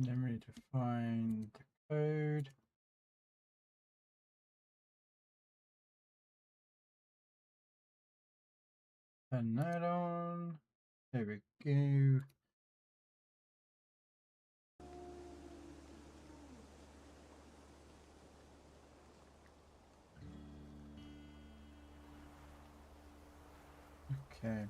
Then we need to find the code. Turn that on. There we go. Okay.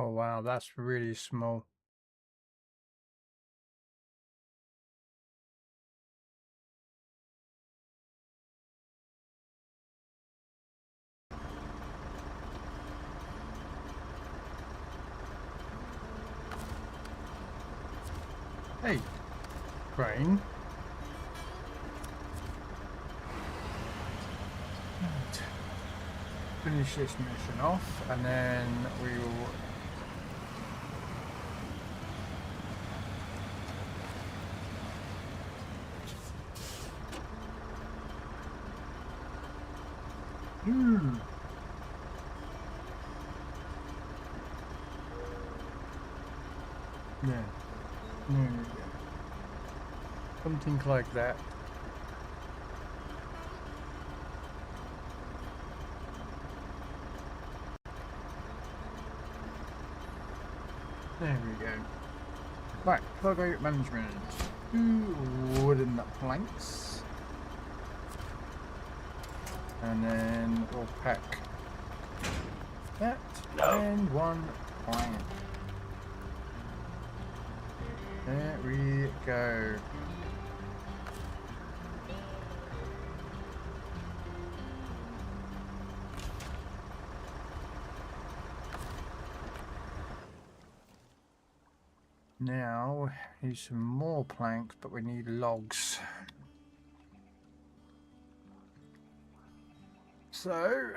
Oh wow, that's really small. Hey, Crane. Right. Finish this mission off, and then we will. Yeah. There we go. Something like that. There we go. Right, cargo management. 2 wooden planks. And then we'll pack that and 1 plank. There we go. Now, we need some more planks, but we need logs. So,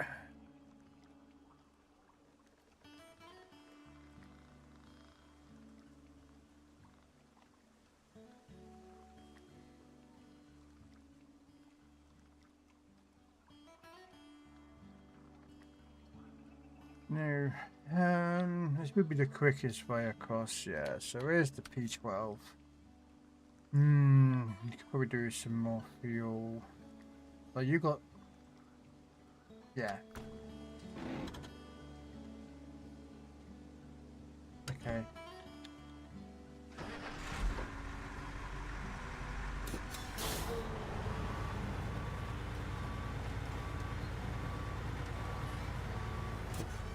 no, this would be the quickest way across, yeah. So here's the P.8. You could probably do some more fuel. But you got, yeah. Okay.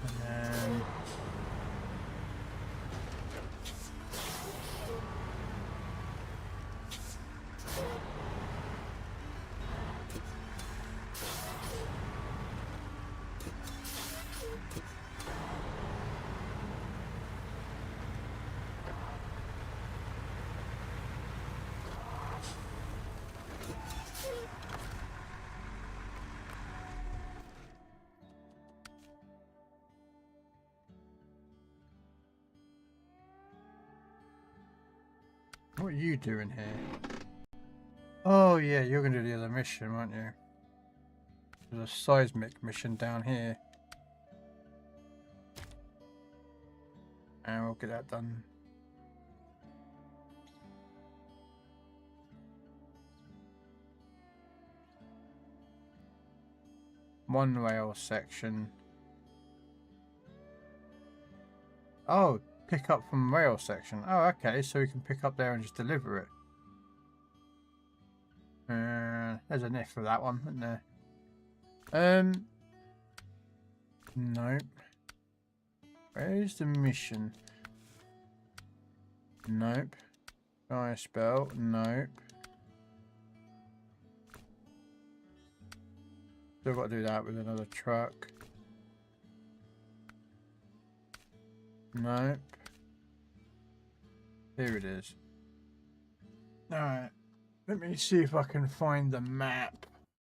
And then what are you doing here? Oh yeah, you're gonna do the other mission, aren't you? There's a seismic mission down here. And we'll get that done. One rail section. Oh, pick up from rail section. Oh, okay, so we can pick up there and just deliver it. There's an if for that one, isn't there? Nope. Where's the mission? Nope. Try spell? Nope. Still got to do that with another truck. Nope. Here it is. Alright. Let me see if I can find the map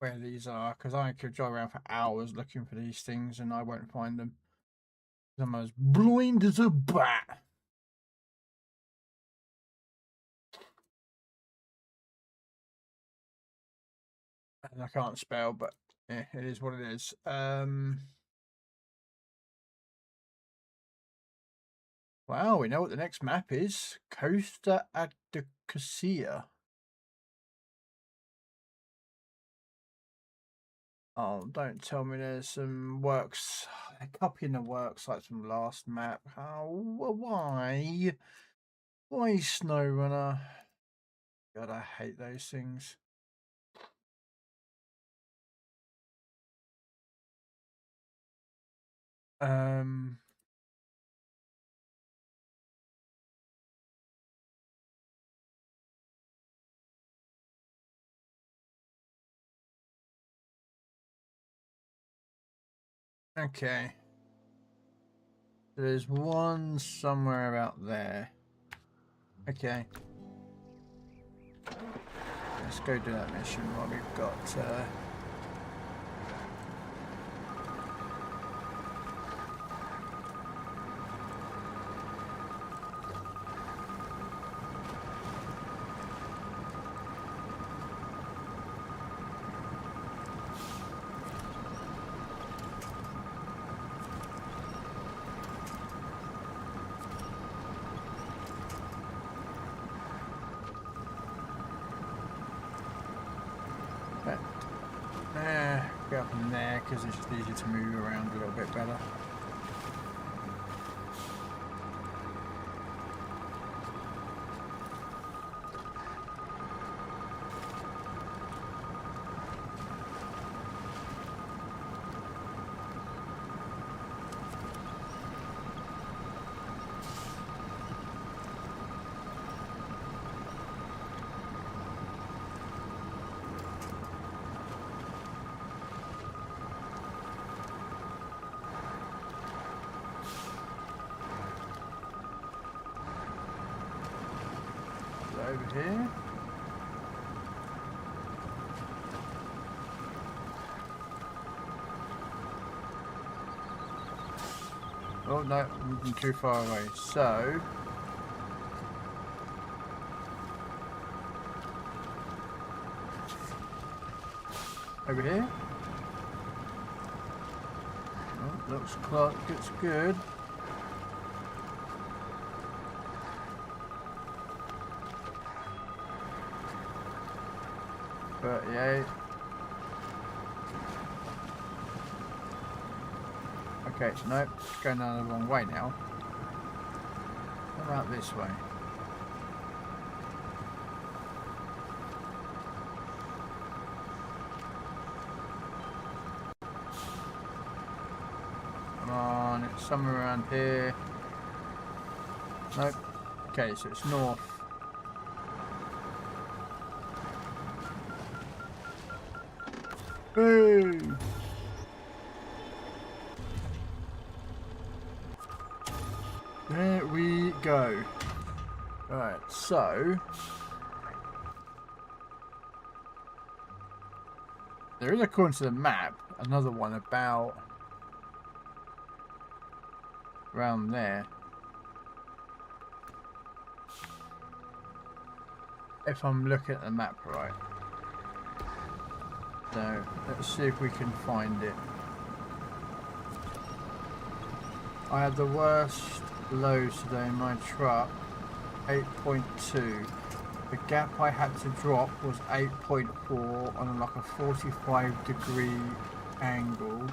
where these are, because I could drive around for hours looking for these things and I won't find them. I'm as blind as a bat. And I can't spell, but yeah, it is what it is. Wow, we know what the next map is. Costa Advocacia. Oh, don't tell me there's some works. They're copying the works like from last map. Oh, why? Why SnowRunner? God, I hate those things. Okay. There's one somewhere about there. Okay. Let's go do that mission while we've got go up in there because it's just easier to move around a little bit better. Over here. Oh no, I'm moving too far away. So over here. Oh, looks good. But yeah. Okay, nope, it's going down the wrong way now. What about this way? Come on, it's somewhere around here. Nope. Okay, so it's north. Hey! There we go. Right, so there is, according to the map, another one about around there. If I'm looking at the map right. So let's see if we can find it. I had the worst lows today in my truck, 8.2. The gap I had to drop was 8.4 on like a 45-degree angle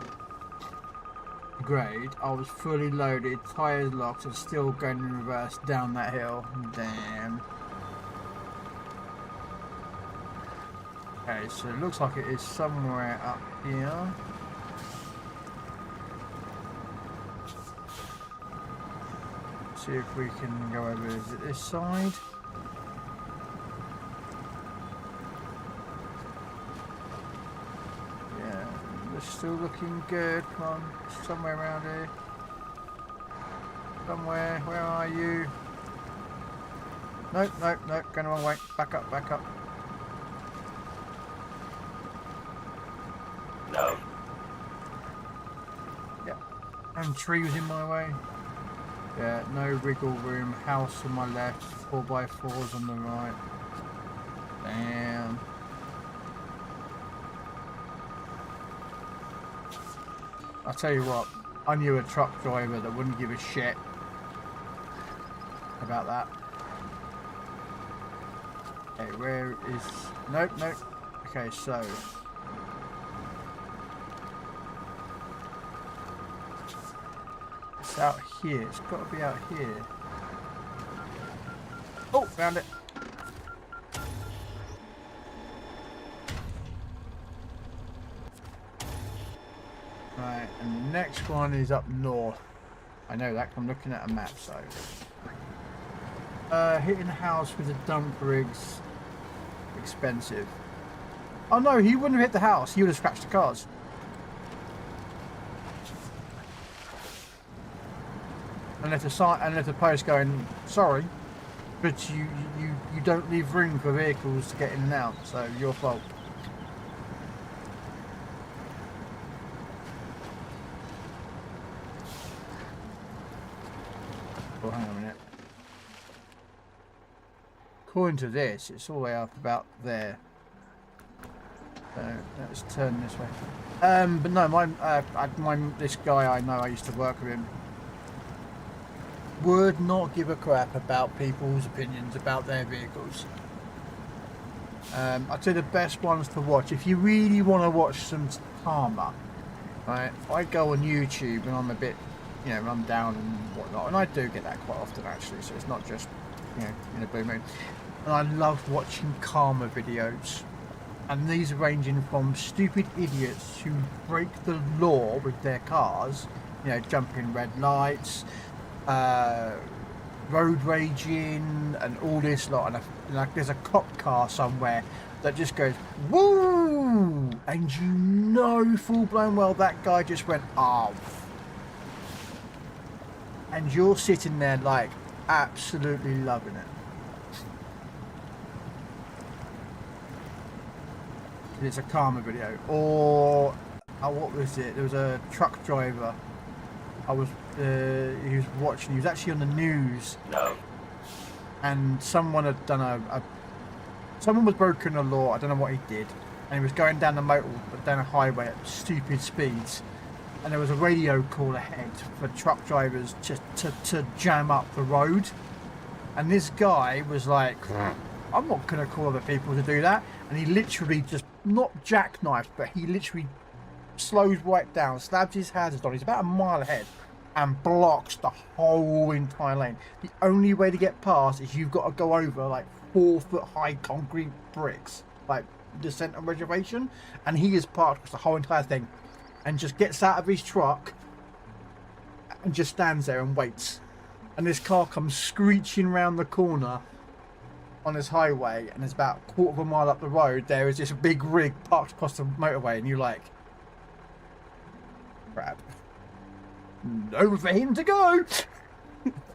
grade. I was fully loaded, tyres locked, and still going in reverse down that hill. Damn. Okay, so it looks like it is somewhere up here. See if we can go over to this side. Yeah, we're still looking good. Come on, somewhere around here. Somewhere, where are you? Nope, nope, nope, going the wrong way. Back up, back up. No. Yeah, and tree was in my way. Yeah, no wiggle room. House on my left, 4x4s on the right. Damn. I'll tell you what, I knew a truck driver that wouldn't give a shit about that. Okay, where is... Nope, nope. Okay, so... It's out here. It's got to be out here. Oh, found it. Right, and the next one is up north. I know that, I'm looking at a map, so... hitting the house with the dump rig's expensive. Oh no, he wouldn't have hit the house, he would have scratched the cars. And left a sign, and left a post going, sorry, but you don't leave room for vehicles to get in and out, so your fault. Oh, hang on a minute. According to this, it's all the way up about there. So let's turn this way. But no, this guy I know, I used to work with him, would not give a crap about people's opinions about their vehicles. I'd say the best ones to watch, if you really want to watch some karma, right? I go on YouTube and I'm a bit, you know, run down and whatnot, and I do get that quite often actually, so it's not just, you know, in a blue moon. And I love watching karma videos, and these are ranging from stupid idiots who break the law with their cars, you know, jumping red lights, road raging and all this lot, and like there's a cop car somewhere that just goes woo, and you know full blown well that guy just went off, and you're sitting there like absolutely loving it. It's a karma video. Or what was it, there was a truck driver he was watching, he was actually on the news. No. And someone had done someone was broken the law, I don't know what he did, and he was going down down a highway at stupid speeds, and there was a radio call ahead for truck drivers just to jam up the road, and this guy was like, I'm not going to call other people to do that, and he literally just, not jackknifed, but he literally slows right down, slabs his hazards on, he's about a mile ahead, and blocks the whole entire lane. The only way to get past is you've got to go over like 4-foot high concrete bricks, like the centre reservation, and he is parked across the whole entire thing, and just gets out of his truck and just stands there and waits. And this car comes screeching round the corner on this highway, and it's about a quarter of a mile up the road, there is this big rig parked across the motorway, and you're like, crap. Nowhere for him to go.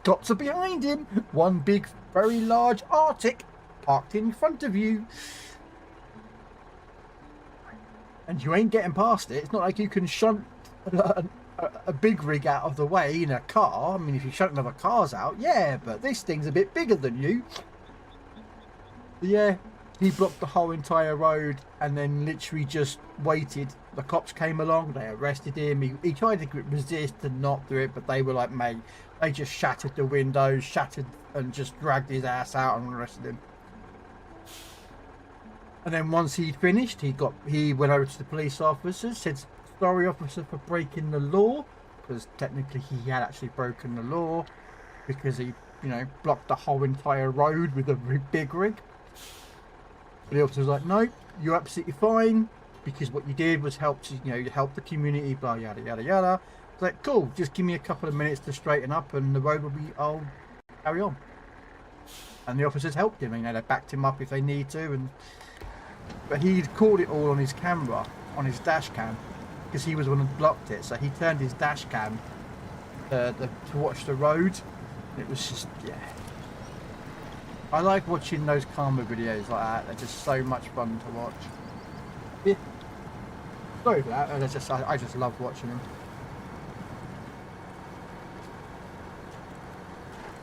Cops are behind him. One big, very large Arctic parked in front of you. And you ain't getting past it. It's not like you can shunt a big rig out of the way in a car. I mean, if you shunt other cars out, yeah, but this thing's a bit bigger than you. Yeah, he blocked the whole entire road and then literally just waited. The cops came along, they arrested him. He tried to resist and not do it, but they were like, mate, they just shattered the windows, and just dragged his ass out and arrested him. And then once he'd finished, he went over to the police officers, said, sorry officer for breaking the law, because technically he had actually broken the law because he, you know, blocked the whole entire road with a big rig. But the officer was like, no, you're absolutely fine, because what you did was help the community, blah, yada, yada, yada. It's like, cool, just give me a couple of minutes to straighten up and the road will be, I'll carry on. And the officers helped him, you know, they backed him up if they need to, but he'd caught it all on his camera, on his dash cam, because he was the one who blocked it, so he turned his dash cam to watch the road. It was just, yeah. I like watching those karma videos like that. They're just so much fun to watch. Yeah. Sorry for that. I just love watching them.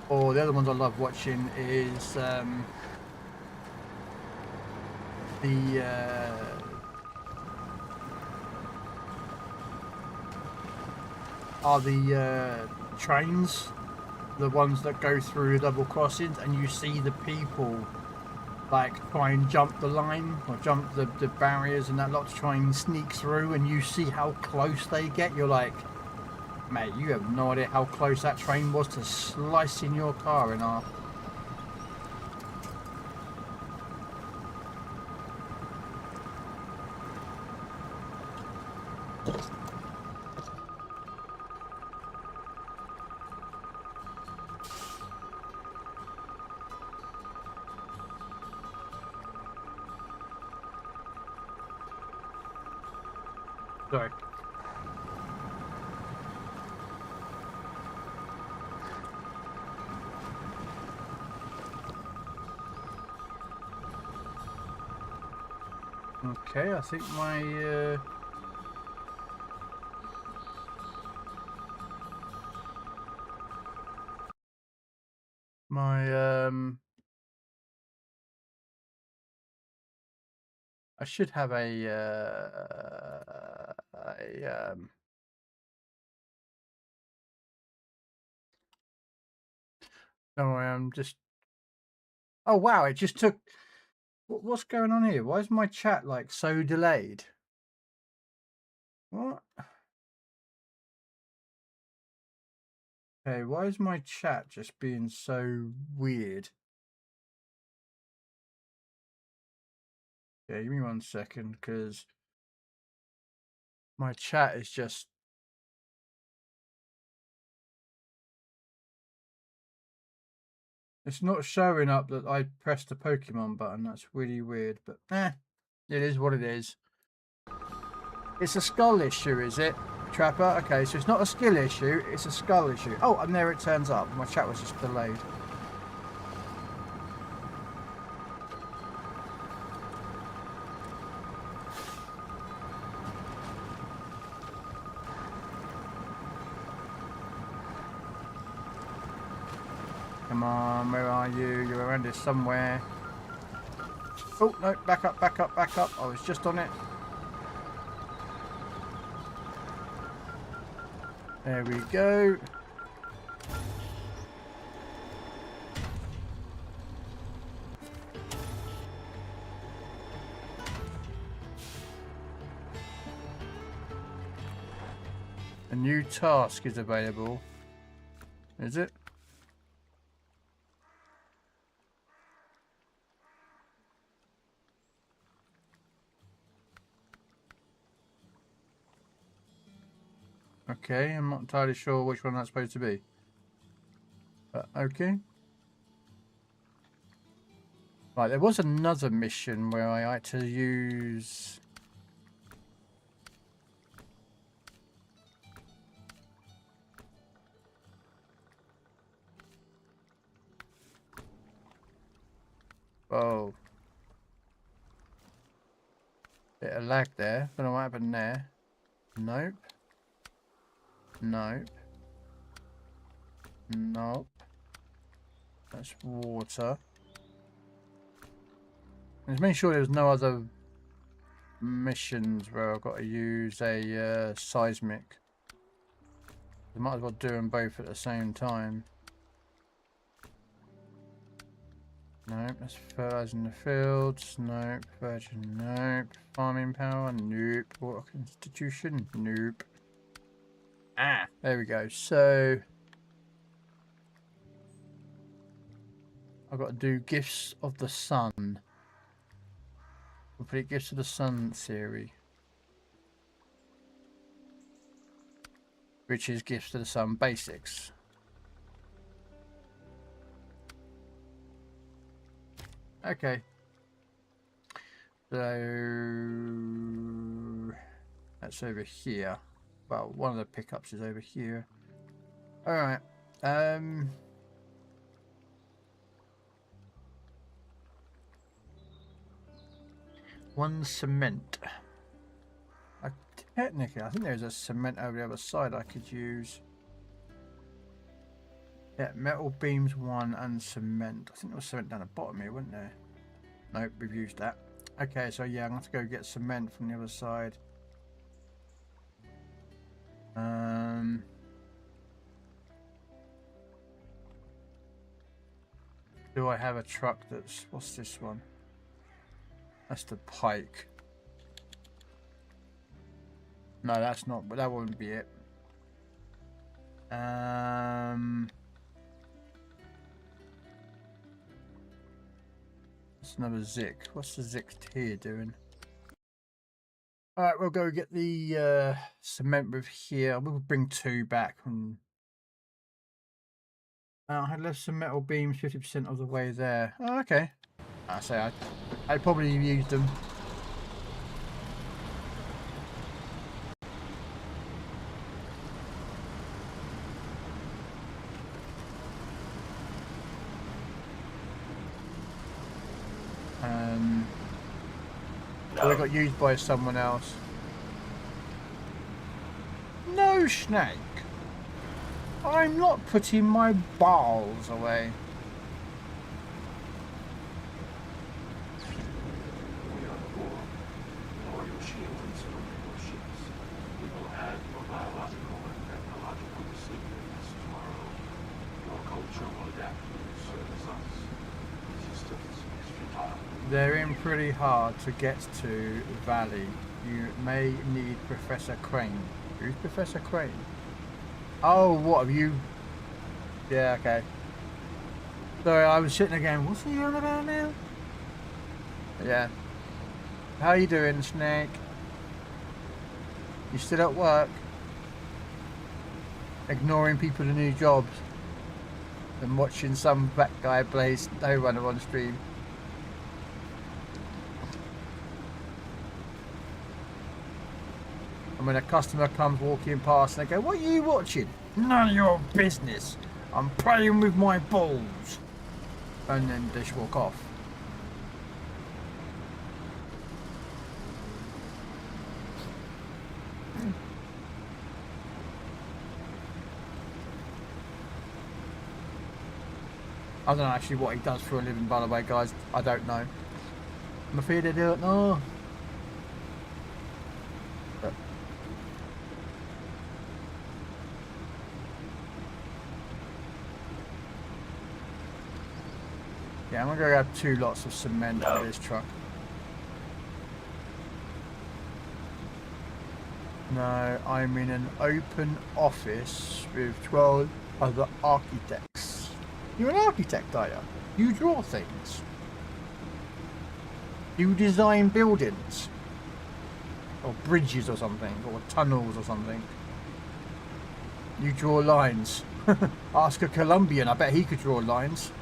Or the other ones I love watching is are the trains, the ones that go through double crossings, and you see the people like try and jump the line or jump the barriers and that lot to try and sneak through, and you see how close they get. You're like, mate, you have no idea how close that train was to slicing your car in half. Sorry. Okay, I think my I should have don't worry, I'm just, oh wow, it just took, what's going on here? Why is my chat like so delayed? What? Okay, why is my chat just being so weird? Yeah, give me 1 second, because my chat is just, it's not showing up that I pressed the Pokemon button. That's really weird, but it is what it is. It's a skull issue, is it, Trapper? Okay, so it's not a skill issue, it's a skull issue. Oh, and there it turns up. My chat was just delayed. Come on, where are you? You're around here somewhere. Oh, no, back up, back up, back up. I was just on it. There we go. A new task is available. Is it? Okay, I'm not entirely sure which one that's supposed to be. But okay. Right, there was another mission where I had to use... Oh. Bit of lag there. Don't know what happened there. Nope. Nope. Nope. That's water. Just make sure there's no other missions where I've got to use a seismic. I might as well do them both at the same time. Nope, that's fertilizing the fields. Nope, virgin. Nope, farming power. Nope, water constitution. Nope. Ah, there we go. So I've got to do gifts of the sun. Complete gifts of the sun theory, which is gifts of the sun basics. Okay. So that's over here. Well, one of the pickups is over here. All right. One cement. Technically, I think there's a cement over the other side I could use. Yeah, metal beams 1 and cement. I think there was cement down the bottom here, wasn't there? Nope, we've used that. Okay, so yeah, I'm going to have to go get cement from the other side. Do I have a truck that's... What's this one? That's the Pike. No, that's not, but that wouldn't be it. It's another Zik. What's the Zik here doing? Alright, we'll go get the cement with here. We'll bring 2 back. And I had left some metal beams 50% of the way there. Oh, okay. I probably used them. They got used by someone else. No, Snake. I'm not putting my balls away. They're in pretty hard to get to Valley. You may need Professor Crane. Who's Professor Crane? Oh, what have you? Yeah, okay. Sorry, I was sitting again. What's he on about now? Yeah. How you doing, Snake? You still at work? Ignoring people in new jobs and watching some black guy play SnowRunner on stream. And when a customer comes walking past and they go, "What are you watching?" "None of your business. I'm playing with my balls." And then they just walk off. I don't know actually what he does for a living, by the way, guys. I don't know. I'm afraid I don't know. Yeah, I'm gonna go grab 2 lots of cement for this truck. No, I'm in an open office with 12 other architects. You're an architect, are you? You draw things. You design buildings. Or bridges or something, or tunnels or something. You draw lines. Ask a Colombian, I bet he could draw lines.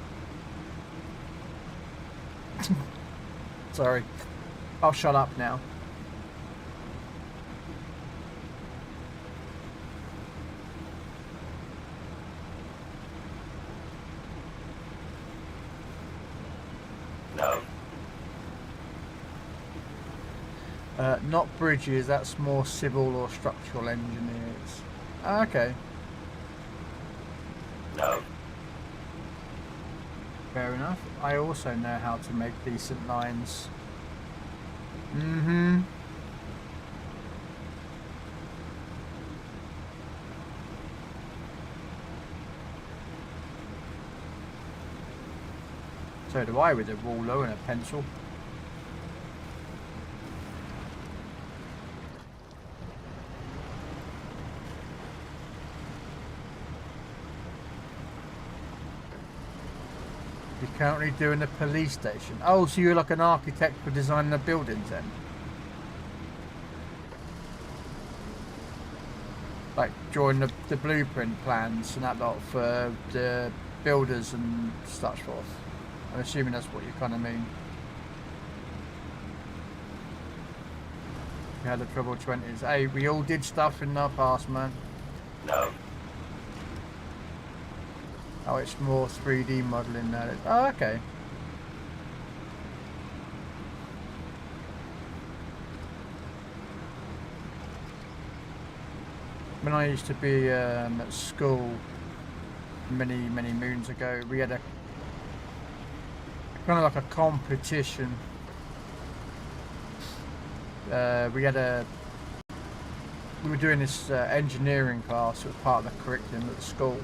Sorry. I'll shut up now. No. Not bridges, that's more civil or structural engineers. Okay. No. Fair enough. I also know how to make decent lines. Mm-hmm. So do I, with a ruler and a pencil. You're currently doing the police station. Oh, so you're like an architect for designing the buildings then? Like drawing the blueprint plans and that lot for the builders and such forth. I'm assuming that's what you kind of mean. We had the trouble 20s. Hey, we all did stuff in our past, man. No. Oh, it's more 3D modelling now. Oh, okay. When I used to be at school many moons ago, we had a kind of like a competition. We were doing this engineering class. It was part of the curriculum at the school.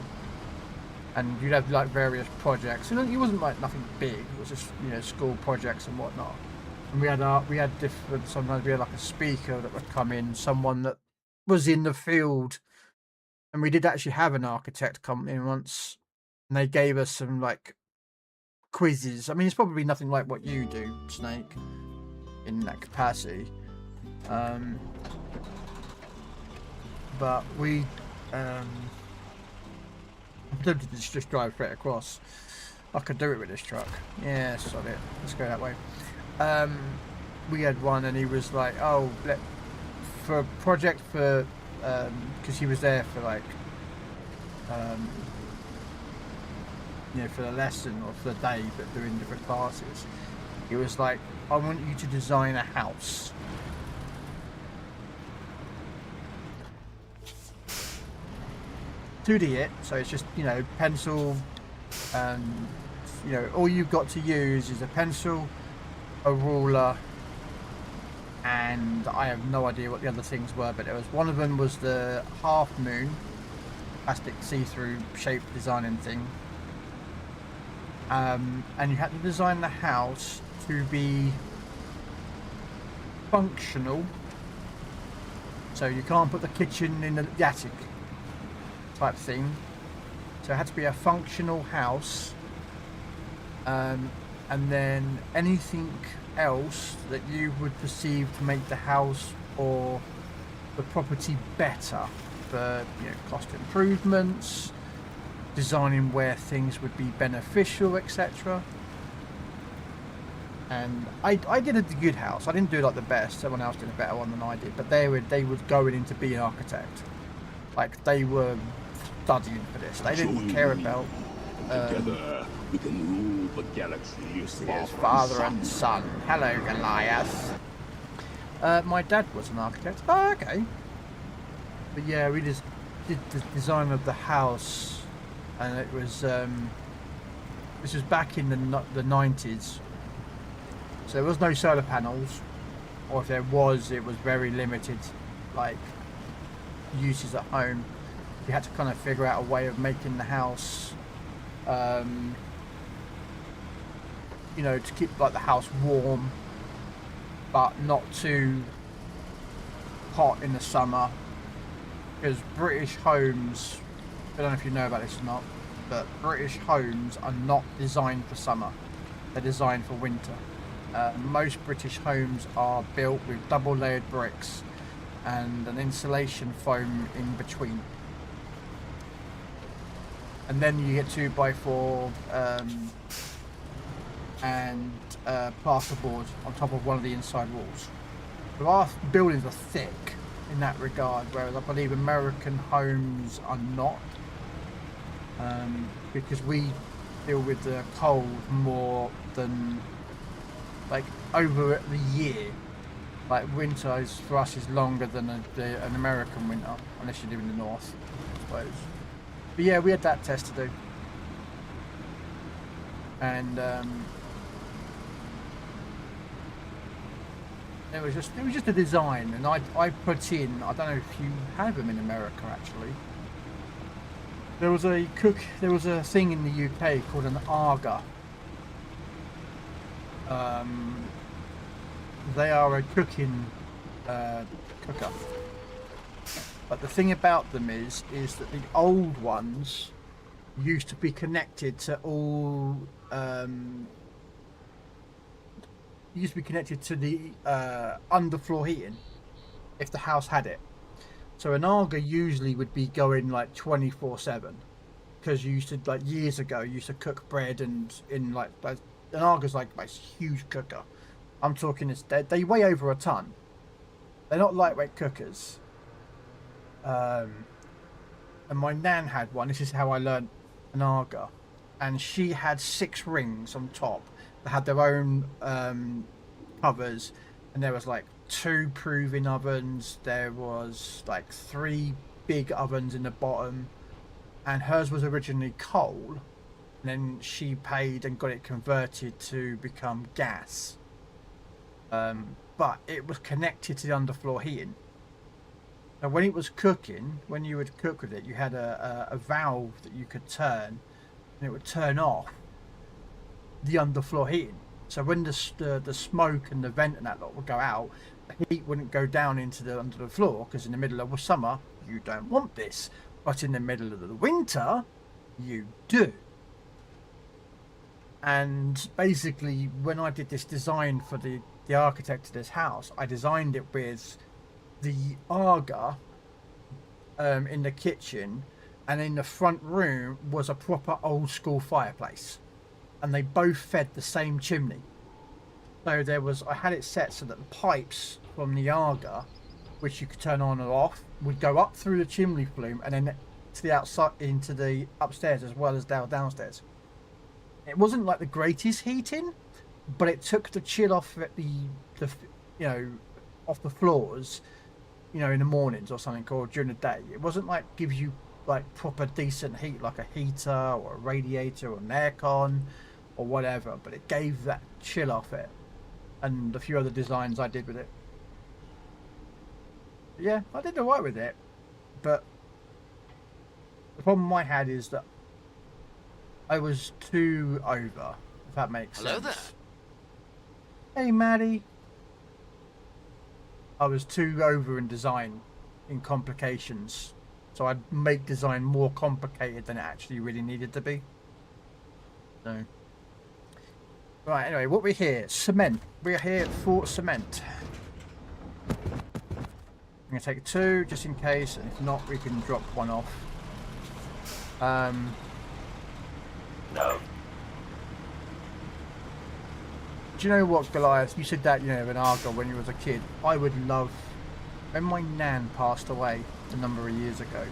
and you'd have like various projects. And it wasn't like nothing big. It was just, you know, school projects and whatnot. And we had different. Sometimes we had like a speaker that would come in, someone that was in the field, and we did actually have an architect come in once, and they gave us some like quizzes. I mean, it's probably nothing like what you do, Snake, in that capacity. But we, I'm tempted to just drive straight across. I could do it with this truck. Yeah, sod it. Let's go that way. We had one, and he was like, "Oh, for a project for," because he was there for like, you know, for the lesson or for the day, but doing different classes. He was like, "I want you to design a house." 2D it, so it's just, you know, pencil, and you know, all you've got to use is a pencil, a ruler, and I have no idea what the other things were, but there was one of them was the half moon, plastic see-through shape designing thing, and you had to design the house to be functional, so you can't put the kitchen in the attic type thing, so it had to be a functional house, and then anything else that you would perceive to make the house or the property better, for, you know, cost improvements, designing where things would be beneficial, etc. And I did a good house. I didn't do like the best, someone else did a better one than I did, but they would go in to be an architect. Like, they were studying for this. They didn't care about Together, we can rule the galaxy as father and son. Hello, Goliath. My dad was an architect. Oh, okay. But yeah, we just did the design of the house, and it was this was back in the 90s. So there was no solar panels, or if there was, it was very limited, like, uses at home. You had to kind of figure out a way of making the house, you know, to keep like the house warm, but not too hot in the summer, because British homes, I don't know if you know about this or not, but British homes are not designed for summer. They're designed for winter. Most British homes are built with double layered bricks and an insulation foam in between. And then you get 2x4 and plasterboard on top of one of the inside walls. So our buildings are thick in that regard, whereas I believe American homes are not, because we deal with the cold more than, like, over the year. Like, winter is, for us, is longer than an American winter, unless you live in the north, I suppose. But yeah, we had that test to do, and it was just a design, and I put in, I don't know if you have them in America actually. There was a thing in the UK called an Aga. They are a cooking cooker. But the thing about them is that the old ones used to be connected to all, used to be connected to the underfloor heating, if the house had it. So an Aga usually would be going like 24/7, because you used to, like, years ago, you used to cook bread, and in like an Aga's like a huge cooker. I'm talking, they weigh over a ton. They're not lightweight cookers. And my nan had one. This is how I learned an Aga, and she had 6 rings on top that had their own covers, and there was like 2 proving ovens, there was like 3 big ovens in the bottom, and hers was originally coal, and then she paid and got it converted to become gas, but it was connected to the underfloor heating. Now, when it was cooking, when you would cook with it, you had a valve that you could turn, and it would turn off the underfloor heating. So when the smoke and the vent and that lot would go out, the heat wouldn't go down into the under the floor, because in the middle of the summer you don't want this, but in the middle of the winter you do. And basically, when I did this design for the architect of this house, I designed it with the Aga in the kitchen, and in the front room was a proper old school fireplace, and they both fed the same chimney. So there was, I had it set so that the pipes from the Aga, which you could turn on or off, would go up through the chimney flume and then to the outside into the upstairs as well as downstairs. It wasn't like the greatest heating, but it took the chill off at the off the floors, in the mornings or something, or during the day. It wasn't like gives you like proper decent heat like a heater or a radiator or an aircon or whatever, but it gave that chill off it, and a few other designs I did with it. Yeah, I did alright with it, but the problem I had is that I was too over, if that makes sense. Hello there. Hey, Maddie. I was too over in design, in complications. So I'd make design more complicated than it actually really needed to be. So. Right, anyway, what we're here, cement. We're here for cement. I'm going to take 2, just in case, and if not, we can drop 1 off. No. Do you know what, Goliath? You said that, an Argo when you was a kid. I would love... When my nan passed away a number of years ago,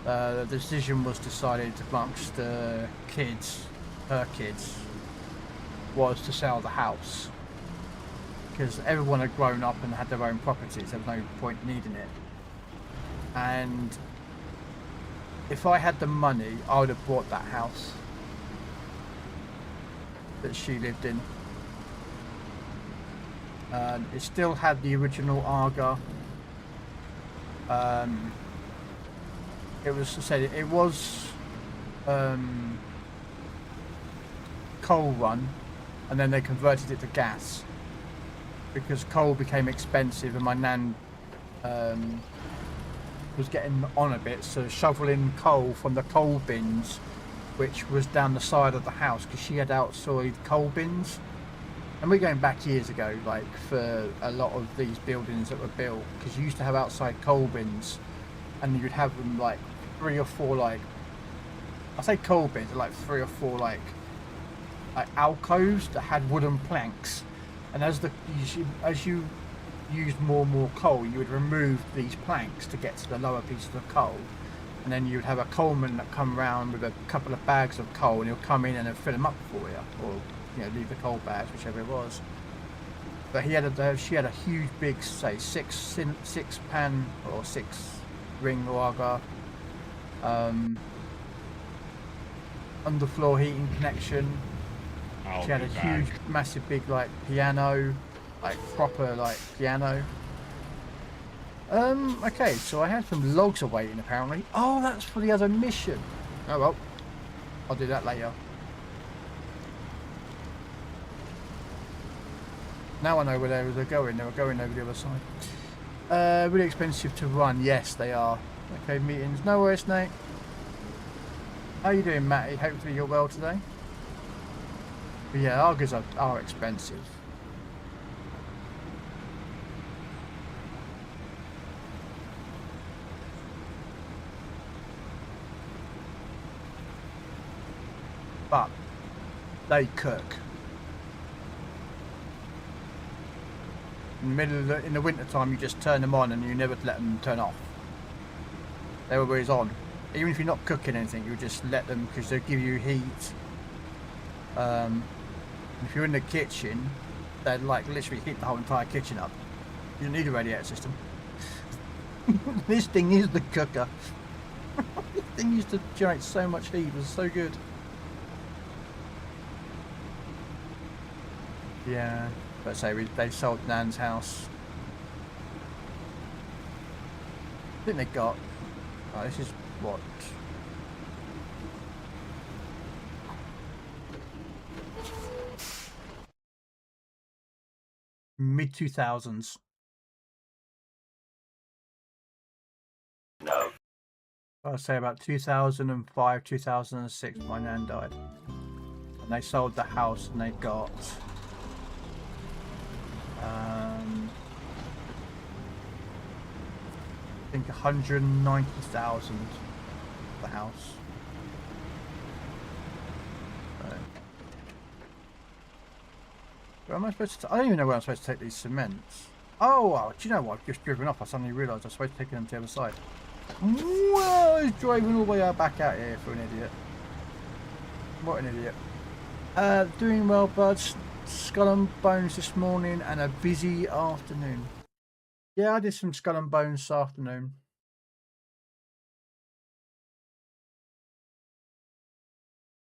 the decision was decided amongst the kids, her kids, was to sell the house. Because everyone had grown up and had their own properties. There was no point needing it. And if I had the money, I would have bought that house that she lived in. It still had the original Aga. It was coal run, and then they converted it to gas because coal became expensive, and my nan was getting on a bit, so shoveling coal from the coal bins, which was down the side of the house, because she had outside coal bins. And we're going back years ago, like for a lot of these buildings that were built, because you used to have outside coal bins, and you'd have them like 3 or 4, like, I say coal bins, like 3 or 4 like alcoves that had wooden planks, and as you used more and more coal, you would remove these planks to get to the lower pieces of coal, and then you would have a coalman that come round with a couple of bags of coal, and he'll come in and fill them up for you, or leave the coal bags, whichever it was. But she had a huge big, say, 6 pan or 6 ring lager, underfloor heating connection. She had a huge, massive, big, like, piano, like proper, like, piano. Okay, so I had some logs awaiting apparently. Oh, that's for the other mission. Oh well, I'll do that later. Now I know where they were going. They were going over the other side. Really expensive to run. Yes, they are. Okay, meetings. No worries, Nate. How you doing, Matty? Hopefully you're well today. But yeah, Argos are expensive. But they cook. In the winter time, you just turn them on and you never let them turn off. They're always on. Even if you're not cooking anything, you just let them, because they give you heat. If you're in the kitchen, they'd like literally heat the whole entire kitchen up. You don't need a radiator system. This thing is the cooker. This thing used to generate so much heat. It was so good. Yeah. But say they sold Nan's house. I think they got. Oh, this is what. Mid 2000s. No. I'd say about 2005, 2006, my nan died. And they sold the house and they got I think 190,000 for the house. So, where am I supposed to? I don't even know where I'm supposed to take these cements. Oh, well, do you know what? I've just driven off. I suddenly realised I was supposed to take them to the other side. Well, he's driving all the way back out here for an idiot. What an idiot. Doing well, buds. Skull and Bones this morning and a busy afternoon. Yeah, I did some Skull and Bones this afternoon.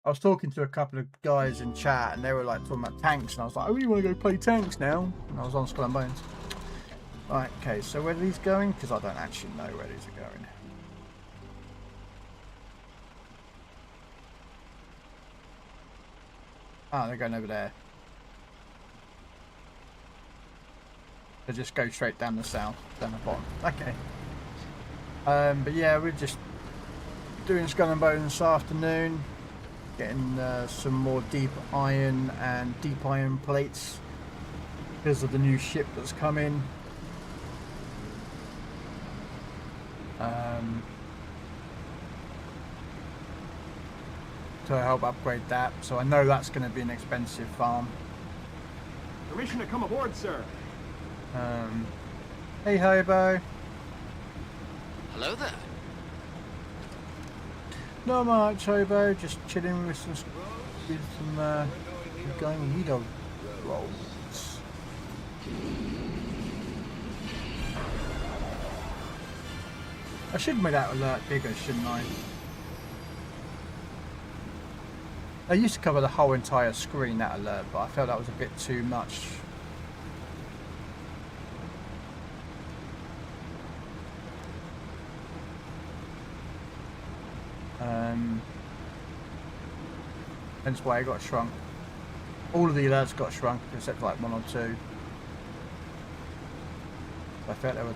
I was talking to a couple of guys in chat and they were like talking about tanks and I was like, I really want to go play tanks now. And I was on Skull and Bones. Right, okay, so where are these going? Because I don't actually know where these are going. Oh, they're going over there. They just go straight down the south, down the bottom. Okay. But yeah, we're just doing Skull and Bones this afternoon. Getting some more deep iron and deep iron plates because of the new ship that's coming. To help upgrade that, so I know that's going to be an expensive farm. Permission to come aboard, sir. Hey Hobo. Hello there. Not much, Hobo, just chilling with some going Lido rolls. I should make that alert bigger, shouldn't I? I used to cover the whole entire screen, that alert, but I felt that was a bit too much. Hence why it got shrunk. All of the alerts got shrunk except for like one or two. I felt they were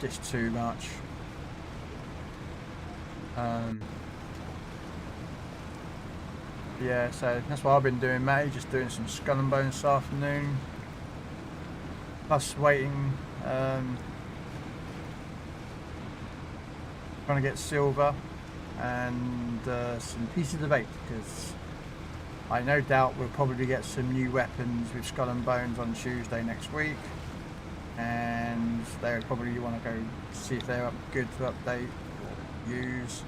just too much. Yeah, so that's what I've been doing, mate. Just doing some Skull and Bones this afternoon. Plus waiting, trying to get silver and some pieces of 8 because I no doubt we'll probably get some new weapons with Skull and Bones on Tuesday next week, and they'll probably want to go see if they're good to update or use.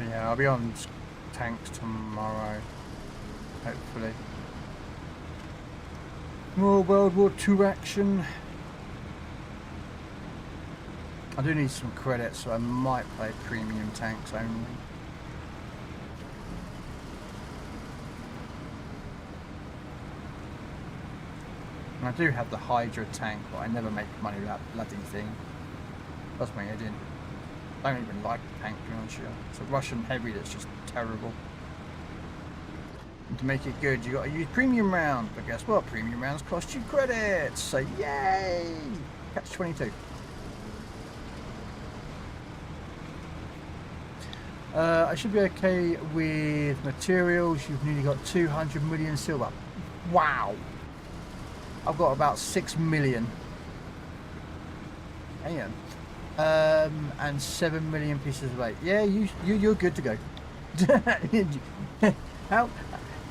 Yeah, I'll be on tanks tomorrow, hopefully. More World War II action. I do need some credits, so I might play premium tanks only. And I do have the Hydra tank, but I never make money with that bloody thing. That's my head in. I don't even like the tank, to be honest with you. It's a Russian heavy that's just terrible. And to make it good, you got to use premium rounds. But guess what? Premium rounds cost you credits. So yay! Catch 22. I should be okay with materials. You've nearly got 200 million silver. Wow! I've got about 6 million. Damn. And 7 million pieces of 8. Yeah, you're good to go. How?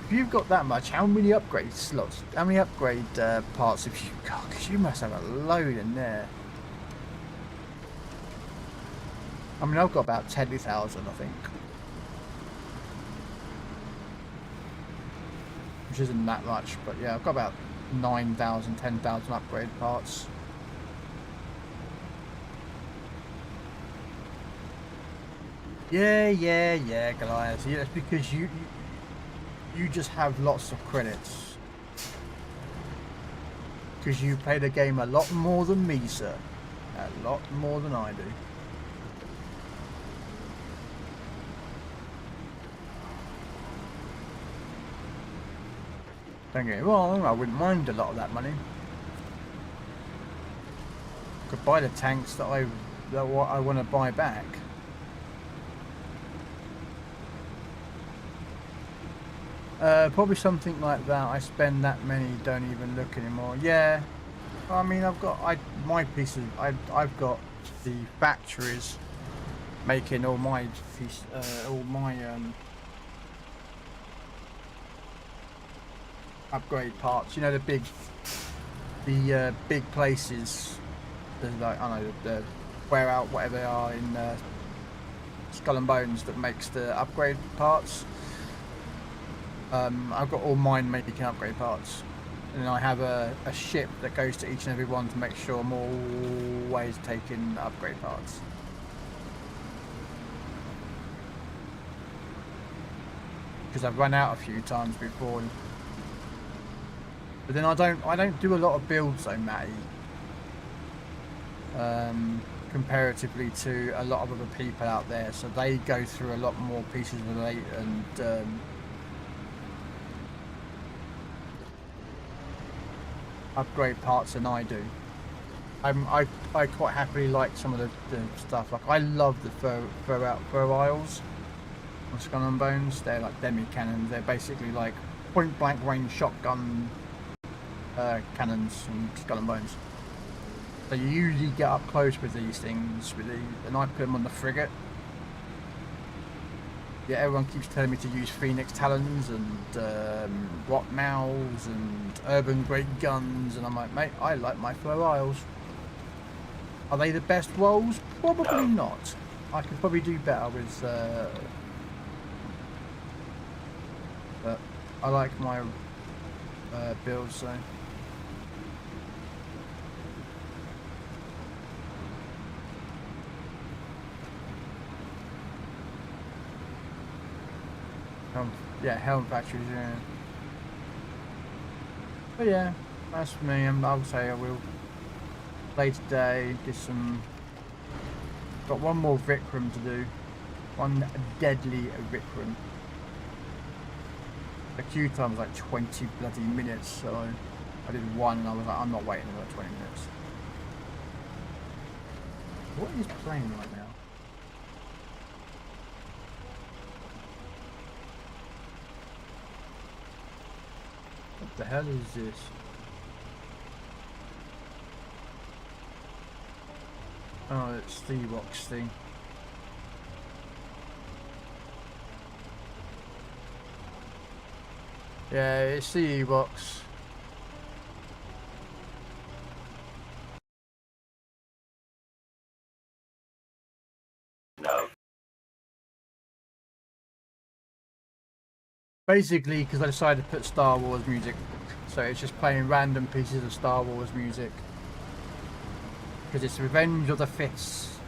If you've got that much, how many upgrade slots? How many upgrade parts have you got? Because you must have a load in there. I mean, I've got about 10,000, I think. Which isn't that much, but yeah, I've got about 9,000, 10,000 upgrade parts. Yeah, Goliath. Yeah, it's because you just have lots of credits. Because you play the game a lot more than me, sir. A lot more than I do. Don't get me wrong, I wouldn't mind a lot of that money. Could buy the tanks that I want to buy back. Probably something like that. I spend that many, don't even look anymore. Yeah, I mean, I've got my pieces. I've got the factories making all my upgrade parts. You know, the big places. Like, I don't know, the wear out whatever they are in Skull and Bones that makes the upgrade parts. I've got all mine making upgrade parts, and I have a ship that goes to each and every one to make sure I'm always taking upgrade parts. Because I've run out a few times before. But then I don't do a lot of builds though, Matty. Comparatively to a lot of other people out there, so they go through a lot more pieces of it and upgrade parts than I do. I quite happily like some of the stuff. Like, I love the fur isles on Skull and Bones. They're like demi cannons. They're basically like point blank range shotgun cannons on Skull and Bones. So you usually get up close with these things, and I put them on the frigate. Yeah, everyone keeps telling me to use Phoenix Talons and Rock Mauls and Urban Great Guns, and I'm like, mate, I like my Fur Isles. Are they the best rolls? Probably not. I could probably do better with, but I like my builds, so. Yeah, Helm Factories, yeah. But yeah, that's for me. I'll say I will play today, get some. Got one more Vikram to do. One deadly Vikram. The queue time was like 20 bloody minutes, so I did one and I was like, I'm not waiting another 20 minutes. What is playing right now? What the hell is this? Oh, it's the box thing. Yeah, it's the E-Box. No. Basically, because I decided to put Star Wars music, so it's just playing random pieces of Star Wars music. Because it's Revenge of the Fifths,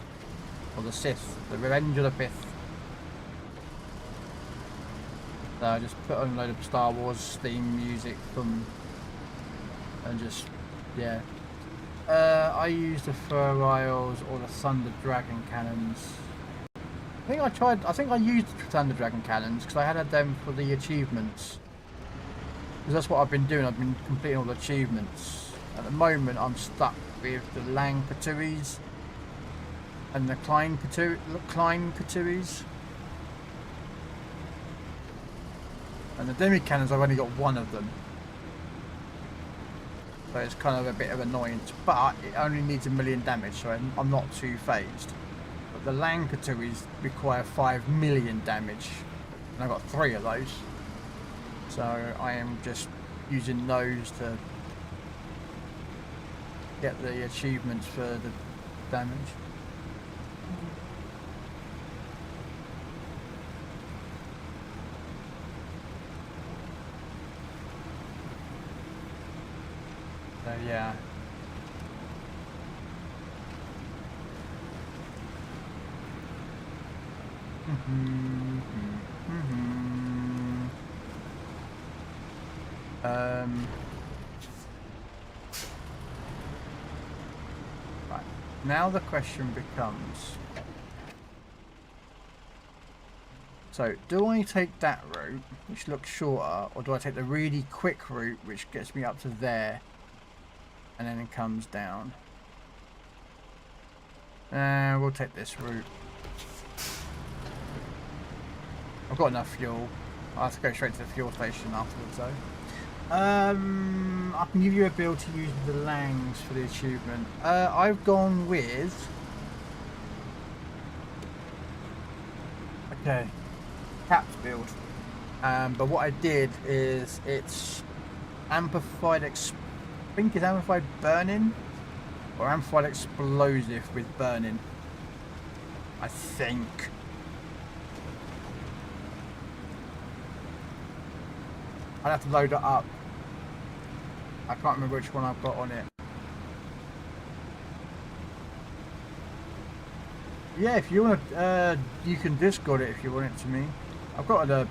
or the Sith, the Revenge of the Fifth. So I just put on a load of Star Wars theme music from, and just, yeah. I used the Fur Isles or the Thunder Dragon cannons. I think I used the Thunder Dragon cannons because I had them for the achievements. Because that's what I've been doing, I've been completing all the achievements. At the moment I'm stuck with the Lang Katuis and the Klein Katuis. And the demi cannons, I've only got one of them. So it's kind of a bit of annoyance, but it only needs 1 million damage, so I'm not too phased. But the Lang Katuis require 5 million damage, and I've got 3 of those. So I am just using those to get the achievements for the damage. So yeah. Right. Now the question becomes, so do I take that route, which looks shorter, or do I take the really quick route, which gets me up to there, and then it comes down? We'll take this route. I've got enough fuel. I'll have to go straight to the fuel station afterwards though. I can give you a bill to use the Langs for the achievement. I've gone with... Okay. Caps build. But what I did is it's amplified... I think it's amplified burning? Or amplified explosive with burning. I think. I'd have to load it up. I can't remember which one I've got on it. Yeah, if you want to, you can Discord it if you want it to me. I've got a...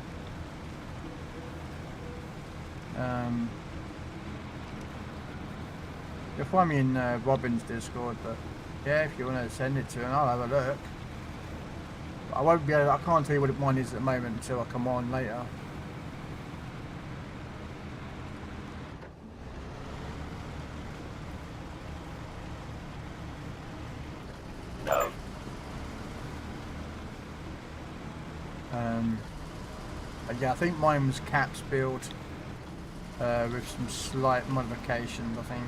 You'll find me in Robin's Discord, but yeah, if you want to send it to him, I'll have a look. But I won't be able to, I can't tell you what mine is at the moment until I come on later. No. Yeah, I think mine was caps build with some slight modifications, I think.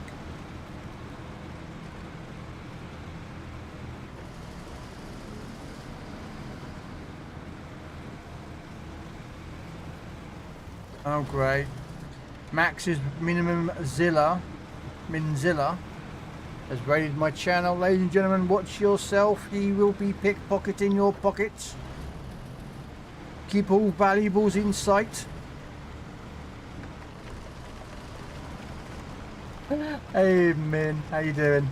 Oh great. Max's Minzilla has raided my channel. Ladies and gentlemen, watch yourself. He will be pickpocketing your pockets. Keep all valuables in sight. Hey Min, how you doing?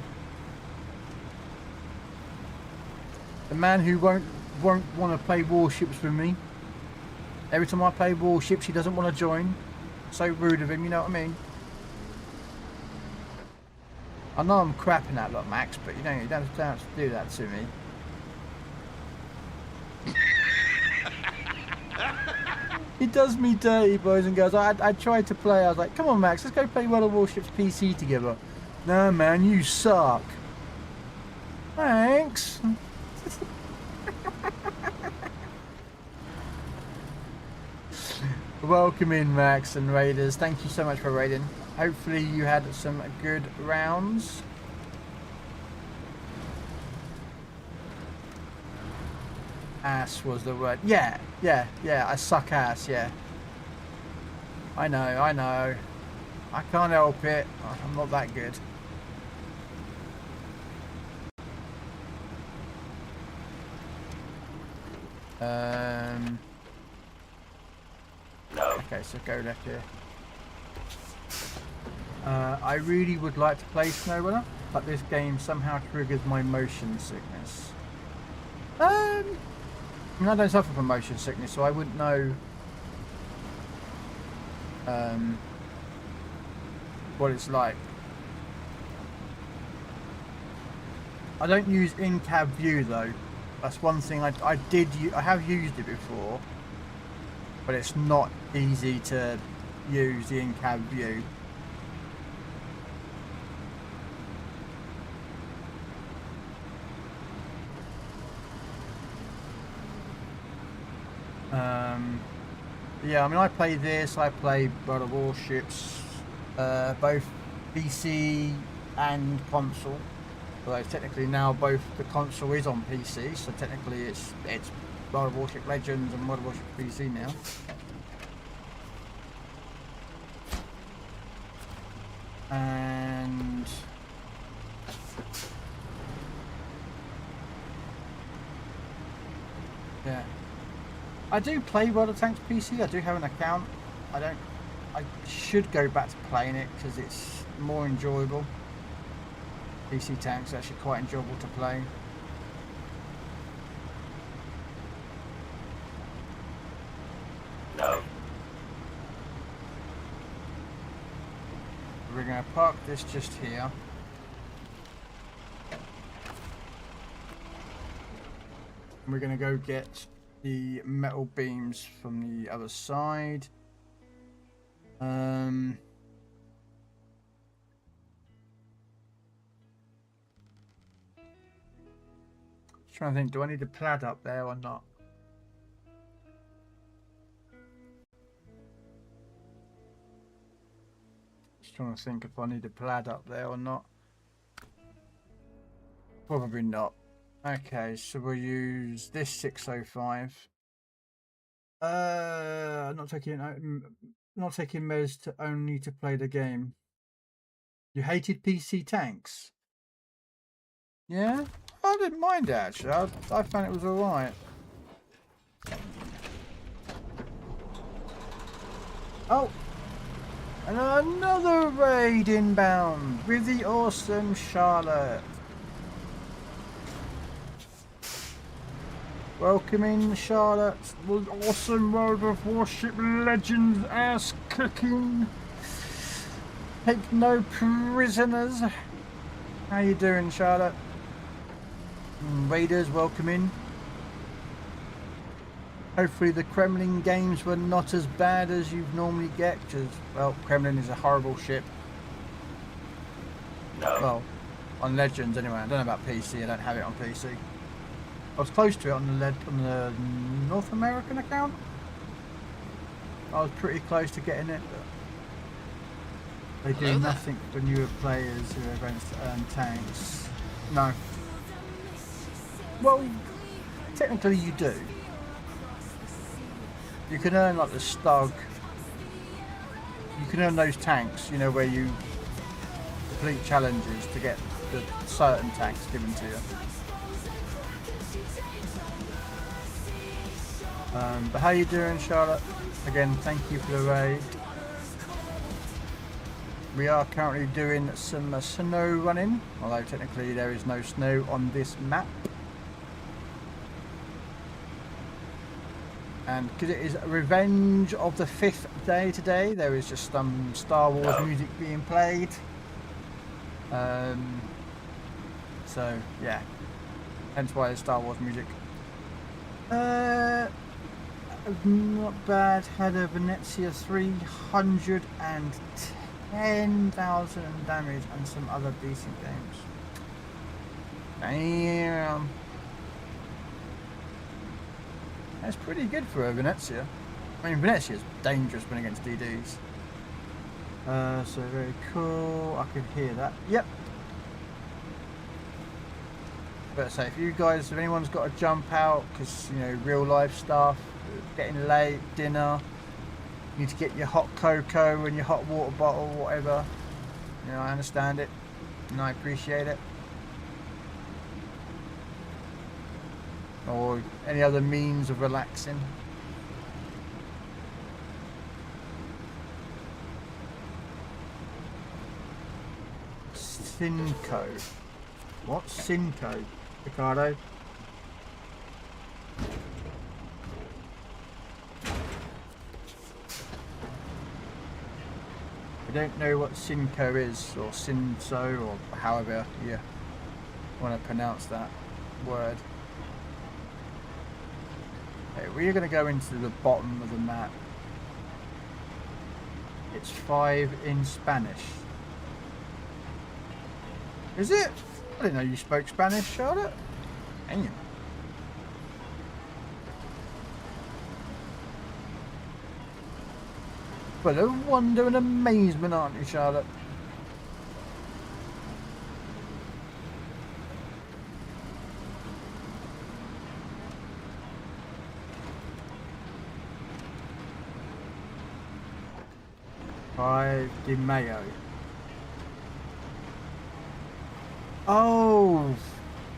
The man who won't want to play warships with me. Every time I play warships, he doesn't want to join. So rude of him, you know what I mean? I know I'm crapping that lot, Max, but you don't have to do that to me. He does me dirty, boys and girls. I tried to play. I was like, come on, Max, let's go play World of Warships PC together. No, man, you suck. Thanks. Welcome in, Max and Raiders. Thank you so much for raiding. Hopefully you had some good rounds. Ass was the word. Yeah, I suck ass, yeah. I know. I can't help it. I'm not that good. No. Okay, so go left here. I really would like to play SnowRunner, but this game somehow triggers my motion sickness. I mean, I don't suffer from motion sickness, so I wouldn't know what it's like. I don't use in-cab view though. That's one thing I have used it before, but it's not easy to use the in-cab view. Yeah, I mean, I play this, I play World of Warships, both PC and console. Although technically now both the console is on PC, so technically it's World of Warship Legends and World of Warship PC now. And yeah, I do play World of Tanks PC. I do have an account. I should go back to playing it because it's more enjoyable. PC Tanks are actually quite enjoyable to play. we're going to park this just here. And we're going to go get the metal beams from the other side. Trying to think, do I need a plaid up there or not? Just trying to think if I need a plaid up there or not. Probably not. Okay, so we'll use this 605. Not taking meds to only to play the game. You hated PC tanks? Yeah, I didn't mind it actually. I found it was alright. Oh, and another raid inbound with the awesome Charlotte. Welcome in, Charlotte. The awesome World of Warship Legends ass cooking. Take no prisoners. How you doing, Charlotte? Raiders, welcome in. Hopefully the Kremlin games were not as bad as you normally get, because, well, Kremlin is a horrible ship. No. Well, on Legends anyway. I don't know about PC. I don't have it on PC. I was close to it on the North American account. I was pretty close to getting it, but they do nothing for newer players who are against tanks. No. Well, technically you do. You can earn like the Stug. You can earn those tanks, you know, where you complete challenges to get the certain tanks given to you. But how you doing, Charlotte? Again, thank you for the raid. We are currently doing some snow running, although technically there is no snow on this map. And because it is Revenge of the 5th day today, there is just some Star Wars music being played. So yeah, hence why it's Star Wars music. Not bad. Had a Venezia 310,000 damage and some other decent games. Damn. That's pretty good for a Venezia. I mean, Venezia is dangerous when against DDs. So very cool. I can hear that. Yep. But say, if you guys, if anyone's got to jump out because, you know, real life stuff, getting late, dinner, you need to get your hot cocoa and your hot water bottle, whatever. You know, I understand it and I appreciate it. Or any other means of relaxing. Synco. What's Synco, Ricardo? I don't know what Synco is, or Synso, or however you want to pronounce that word. Okay, we're going to go into the bottom of the map. It's 5 in Spanish. Is it? I didn't know you spoke Spanish, Charlotte. Damn. Full of wonder and amazement, aren't you, Charlotte? De Mayo. Oh,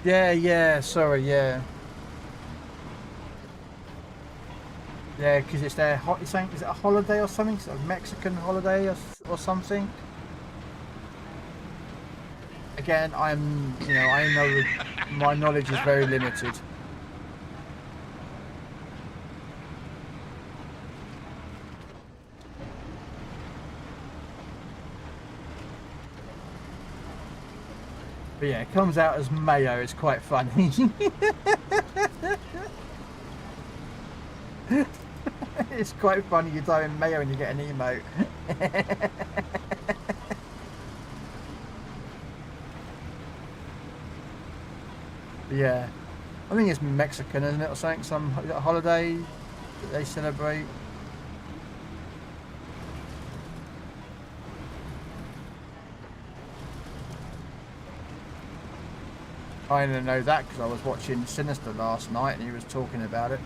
yeah, sorry, yeah. Yeah, because it's their is it a holiday or something? It's a Mexican holiday or something. Again, I know my knowledge is very limited. But yeah, it comes out as mayo. It's quite funny. It's quite funny. You die in mayo and you get an emote. Yeah, I think it's Mexican, isn't it, or something? Some holiday that they celebrate. I didn't know that because I was watching Sinister last night and he was talking about it.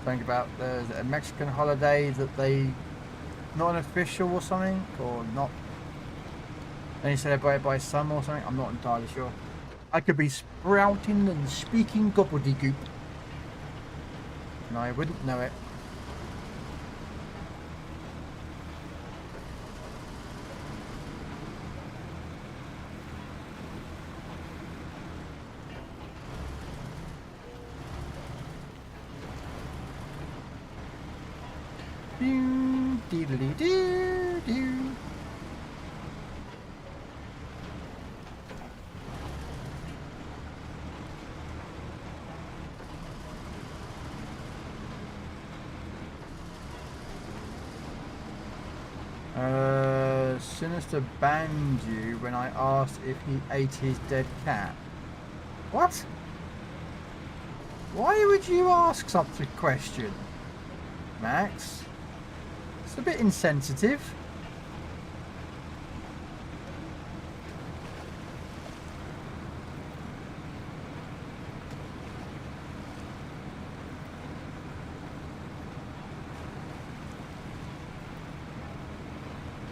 Think about there's a Mexican holiday that they not an official or something, or not any celebrated by some or something. I'm not entirely sure. I could be sprouting and speaking gobbledygook, and I wouldn't know it. Diddly-doo-doo. Sinister banned you when I asked if he ate his dead cat. What? Why would you ask such a question, Max? It's a bit insensitive.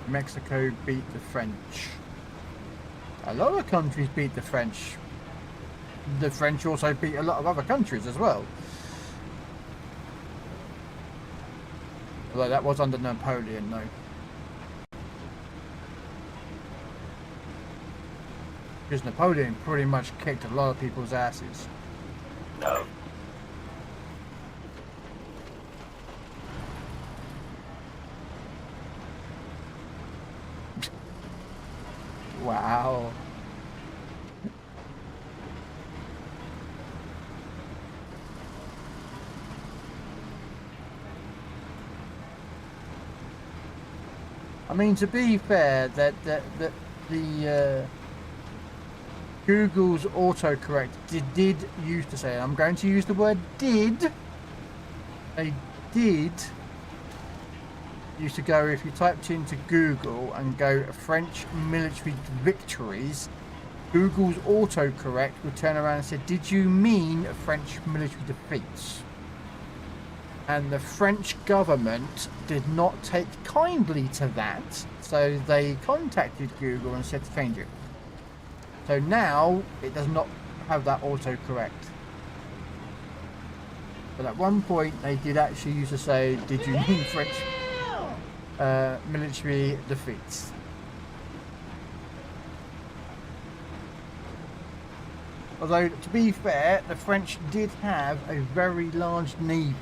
Mexico beat the French. A lot of countries beat the French. The French also beat a lot of other countries as well. Although that was under Napoleon, though. Because Napoleon pretty much kicked a lot of people's asses. No. Wow. I mean, to be fair, that the Google's autocorrect did used to say, and I'm going to use the word did. They did used to go, if you typed into Google and go French military victories, Google's autocorrect would turn around and say, did you mean French military defeats? And the French government did not take kindly to that, so they contacted Google and said to change it. So now it does not have that autocorrect. But at one point they did actually used to say, did you mean French military defeats? Although, to be fair, the French did have a very large navy.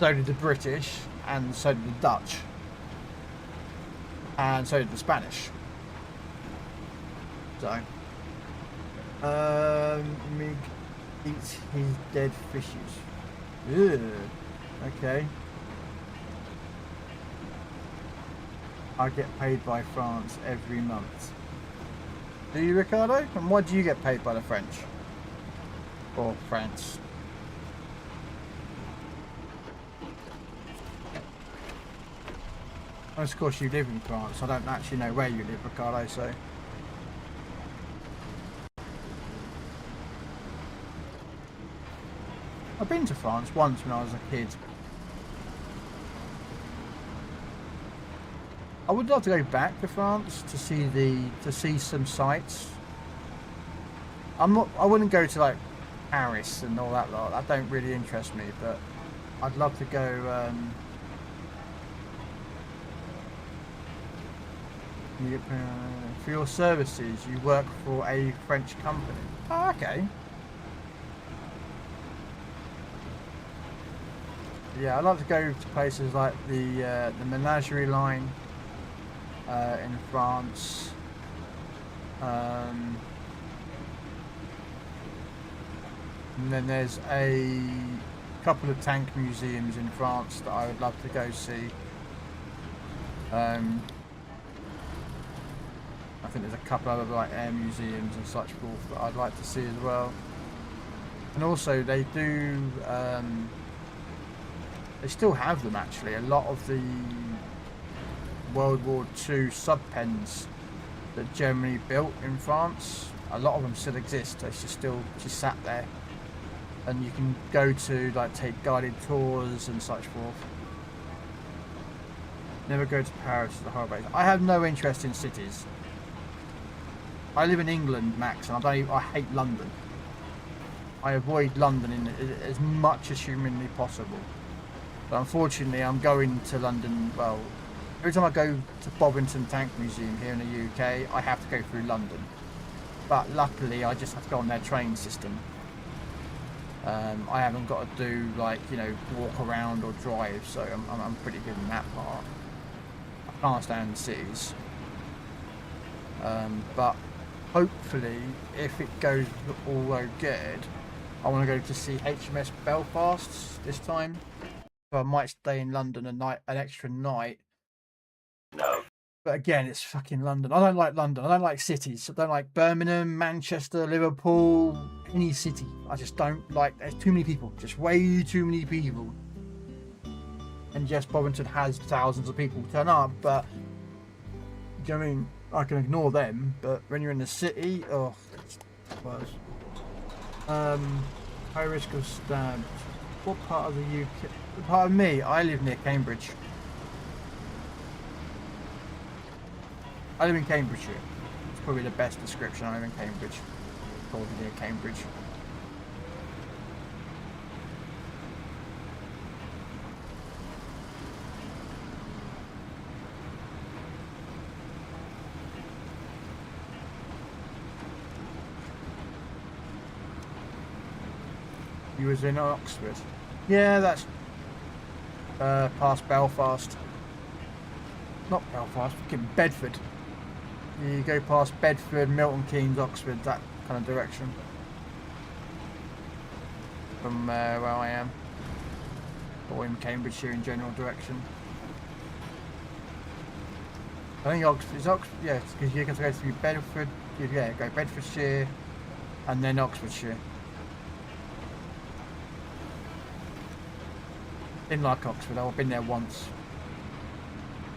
So did the British, and so did the Dutch, and so did the Spanish. So, Mig eats his dead fishes. Ugh. Okay. I get paid by France every month. Do you, Ricardo? And why do you get paid by the French? Or France? And of course you live in France. I don't actually know where you live, Ricardo, so... I've been to France once when I was a kid. I would love to go back to France to see some sights. I wouldn't go to like Paris and all that lot. That don't really interest me, but I'd love to go for your services you work for a French company. Oh, okay. yeah, I'd like to go to places like the Menagerie line in France. And then there's a couple of tank museums in France that I would love to go see. I think there's a couple other like air museums and such forth that I'd like to see as well. And also they do, they still have them actually. A lot of the World War II sub-pens that Germany built in France, a lot of them still exist. They just sat there, and you can go to like take guided tours and such forth. Never go to Paris as a horror base. I have no interest in cities. I live in England, Max, and I hate London. I avoid London as much as humanly possible. But unfortunately, I'm going to London. Well, every time I go to Bovington Tank Museum here in the UK, I have to go through London. But luckily, I just have to go on their train system. I haven't got to do like, you know, walk around or drive, so I'm pretty good in that part. I can't stand cities. But hopefully, if it goes all good, I want to go to see HMS Belfast this time. So I might stay in London an extra night. No. But again, it's fucking London. I don't like London. I don't like cities. I don't like Birmingham, Manchester, Liverpool, any city. I just don't like. There's too many people. Just way too many people. And yes, Bovington has thousands of people turn up, but do you know what I mean? I can ignore them. But when you're in the city, oh, it's worse. High risk of stabbed. What part of the UK? Part of me, I live near Cambridge. I live in Cambridgeshire. It's probably the best description. I live in Cambridge. Probably near Cambridge. You was in Oxford. Yeah, that's past Belfast. Not Belfast, fucking Bedford. You go past Bedford, Milton Keynes, Oxford, that kind of direction. From where I am. Or in Cambridgeshire in general direction. I think Oxford is Oxford, yeah, because you have to go through Bedford, yeah, go Bedfordshire and then Oxfordshire. Didn't like Oxford. I've been there once.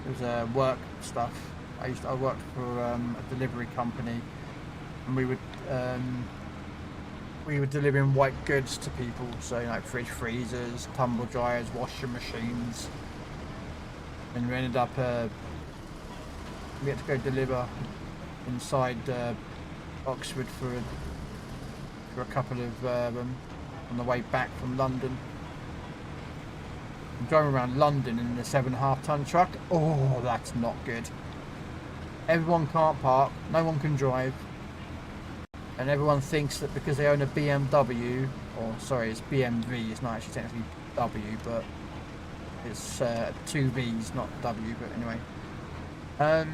It was work stuff. I worked for a delivery company, and we were delivering white goods to people. So like fridge freezers, tumble dryers, washing machines, and we ended up we had to go deliver inside Oxford for a couple of them on the way back from London. I'm driving around London in a 7.5 ton truck. Oh, that's not good. Everyone can't park, no one can drive, and everyone thinks that because they own a BMW, or sorry, it's BMW, it's not actually technically W, but it's 2 V's, not W, but anyway, that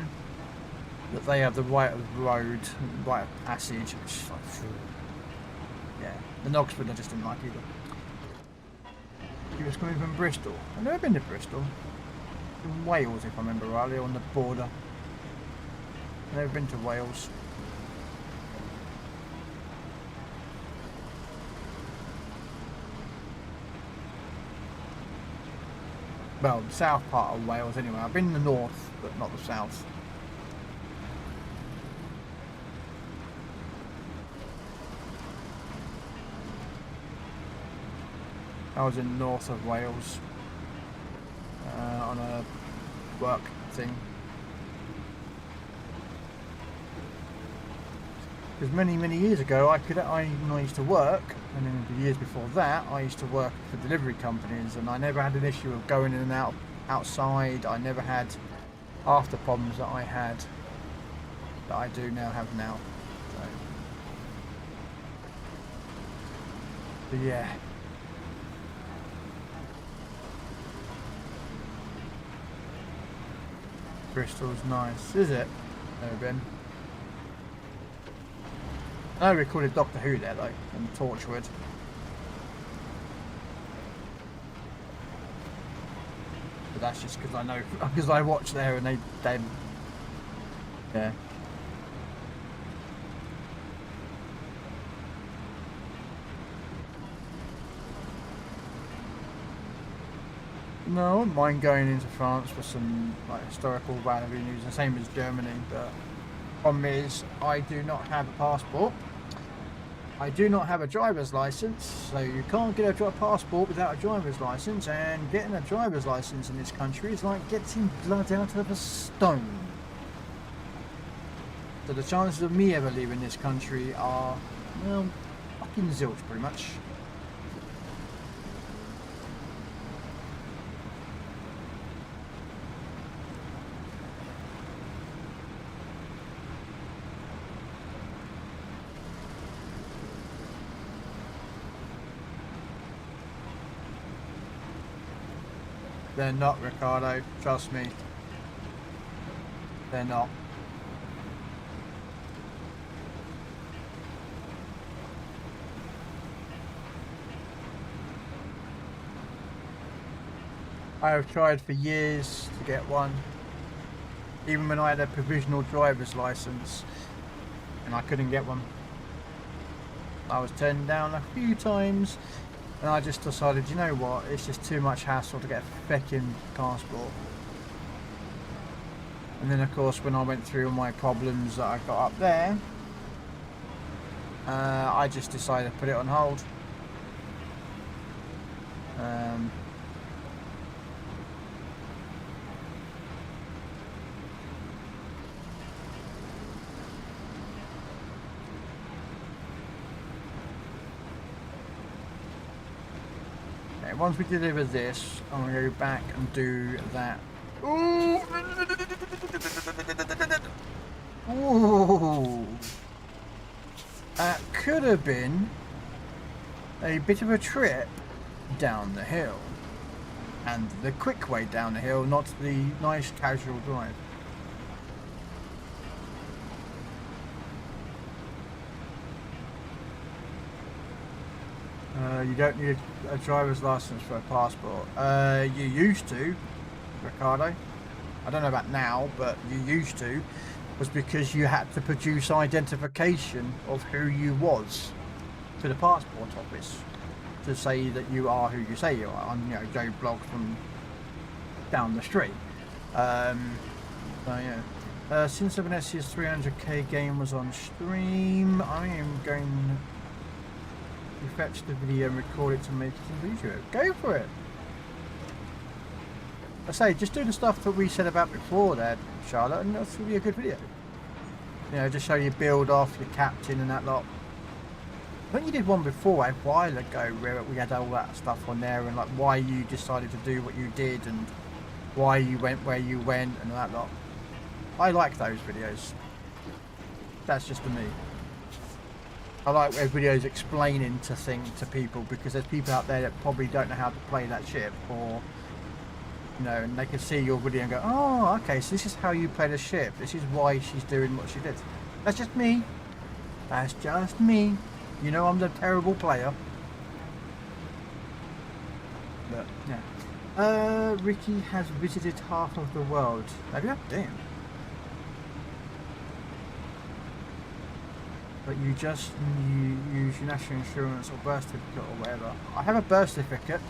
they have the right of road, right of passage, which is like, yeah, the Oxford I just didn't like either. He was coming from Bristol. I've never been to Bristol. In Wales, if I remember rightly, on the border. I've never been to Wales. Well, the south part of Wales anyway. I've been in the north, but not the south. I was in north of Wales on a work thing. Because many years ago, when I used to work, and then the years before that, I used to work for delivery companies, and I never had an issue of going in and out outside. I never had half the problems that I had that I do now have now. So, but yeah. Bristol's nice, is it? Never been. I know we called it Doctor Who there, though, and Torchwood. But that's just because I know, because I watch there and they yeah. No, I wouldn't mind going into France for some like historical values, the same as Germany, but problem is I do not have a passport. I do not have a driver's license, so you can't get a passport without a driver's license, and getting a driver's license in this country is like getting blood out of a stone. So the chances of me ever leaving this country are, well, fucking zilch pretty much. They're not, Ricardo. Trust me. They're not. I have tried for years to get one. Even when I had a provisional driver's license and I couldn't get one. I was turned down a few times. And I just decided, you know what, it's just too much hassle to get a feckin' passport. And then of course when I went through all my problems that I got up there, I just decided to put it on hold. Once we deliver this, I'm going to go back and do that. Ooh! Ooh! That could have been a bit of a trip down the hill. And the quick way down the hill, not the nice casual drive. You don't need a driver's license for a passport. You used to, Ricardo. I don't know about now, but you used to. Was because you had to produce identification of who you was to the passport office to say that you are who you say you are. I'm, you know, Joe Blogg from down the street. So yeah. Since Vanessa's 300k game was on stream, I am going. You fetch the video and record it to make it a video. Go for it. I say, just do the stuff that we said about before there, Charlotte, and that's going to be a good video. You know, just show you build off, your captain and that lot. I think you did one before a while ago where we had all that stuff on there and like why you decided to do what you did and why you went where you went and that lot. I like those videos. That's just to me. I like videos explaining to people because there's people out there that probably don't know how to play that ship, or you know, and they can see your video and go, oh, okay, so this is how you play the ship. This is why she's doing what she did. That's just me. That's just me. You know, I'm the terrible player. But yeah. Ricky has visited half of the world. Have you? Damn. But you just use your national insurance or birth certificate or whatever. I have a birth certificate,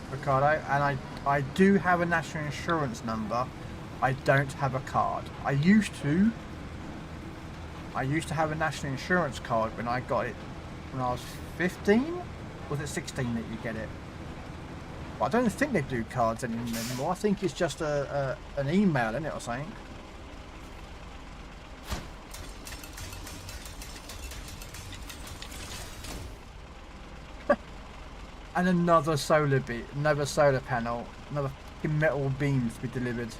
Ricardo, and I do have a national insurance number. I don't have a card. I used to have a national insurance card when I got it when I was 15. Was it 16 that you get it? Well, I don't think they do cards anymore. I think it's just an email, isn't it, or something? And another solar panel, another metal beam to be delivered.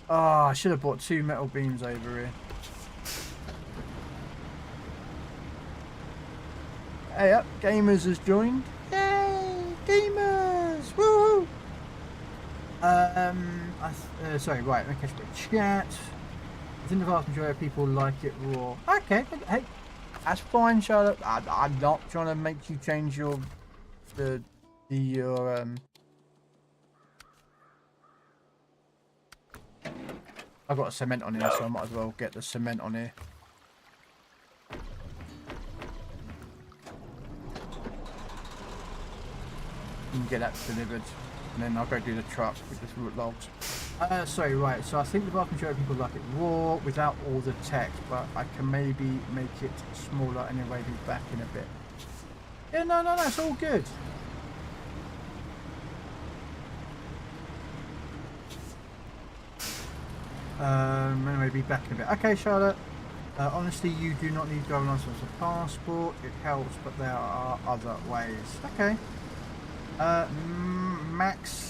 Oh, I should have bought 2 metal beams over here. Hey up, Gamers has joined. Yay, Gamers! Woo! Sorry, right, let me catch my chat. I think the vast majority of people like it raw. Okay, hey, that's fine, Charlotte. I'm not trying to make you change your I've got a cement on here, so I might as well get the cement on here. And get that delivered, and then I'll go do the truck with the root logs. Sorry, right, so I think the vast majority of people like it raw without all the text, but I can maybe make it smaller and then maybe back in a bit. Yeah, no, it's all good. Maybe back in a bit. Okay, Charlotte. Honestly, you do not need driving license or passport. It helps, but there are other ways. Okay. Max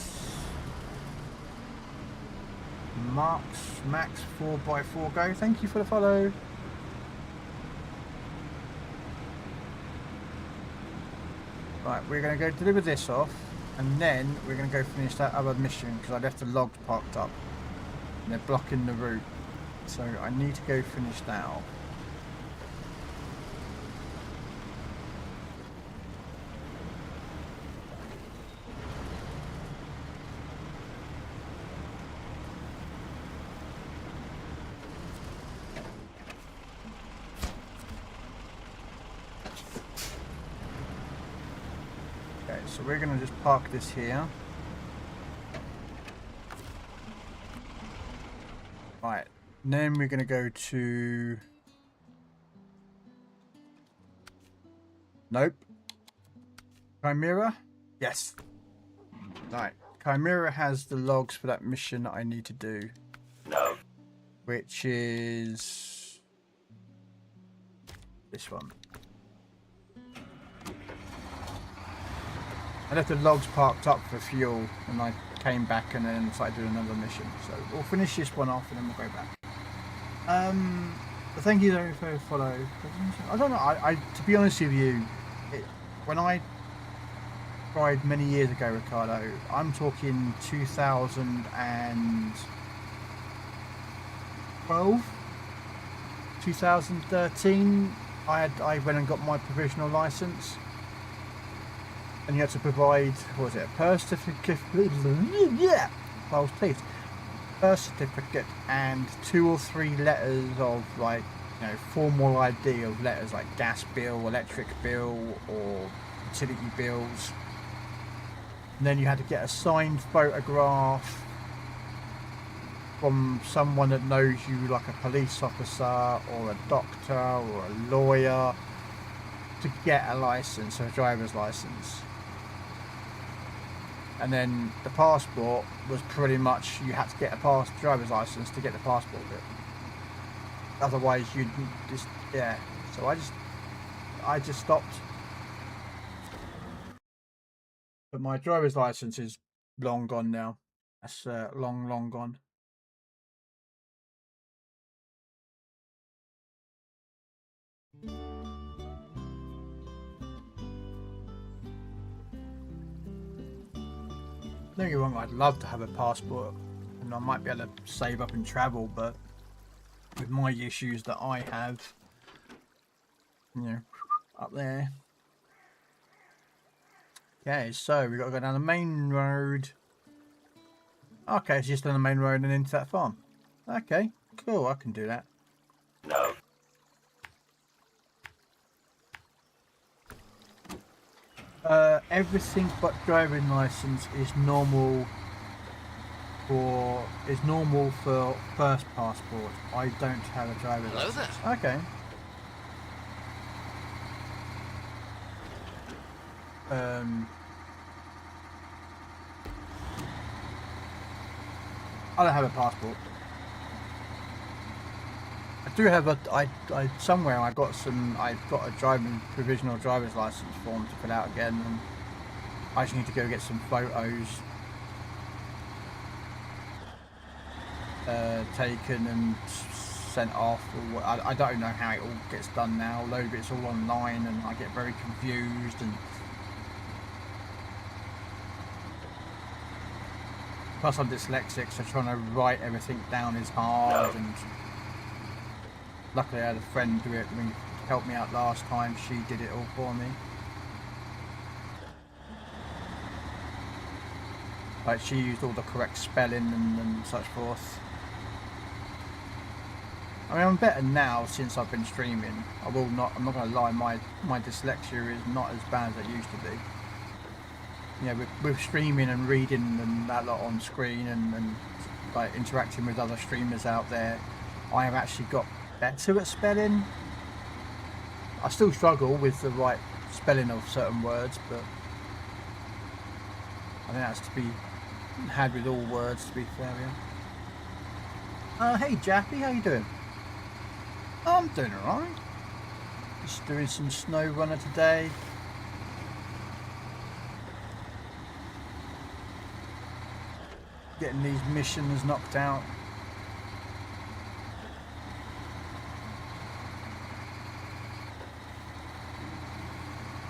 4x4 go. Thank you for the follow. Right, we're going to go deliver this off, and then we're going to go finish that other mission because I left the logs parked up and they're blocking the route. So I need to go finish that off. Okay, so we're going to just park this here. Right. And then we're going to go to... Nope. Chimera? Yes. Right. Chimera has the logs for that mission that I need to do. No. Which is... this one. I left the logs parked up for fuel and I came back and then started doing another mission. So we'll finish this one off and then we'll go back. But thank you very much for the follow. I don't know, I to be honest with you, when I tried many years ago, Ricardo, I'm talking 2012, 2013, I went and got my provisional license. And you had to provide, what was it, a birth certificate, yeah, files please, birth certificate and 2 or 3 letters of like, you know, formal ID of letters like gas bill, electric bill or utility bills. And then you had to get a signed photograph from someone that knows you, like a police officer or a doctor or a lawyer, to get a license, a driver's license. And then the passport was pretty much, you had to get a driver's license to get the passport bit. Otherwise you'd just, yeah. So I just stopped. But my driver's license is long gone now. That's long gone. Don't get me wrong, I'd love to have a passport and I might be able to save up and travel, but with my issues that I have, you know, up there. Okay, so we've got to go down the main road. Okay, it's just down the main road and into that farm. Okay, cool, I can do that. No. Everything but driving license is normal for first passport. I don't have a driving license. There. Okay. I don't have a passport. I do have a. I somewhere I've got a provisional driver's license form to fill out again, and I just need to go get some photos taken and sent off. Or I don't know how it all gets done now. A load of it's all online, and I get very confused. And Plus I'm dyslexic, so trying to write everything down is hard. No. And luckily I had a friend who helped me out last time. She did it all for me. Like, she used all the correct spelling and such forth. I mean, I'm better now since I've been streaming. I'm not going to lie, my dyslexia is not as bad as it used to be. Yeah, with streaming and reading and that lot on screen and like interacting with other streamers out there, I have actually got better at spelling. I still struggle with the right spelling of certain words, but I think that's to be had with all words, to be fair. Yeah. Hey Jappy, how you doing? I'm doing alright. Just doing some snow runner today. Getting these missions knocked out.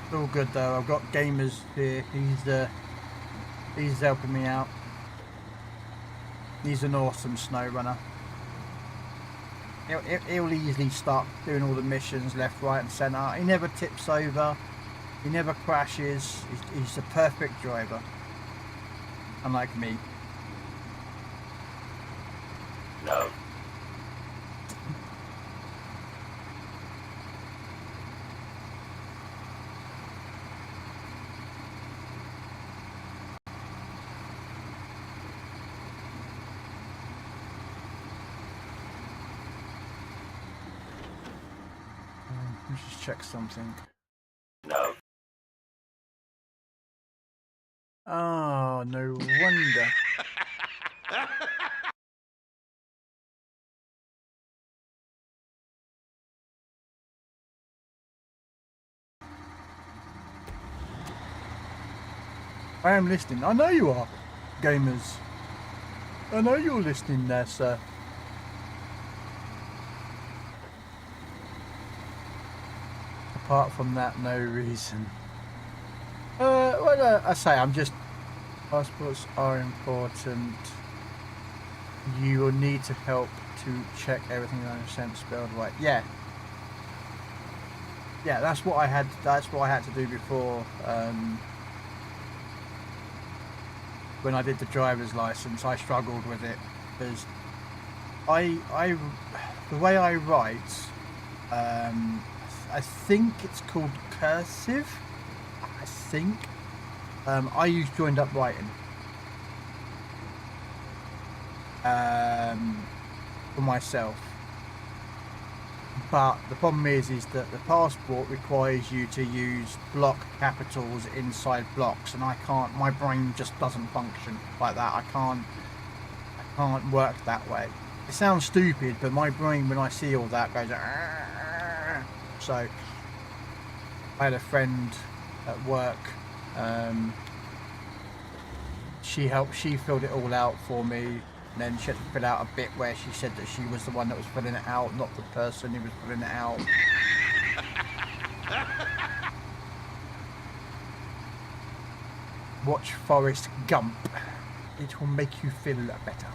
It's all good though. I've got Gamers here. He's helping me out. He's an awesome snow runner. He'll easily start doing all the missions left, right and centre. He never tips over. He never crashes. He's a perfect driver. Unlike me. No. Let's just check something. No. Oh, no wonder. I am listening. I know you are, gamers. I know you're listening there, sir. Apart from that, no reason. Well, I say I'm just... Passports are important. You will need to help to check everything 100% spelled right. Yeah. Yeah, that's what I had. That's what I had to do before. When I did the driver's license, I struggled with it because the way I write, I think it's called cursive. I think I use joined up writing for myself. But the problem is that the passport requires you to use block capitals inside blocks, and I can't. My brain just doesn't function like that. I can't work that way. It sounds stupid, but my brain, when I see all that, goes. Argh. So I had a friend at work. She filled it all out for me. And then she had to fill out a bit where she said that she was the one that was filling it out, not the person who was filling it out. Watch Forrest Gump. It will make you feel better.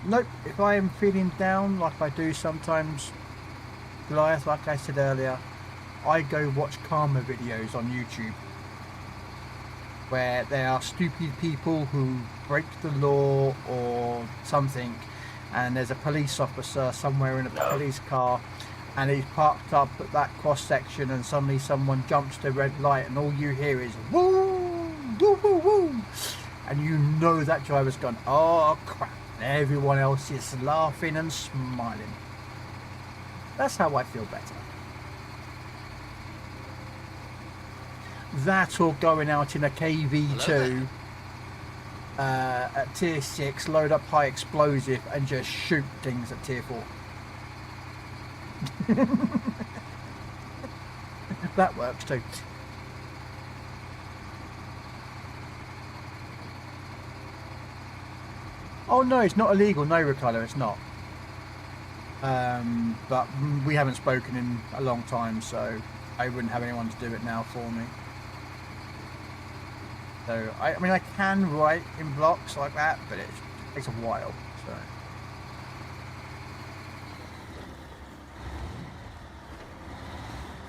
Nope, if I am feeling down like I do sometimes, Goliath, like I said earlier, I go watch karma videos on YouTube. Where there are stupid people who break the law or something, and there's a police officer somewhere in a police car, and he's parked up at that cross section, and suddenly someone jumps the red light, and all you hear is woo, woo, woo, woo, and you know that driver's gone, oh crap, and everyone else is laughing and smiling. That's how I feel better. That or going out in a KV2 at tier 6, load up high explosive and just shoot things at tier 4. That works too. Oh no, it's not illegal, no recolor, it's not. But we haven't spoken in a long time, so I wouldn't have anyone to do it now for me. So I mean I can write in blocks like that, but it takes a while. So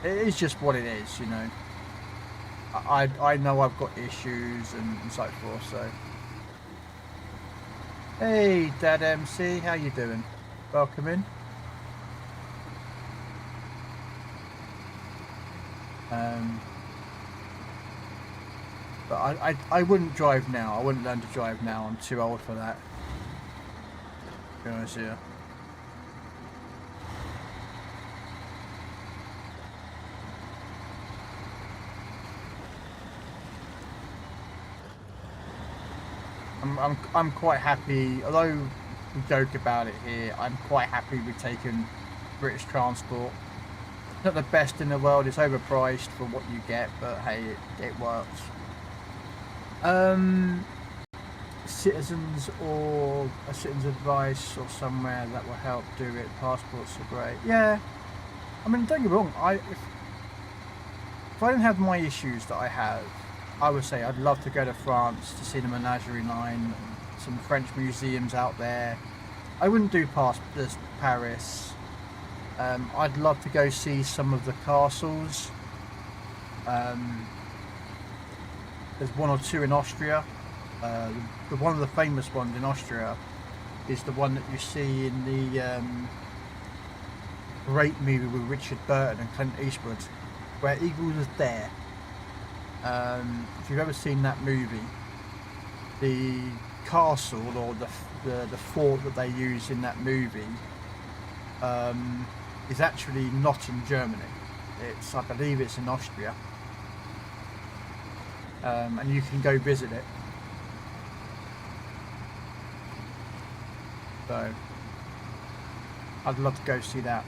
it is just what it is, you know. I know I've got issues and so forth. So hey, Dad MC, how you doing? Welcome in. But I wouldn't drive now. I wouldn't learn to drive now. I'm too old for that. To be honest with you. I'm quite happy, although we joke about it here, I'm quite happy with taking British transport. It's not the best in the world, it's overpriced for what you get, but hey, it works. Citizens or a citizen's advice or somewhere that will help do it. Passports are great. Yeah, I mean, don't get me wrong, if I didn't have my issues that I have, I would say I'd love to go to France to see the Menagerie Line, some French museums out there. I wouldn't do past Paris. I'd love to go see some of the castles. There's one or two in Austria. One of the famous ones in Austria is the one that you see in the great movie with Richard Burton and Clint Eastwood, where Eagles is there. If you've ever seen that movie, the castle or the fort that they use in that movie is actually not in Germany. I believe it's in Austria, and you can go visit it. So I'd love to go see that,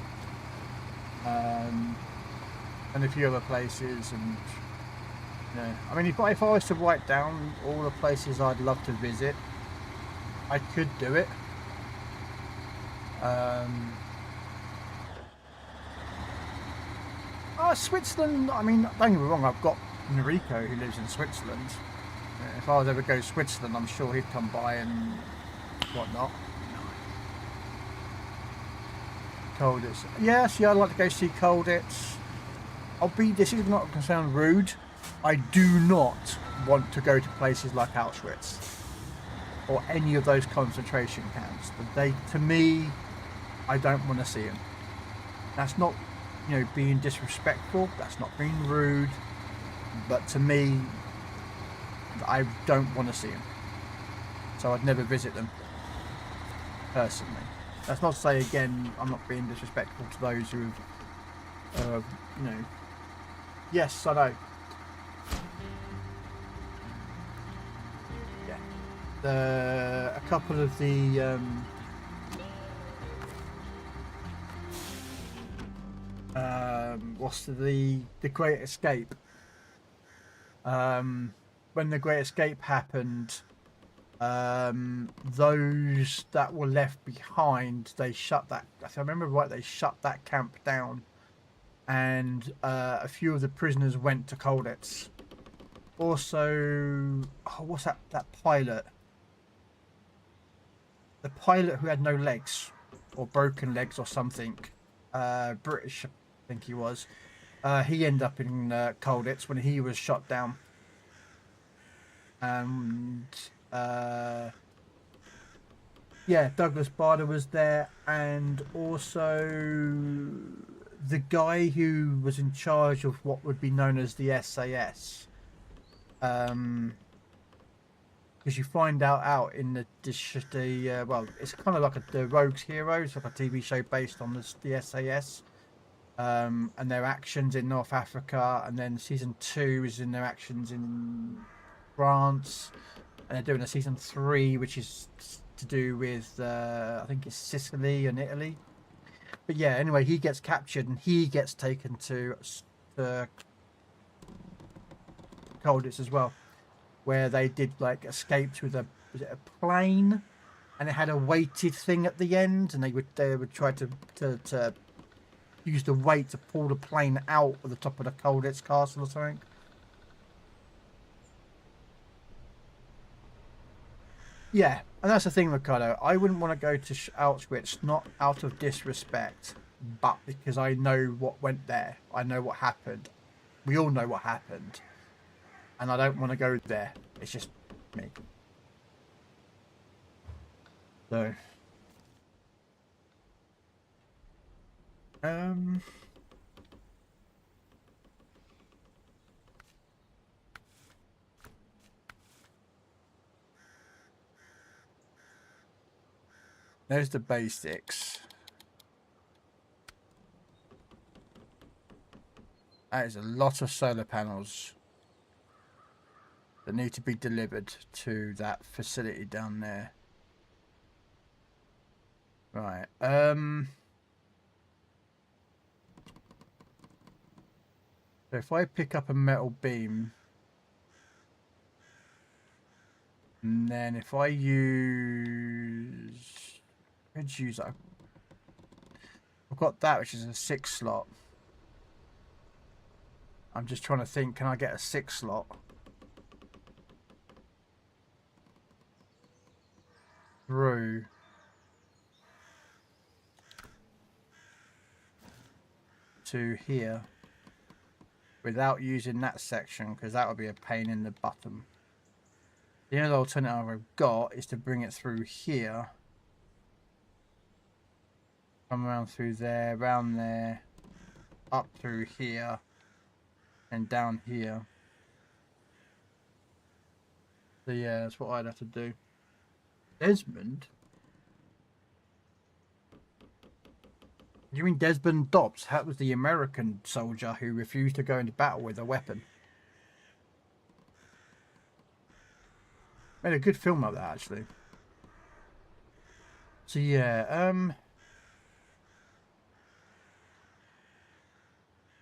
and a few other places. And I mean, if I was to write down all the places I'd love to visit, I could do it. Switzerland, I mean, don't get me wrong, I've got Noriko who lives in Switzerland. If I was ever go to Switzerland, I'm sure he'd come by and whatnot. Colditz. Yeah, see, I'd like to go see Colditz. This is not going to sound rude. I do not want to go to places like Auschwitz or any of those concentration camps. To me, I don't want to see them. That's not, being disrespectful. That's not being rude. But to me, I don't want to see them. So I'd never visit them personally. That's not to say, again, I'm not being disrespectful to those who have, Yes, I know. Yeah. A couple of the what's the Great Escape? When the Great Escape happened, those that were left behind, they shut that. If I remember right, they shut that camp down, and a few of the prisoners went to Colditz. Also, what's that pilot? The pilot who had no legs, or broken legs, or something. British, I think he was. He ended up in Colditz when he was shot down. And yeah, Douglas Bader was there, and also the guy who was in charge of what would be known as the SAS. Because you find out in the well, it's kind of like the Rogues Heroes, like a TV show based on the SAS, and their actions in North Africa, and then season 2 is in their actions in France, and they're doing a season 3 which is to do with I think it's Sicily and Italy. But yeah, anyway, he gets captured and he gets taken to Colditz as well, where they did like escaped with was it a plane, and it had a weighted thing at the end, and they would try to use the weight to pull the plane out of the top of the Colditz castle or something. Yeah, and that's the thing, Ricardo. I wouldn't want to go to Auschwitz, not out of disrespect, but because I know what went there. I know what happened. We all know what happened. And I don't want to go there. It's just me. So... There's the basics. That is a lot of solar panels that need to be delivered to that facility down there. Right. So if I pick up a metal beam, and then if I use... I'd use that. I've got that, which is a 6 slot. I'm just trying to think, can I get a 6 slot? Through to here without using that section, because that would be a pain in the bottom. The only alternative I've got is to bring it through here, come around through there, around there, up through here, and down here. So yeah, that's what I'd have to do. Desmond? You mean Desmond Dobbs? That was the American soldier who refused to go into battle with a weapon. Made a good film of that, actually. So yeah,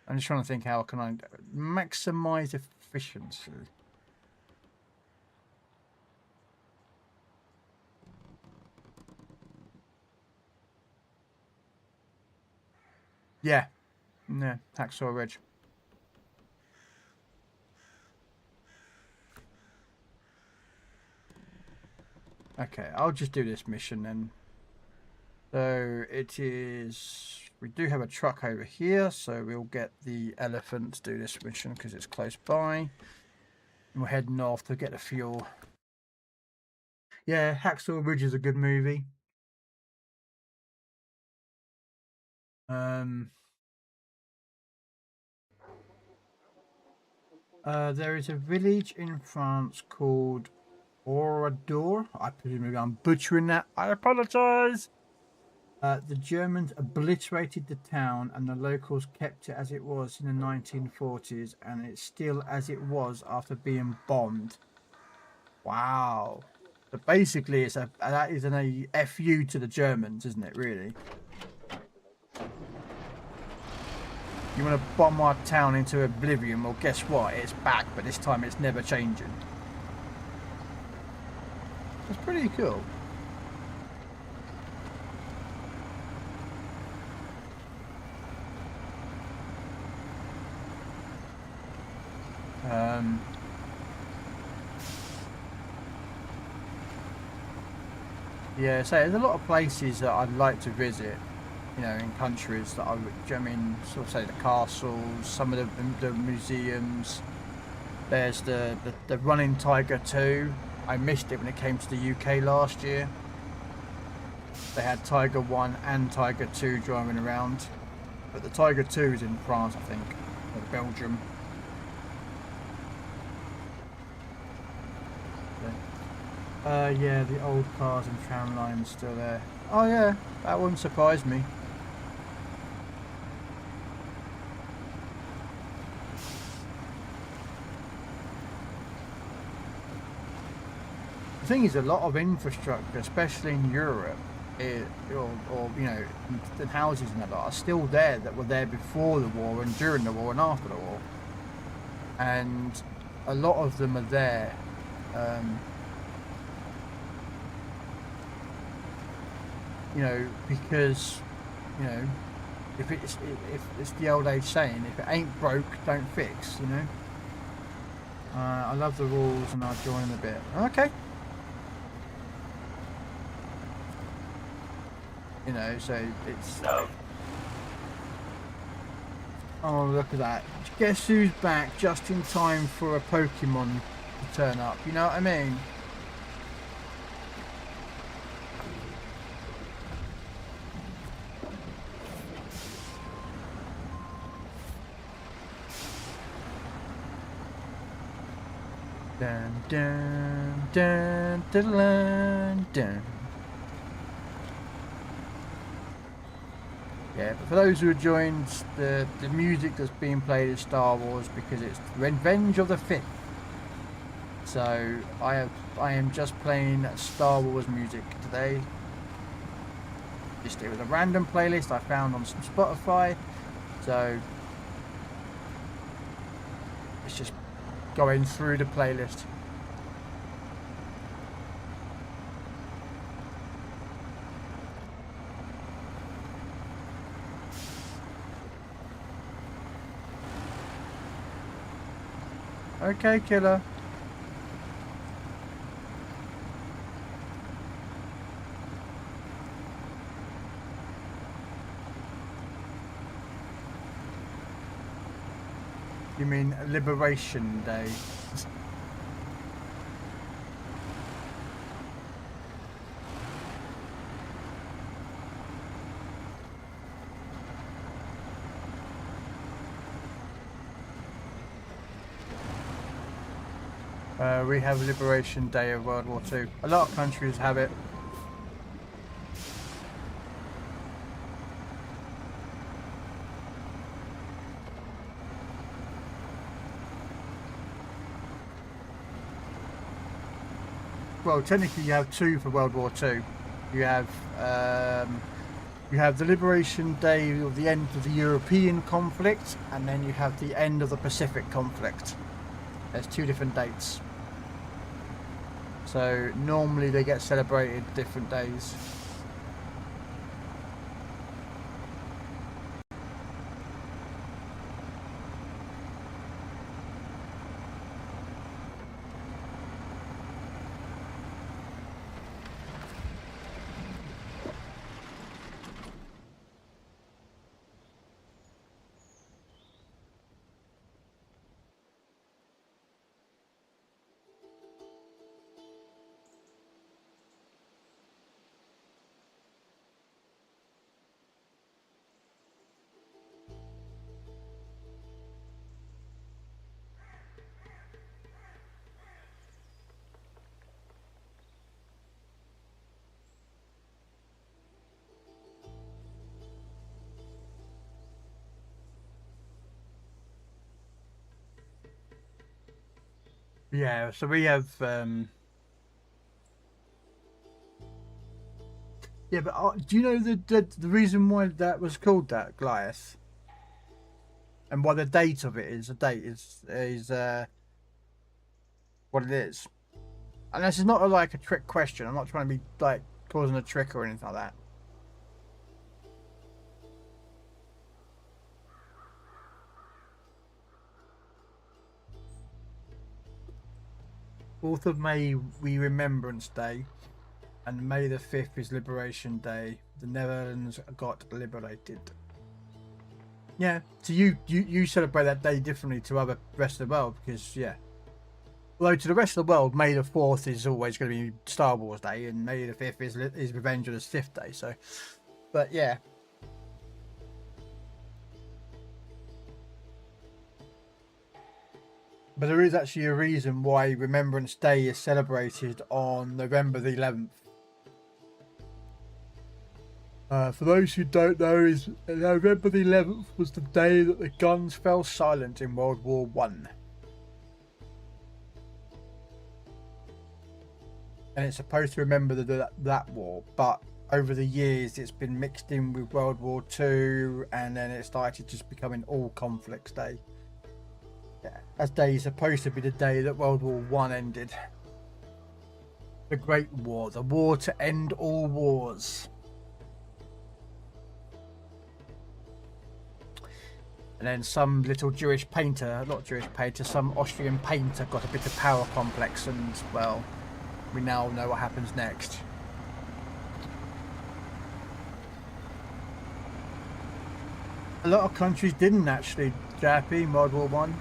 I'm just trying to think, how can I maximize efficiency? Yeah, Hacksaw Ridge. Okay, I'll just do this mission then. So it is... We do have a truck over here, so we'll get the elephant to do this mission because it's close by. And we'll head north to get the fuel. Yeah, Hacksaw Ridge is a good movie. There is a village in France called Oradour. I presume I'm butchering that. I apologize. The Germans obliterated the town and the locals kept it as it was in the 1940s, and it's still as it was after being bombed. Wow. So basically, that is a FU to the Germans, isn't it, really? You want to bomb our town into oblivion? Well, guess what? It's back, but this time it's never changing. It's pretty cool. Yeah, so there's a lot of places that I'd like to visit, you know, in countries that I mean, sort of say the castles, some of the museums. There's the Running Tiger 2. I missed it when it came to the UK last year. They had Tiger 1 and Tiger 2 driving around, but the Tiger 2 is in France, I think, or Belgium. Yeah, the old cars and tram lines still there. Oh yeah, that wouldn't surprise me. The thing is, a lot of infrastructure, especially in Europe, or you know, the houses and that lot, are still there that were there before the war and during the war and after the war, and a lot of them are there. You know, because, you know, if it's the old age saying, if it ain't broke, don't fix, you know. I love the rules and I'll join a bit. Okay. You know, so it's... No. Oh, look at that. Guess who's back just in time for a Pokemon to turn up? You know what I mean? Dun dun dun dun dun dun. Yeah, but for those who have joined, the music that's being played is Star Wars because it's Revenge of the Fifth. So I am just playing Star Wars music today. It was a random playlist I found on Spotify, so it's just going through the playlist. Okay, killer. You mean Liberation Day? We have Liberation Day of World War II. A lot of countries have it. Well, technically you have two for World War II. You have the Liberation Day of the end of the European conflict, and then you have the end of the Pacific conflict. There's two different dates. So normally they get celebrated different days. Yeah, so we have yeah, but do you know the reason why that was called that, Goliath? And why the date of it is what it is? And this is not like a trick question. I'm not trying to be like causing a trick or anything like that. 4th of May, we Remembrance Day, and May the 5th is Liberation Day. The Netherlands got liberated. Yeah, so you celebrate that day differently to other rest of the world because, yeah. Although to the rest of the world, May the 4th is always going to be Star Wars Day, and May the 5th is Revenge of the Sith Day, so. But, yeah. But there is actually a reason why Remembrance Day is celebrated on November the 11th. For those who don't know, is November the 11th was the day that the guns fell silent in World War I. And it's supposed to remember that war, but over the years it's been mixed in with World War II, and then it started just becoming All Conflicts Day. Yeah, that day is supposed to be the day that World War I ended. The Great War, the war to end all wars. And then some little Jewish painter, not Jewish painter, some Austrian painter got a bit of power complex, and, well, we now know what happens next. A lot of countries didn't actually, Jappy, in World War One.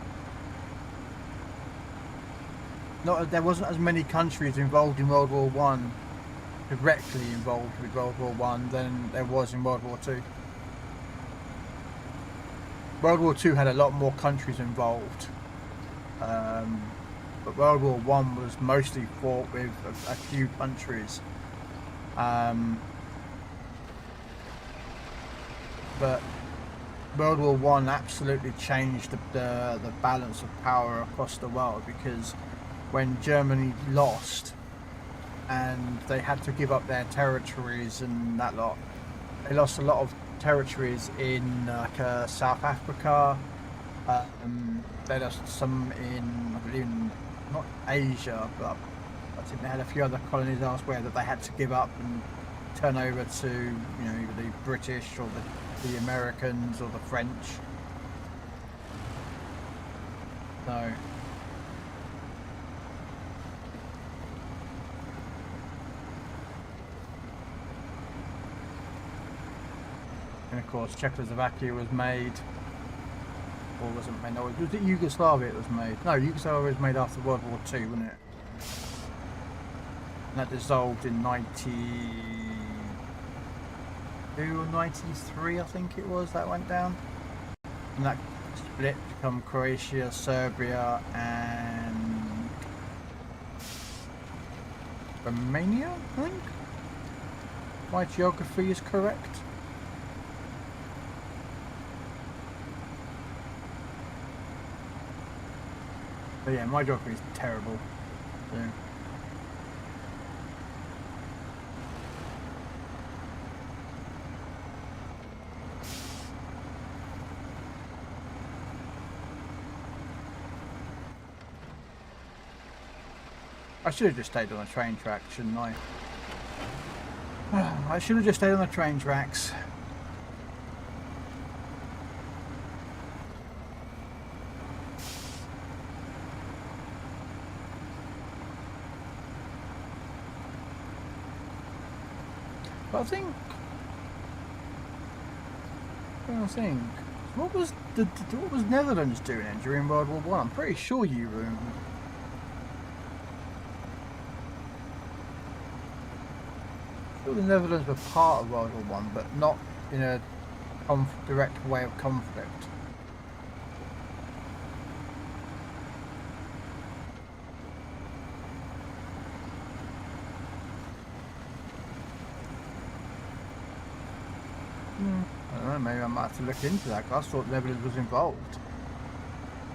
There wasn't as many countries involved in World War One, directly involved with World War One, than there was in World War Two. World War Two had a lot more countries involved, but World War One was mostly fought with a few countries. But World War One absolutely changed the balance of power across the world, because when Germany lost and they had to give up their territories and that lot, they lost a lot of territories in South Africa. They lost some in, I believe, not Asia, but I think they had a few other colonies elsewhere that they had to give up and turn over to, you know, either the British or the Americans or the French. So and of course Czechoslovakia was made, or wasn't made, no, was it Yugoslavia it was made? No, Yugoslavia was made after World War II, wasn't it? And that dissolved in 92 or 93, I think it was, that went down. And that split to become Croatia, Serbia and Romania, I think? My geography is correct. But yeah, my geography is terrible. So. I should have just stayed on the train track, shouldn't I? I should have just stayed on the train tracks. But I think what was Netherlands doing during World War One? I'm pretty sure you were. The Netherlands were part of World War One, but not in a direct way of conflict. I don't know, maybe I might have to look into that, because I thought the Netherlands was involved.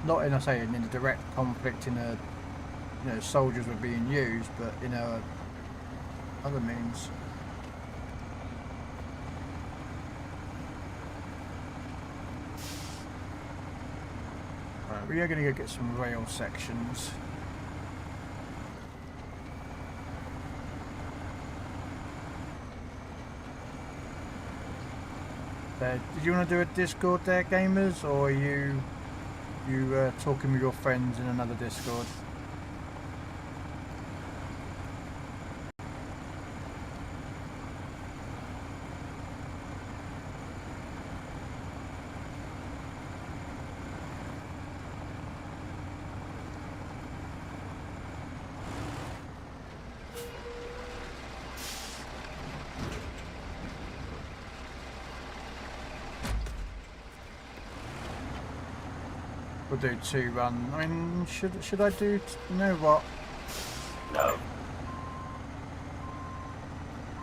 Not in, I say, in a direct conflict, in a, you know, soldiers were being used, but in a other means. Right, we are going to go get some rail sections. Did you want to do a Discord there, gamers, or are you talking with your friends in another Discord? We'll do 2 run. I mean, should I do? You know what? No.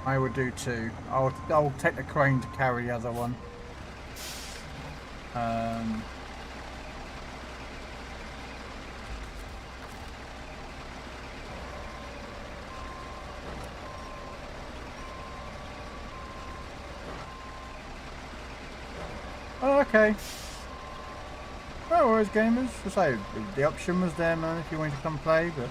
I would do 2. I'll take the crane to carry the other one. Oh, okay. No worries, gamers. I say the option was there, man, if you wanted to come play, but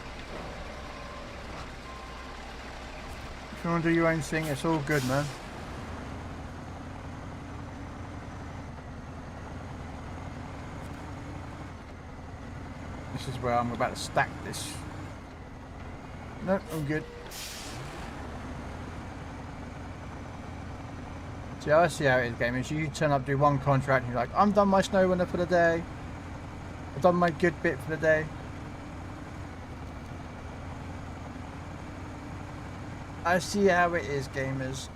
if you want to do your own thing, it's all good, man. This is where I'm about to stack this. No, I'm good. See, I see how it is, gamers. You turn up, do one contract, and you're like, I'm done my snow runner for the day. I've done my good bit for the day. I see how it is, gamers.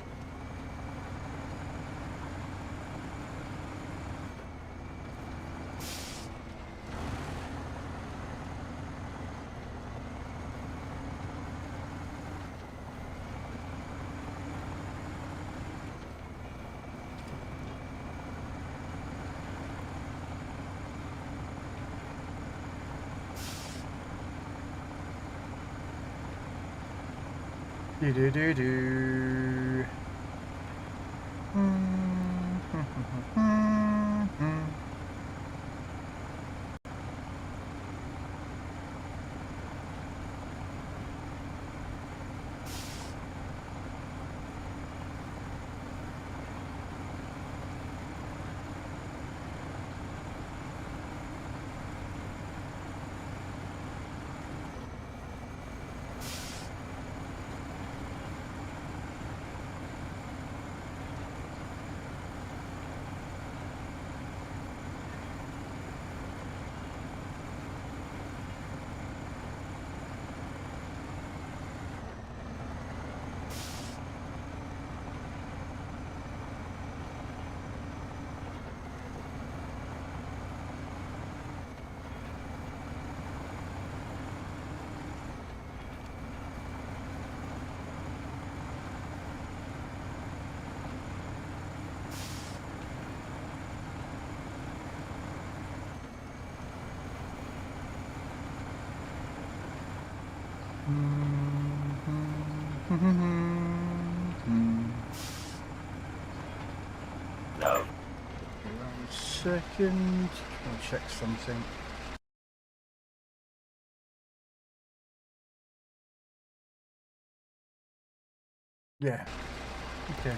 Do do do do. No. 1 second. I'll check something. Yeah. Okay.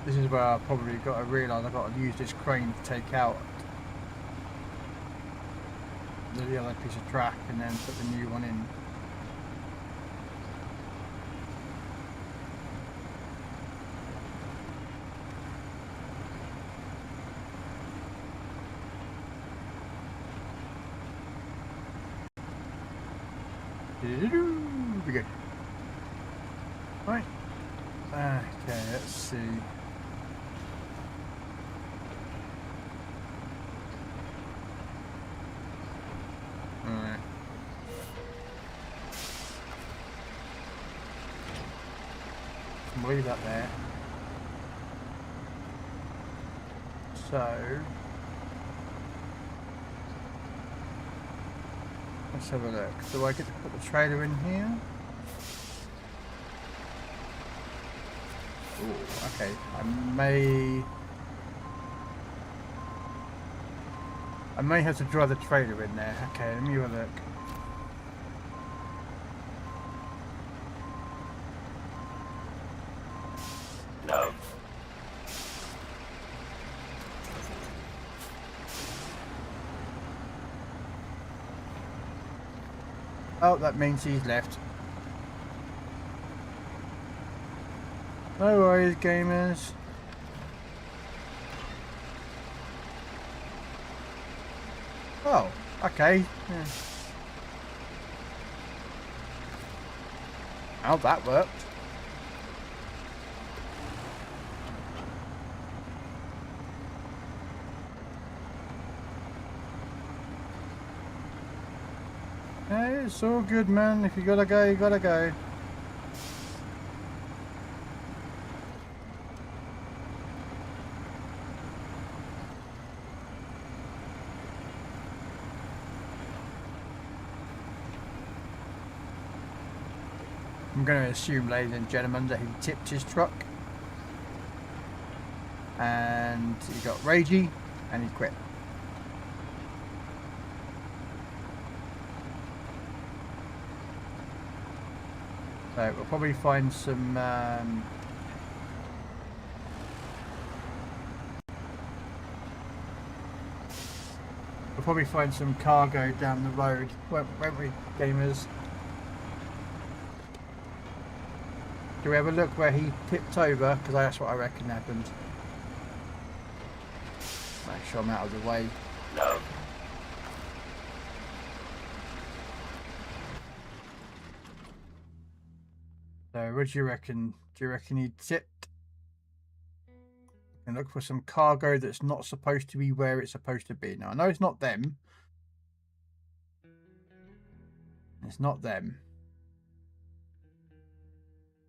This is where I've probably got to realise I've got to use this crane to take out the other piece of track and then put the new one in. Be good. Right. Okay, let's see. Alright. Leave that there. So let's have a look. Do I get to put the trailer in here? Ooh, okay. I may have to drive the trailer in there. Okay, let me have a look. No. Oh, that means he's left. No worries, gamers. Oh, okay. Yeah. How that worked. Hey, it's all good, man. If you gotta go, you gotta go. I'm going to assume, ladies and gentlemen, that he tipped his truck and he got ragey and he quit. So we'll probably find some cargo down the road, won't we, gamers? Do we have a look where he tipped over? Because that's what I reckon happened. Make sure I'm out of the way. No. So what do you reckon? Do you reckon he tipped? And look for some cargo that's not supposed to be where it's supposed to be. Now I know it's not them. It's not them.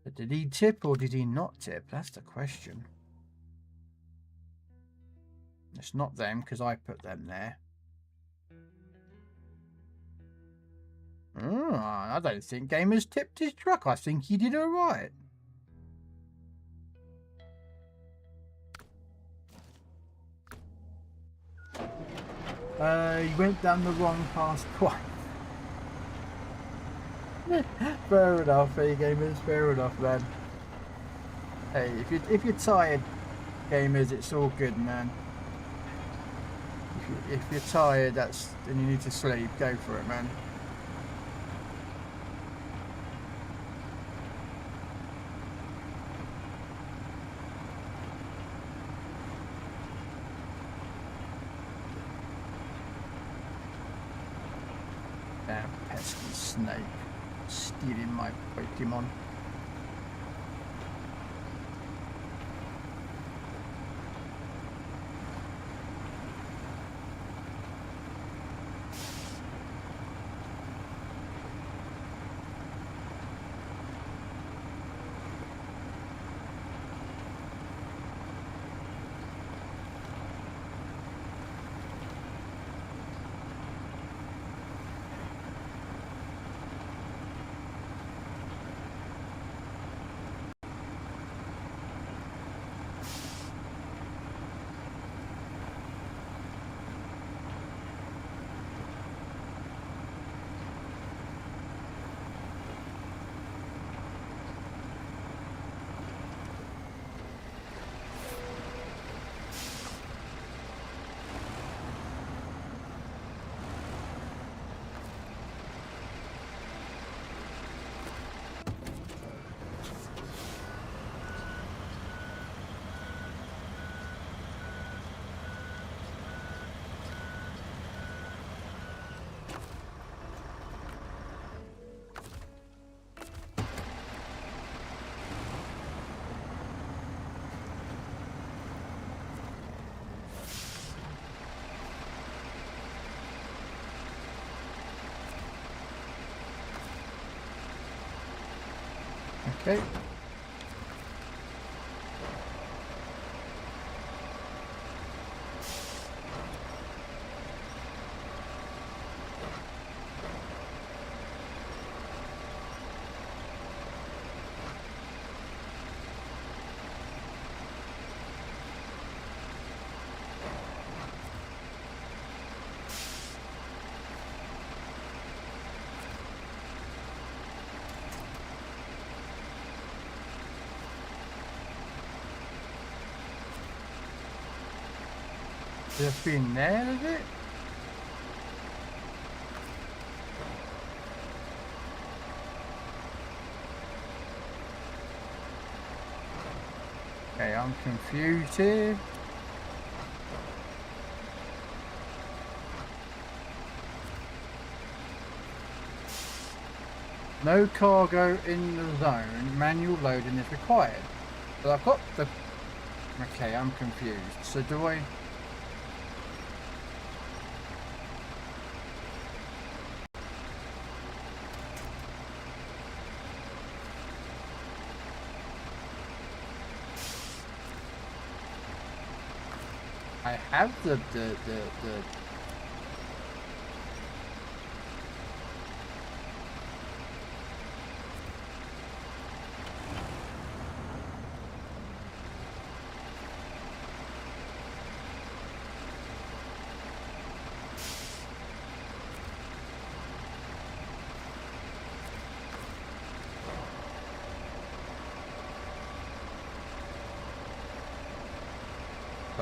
But did he tip or did he not tip? That's the question. It's not them because I put them there. Oh, I don't think Gamer's tipped his truck. I think he did alright. He went down the wrong path twice. Fair enough, hey gamers, fair enough, man. Hey, if you're tired, gamers, it's all good, man. If you're tired, then you need to sleep. Go for it, man. Damn pesky snake. Stealing my Pokemon. Okay. Just been there, is it? Okay, I'm confused here. No cargo in the zone, manual loading is required. But I've got the... Okay, I'm confused. So do I... I have the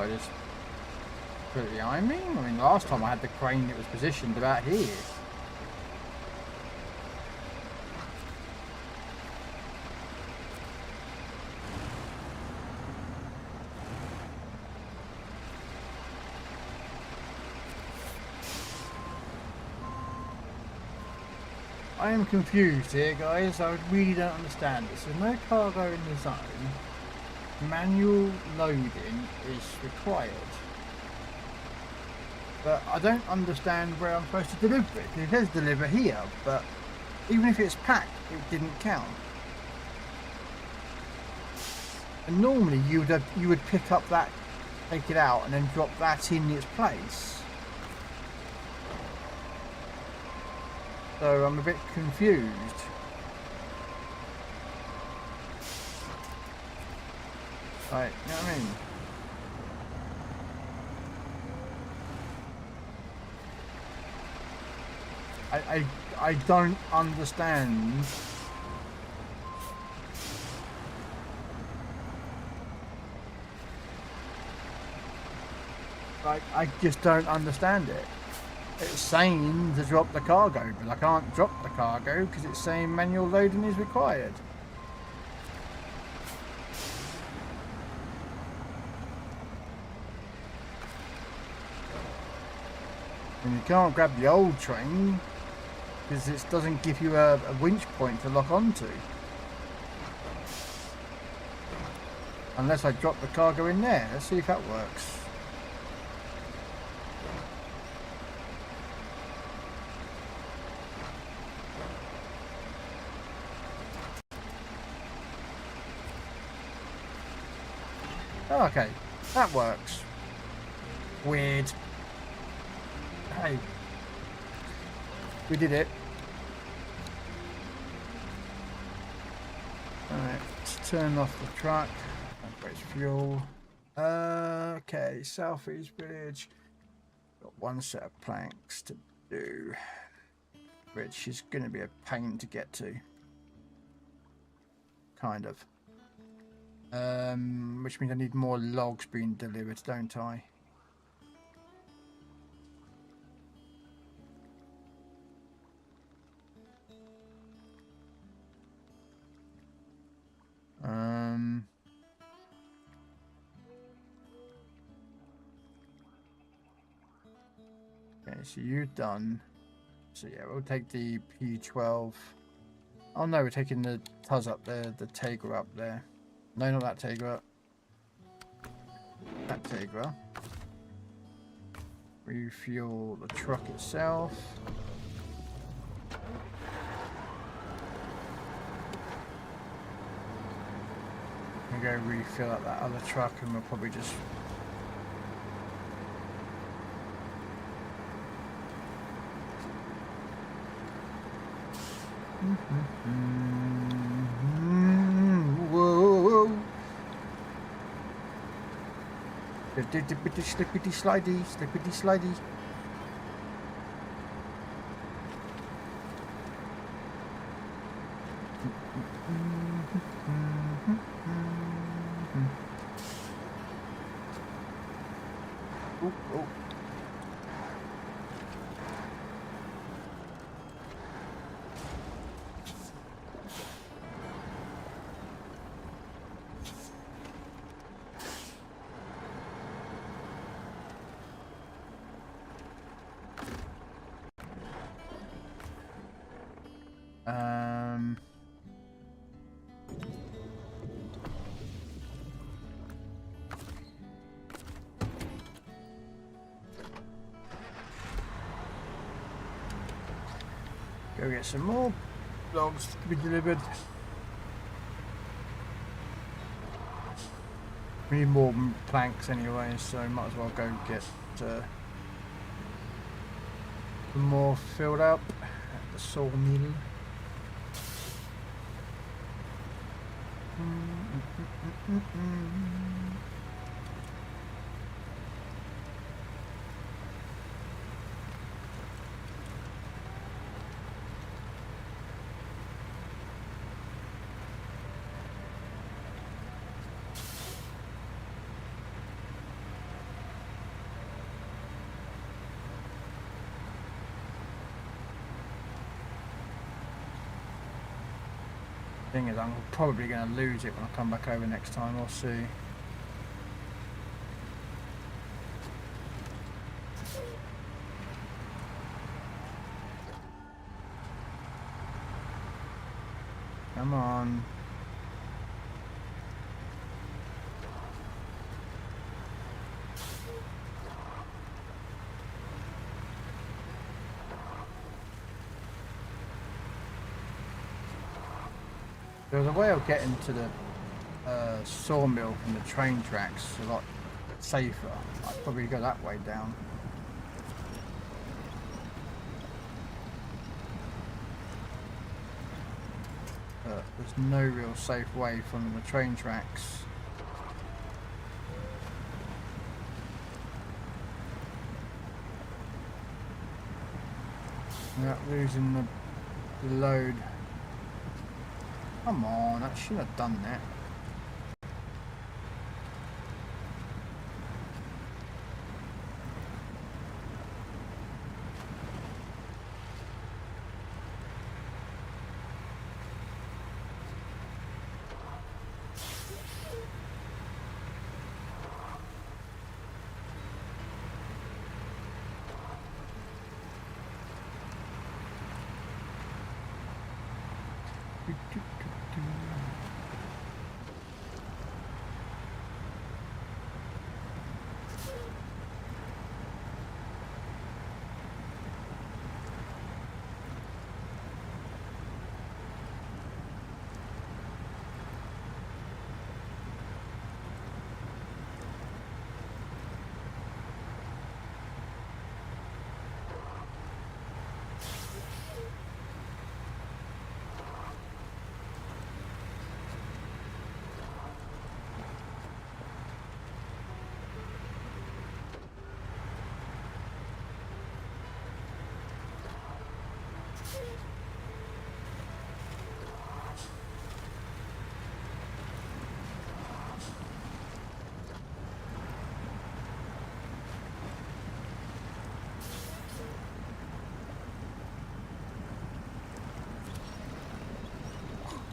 I just put it behind me? I mean, last time I had the crane, it was positioned about here. I am confused here, guys. I really don't understand this. There's no cargo in the zone. Manual loading is required. But I don't understand where I'm supposed to deliver it. It says deliver here, but even if it's packed, it didn't count. And normally you would pick up that, take it out, and then drop that in its place. So I'm a bit confused. Right, you know what I mean? I don't understand. Like, I just don't understand it. It's saying to drop the cargo, but I can't drop the cargo because it's saying manual loading is required. And you can't grab the old train because it doesn't give you a winch point to lock onto. Unless I drop the cargo in there. Let's see if that works. Oh, okay, that works. Weird. Hey, we did it. Alright, let's turn off the truck. Waste fuel. Okay, Southeast Village. Got one set of planks to do, which is going to be a pain to get to. Kind of. Which means I need more logs being delivered, don't I? Okay, so you're done. So yeah, we'll take the P12. Oh no, we're taking the Tuz up there, the Tegra up there. No, not that Tegra. That Tegra. Refuel the truck itself. I'm going to refill up that other truck and we'll probably just... Whoa. Slippity slidey, slippity slidey. Oh. Go get some more logs to be delivered. We need more planks anyway, so might as well go get some more filled up at the sawmill. Thing is, I'm probably going to lose it when I come back over next time. We'll see. Come on. There's a way of getting to the sawmill from the train tracks a lot safer. I'd probably go that way down. But there's no real safe way from the train tracks. Without losing the load. Come on, I should have done that.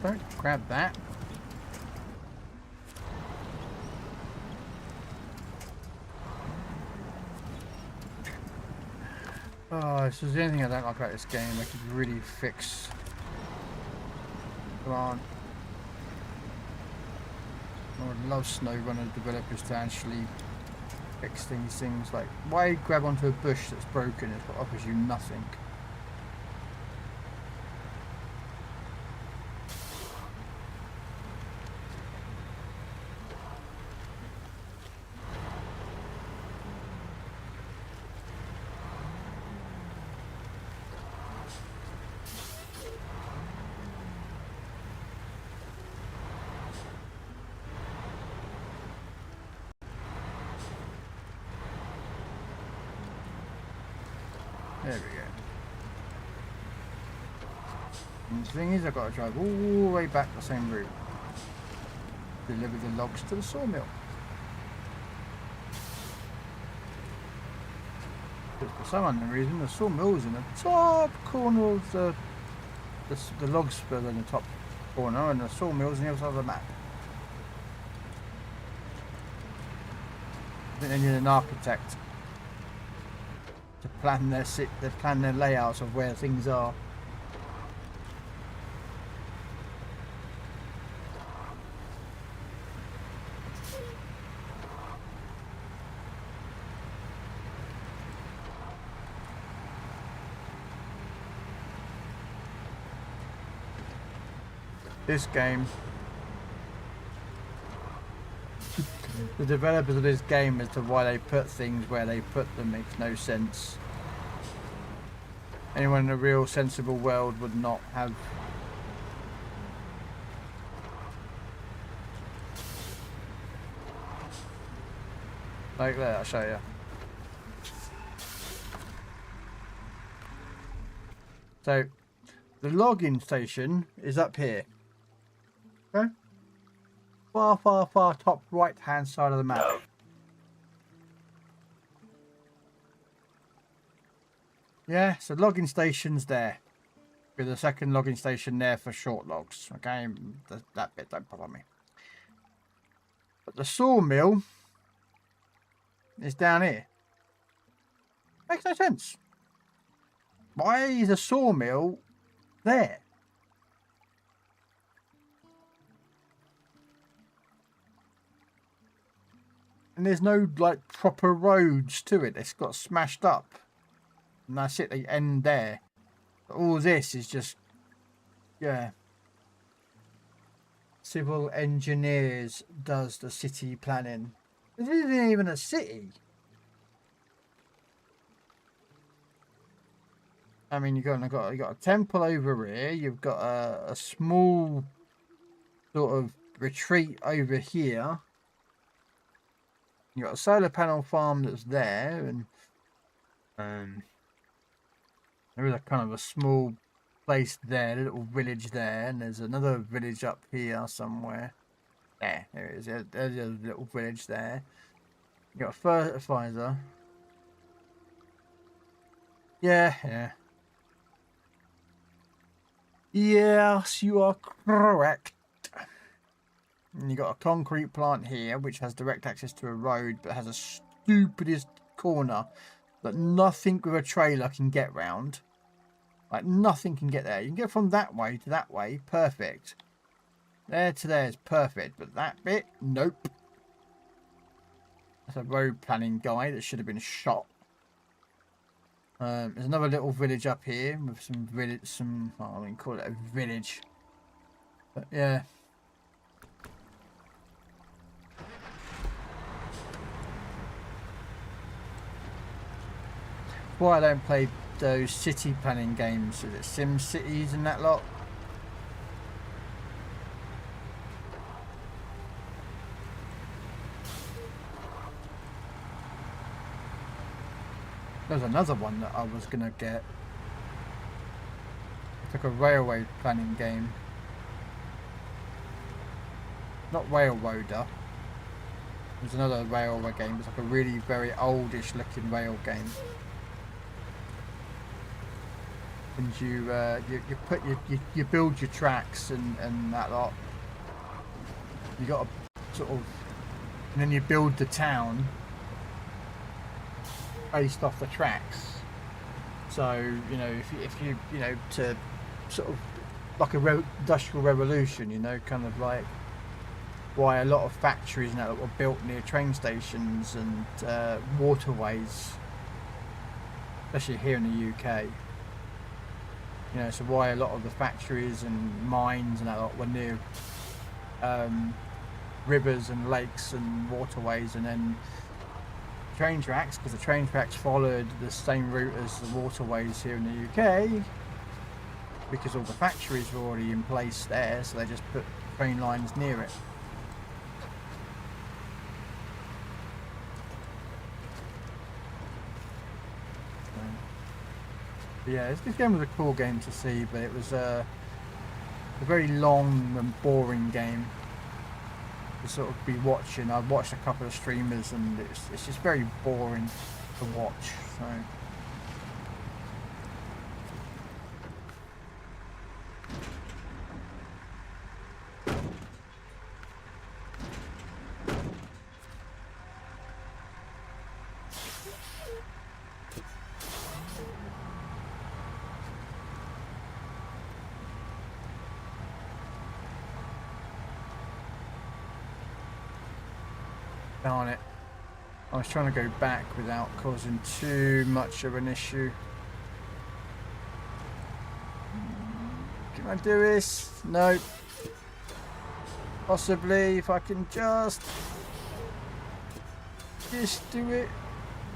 Don't grab that. Oh, if there's anything I don't like about this game, I could really fix. Come on. I would love SnowRunner developers to actually fix these things. Like, why grab onto a bush that's broken if it offers you nothing? There we go. And the thing is, I've got to drive all the way back the same route. Deliver the logs to the sawmill. But for some unknown reason, the sawmill's in the top corner of the log spill in the top corner, and the sawmill's on the other side of the map. I think they need an architect to plan their layouts of where things are. This game, the developers of this game, as to why they put things where they put them, makes no sense. Anyone in a real sensible world would not have like that. I'll show you. So the login station is up here. Okay? Far top right hand side of the map. No. Yeah, so login station's there. with a second logging station there for short logs. Okay, that bit don't bother me. But the sawmill is down here. Makes no sense. Why is a sawmill there? And there's no like proper roads to it. It's got smashed up. And that's it, they end there. But all this is just, yeah. Civil engineers does the city planning. This isn't even a city. I mean, you got a temple over here. You've got a small sort of retreat over here. You got a solar panel farm that's there, and there is a kind of a small place there, a little village there, and there's another village up here somewhere. Yeah, there it is. There's a little village there. You got a fertilizer. Yeah. Yes, you are correct. And you got a concrete plant here, which has direct access to a road, but has a stupidest corner that nothing with a trailer can get round. Like, nothing can get there. You can get from that way to that way, perfect. There to there is perfect, but that bit, nope. That's a road planning guy that should have been shot. There's another little village up here with I wouldn't call it a village. But yeah. Why I don't play those city planning games, is it Sim Cities and that lot? There's another one that I was gonna get. It's like a railway planning game. Not Railroader. There's another railway game. It's like a really very oldish looking rail game. And you build your tracks and that lot. You got to sort of, and then you build the town based off the tracks. So you know, if you to sort of like a industrial revolution, kind of like why a lot of factories now that were built near train stations and waterways, especially here in the UK. So why a lot of the factories and mines and that lot were near rivers and lakes and waterways, and then train tracks, because the train tracks followed the same route as the waterways here in the UK, because all the factories were already in place there, so they just put train lines near it. Yeah, this game was a cool game to see, but it was a very long and boring game to sort of be watching. I've watched a couple of streamers and it's just very boring to watch. So darn it. I was trying to go back without causing too much of an issue. Can I do this? No. Possibly, if I can just do it.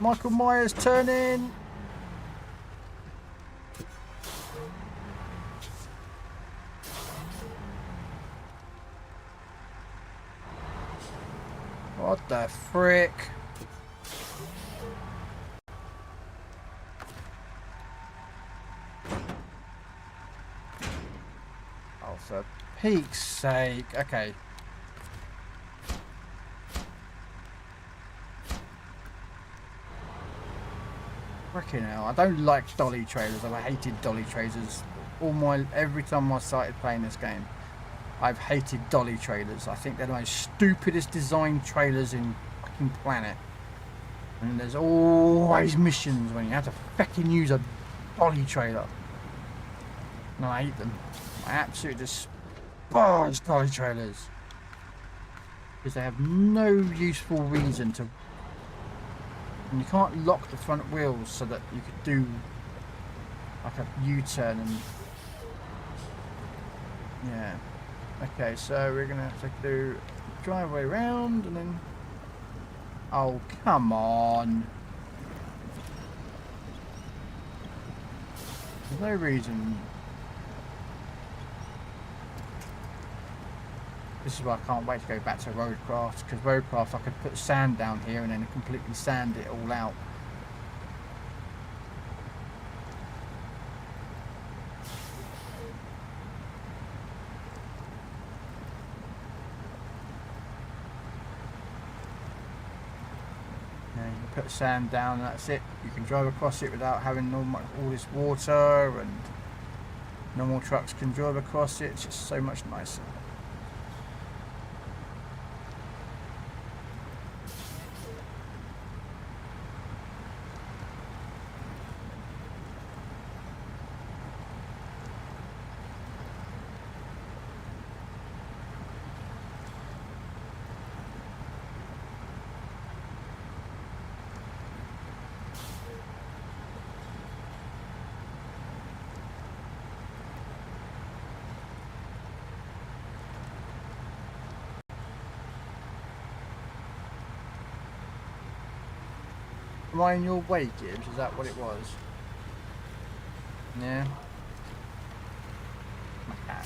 Michael Myers, turn in. What the frick? Oh, for Pete's sake. Okay. Frickin' hell. I don't like dolly trailers. I hated dolly trailers every time I started playing this game, I've hated dolly trailers. I think they're the most stupidest designed trailers in fucking planet. And there's always missions when you have to fucking use a dolly trailer. And I hate them. I absolutely despise dolly trailers. Because they have no useful reason to... And you can't lock the front wheels so that you could do like a U-turn and... Yeah. Okay, so we're gonna have to do driveway round and then... Oh, come on. There's no reason. This is why I can't wait to go back to Roadcraft, because Roadcraft I could put sand down here and then completely sand it all out. Put sand down and that's it. You can drive across it without having all this water, and normal trucks can drive across it. It's just so much nicer. Am I in your way, Gibbs? Is that what it was? Yeah. My cat.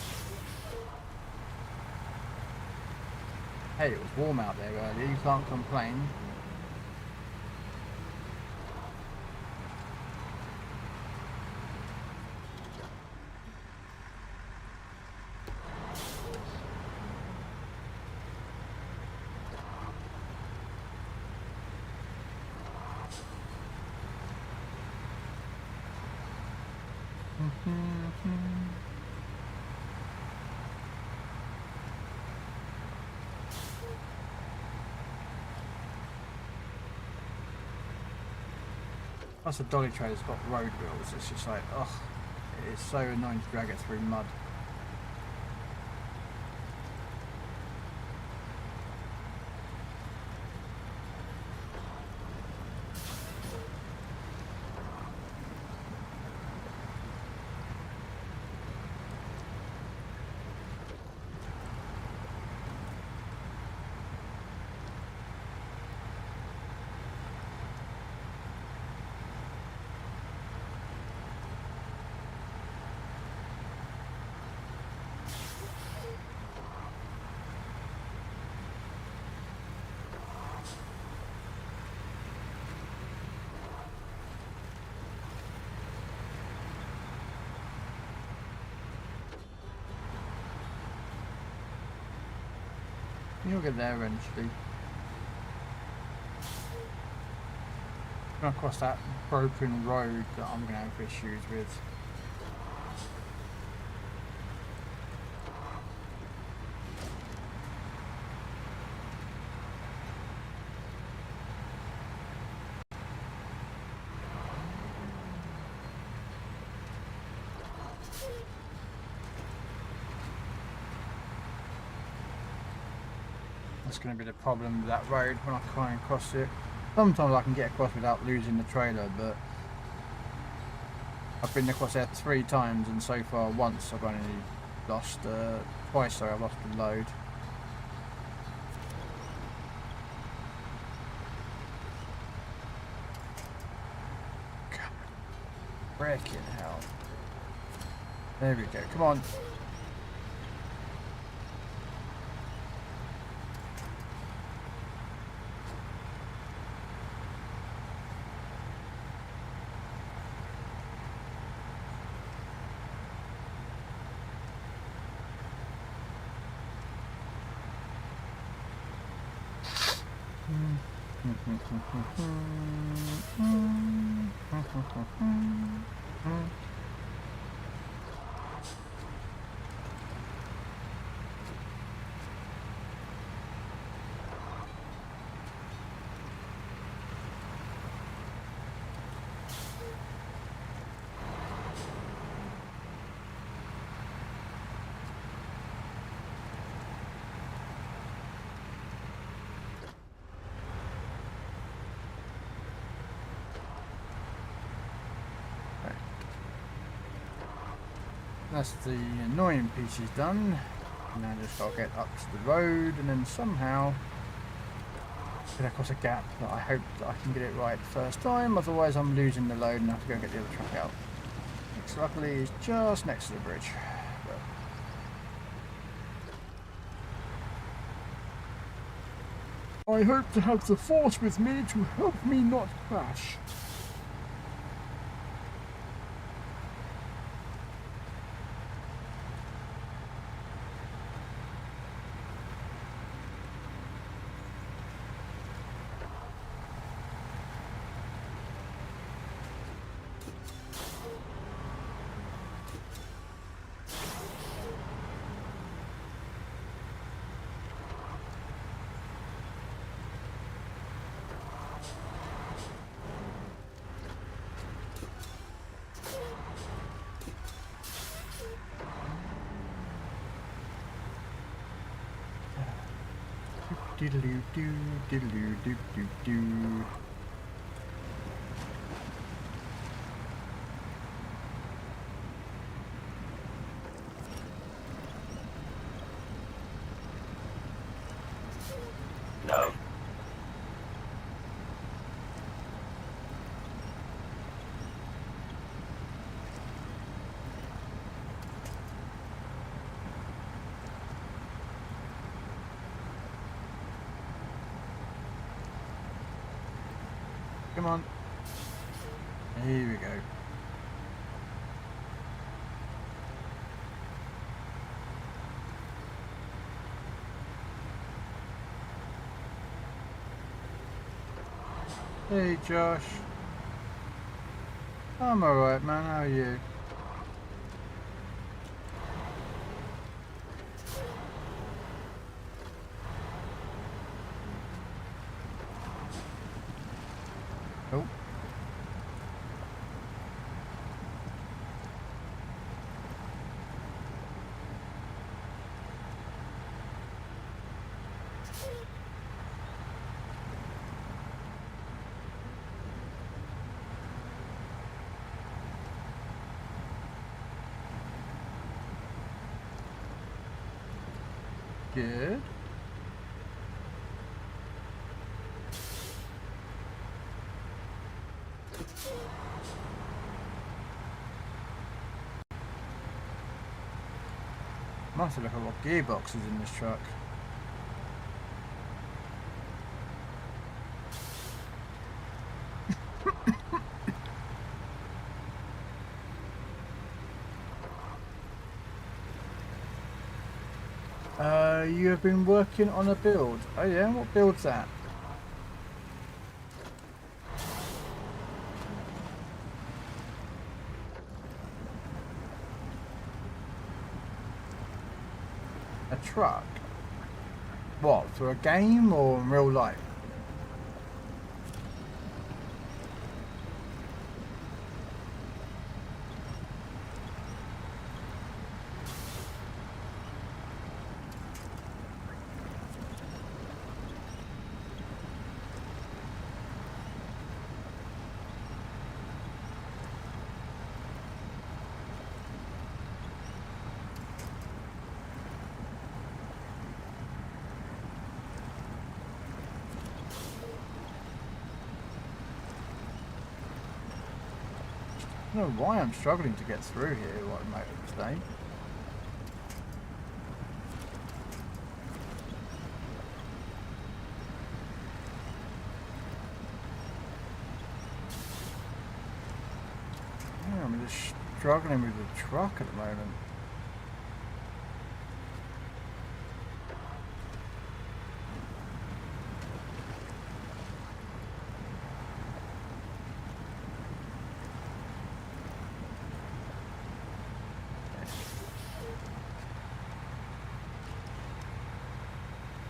Hey, it was warm out there earlier. You can't complain. Plus the dolly trailer's got road wheels. It's just like, ugh, it is so annoying to drag it through mud. You'll get there eventually. Come across that broken road that I'm going to have issues with. That's going to be the problem with that road when I try and cross it. Sometimes I can get across without losing the trailer, but I've been across there 3 times and so far once I've only lost, twice sorry, I've lost the load. Freaking hell. There we go, come on. That's the annoying pieces done. Now just gotta get up to the road and then somehow get across a gap that I hope that I can get it right the first time, otherwise I'm losing the load and I have to go and get the other truck out. Which luckily is just next to the bridge. I hope to have the force with me to help me not crash. Diddle-doo, diddle-doo, doo-doo-doo. No. Come on. Here we go. Hey Josh. I'm alright man, how are you? Oh. Good. Must have look at what gearbox is in this truck. You have been working on a build. Oh yeah, what build's that? A truck? What, for a game or in real life? I don't know why I'm struggling to get through here right now today. Yeah, I'm just struggling with the truck at the moment.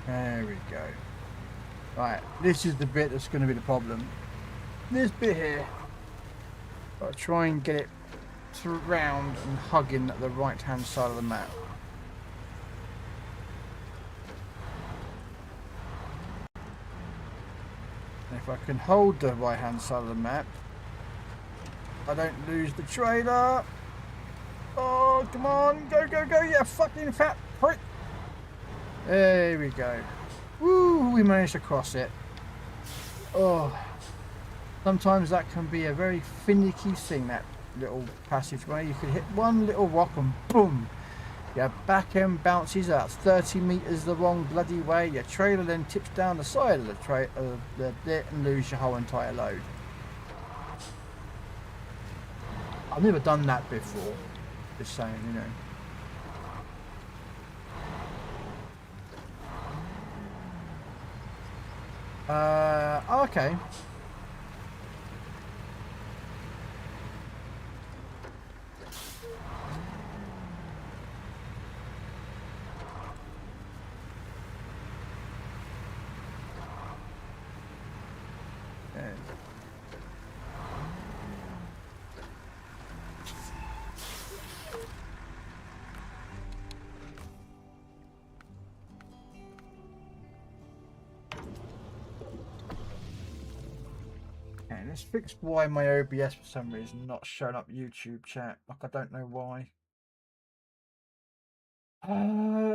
There we go. Right, this is the bit that's going to be the problem. This bit here. Got to try and get it round and hugging at the right hand side of the map. And if I can hold the right hand side of the map, I don't lose the trailer. Oh, come on. Go, go, go, you fucking fat prick. There we go. Woo, we managed to cross it. Oh, sometimes that can be a very finicky thing, that little passageway. You could hit one little rock and boom, your back end bounces out 30 meters the wrong bloody way. Your trailer then tips down the side of the bit and lose your whole entire load. I've never done that before. Just saying, you know. Okay. Okay, let's fix why my OBS for some reason not showing up YouTube chat. Like, I don't know why. No.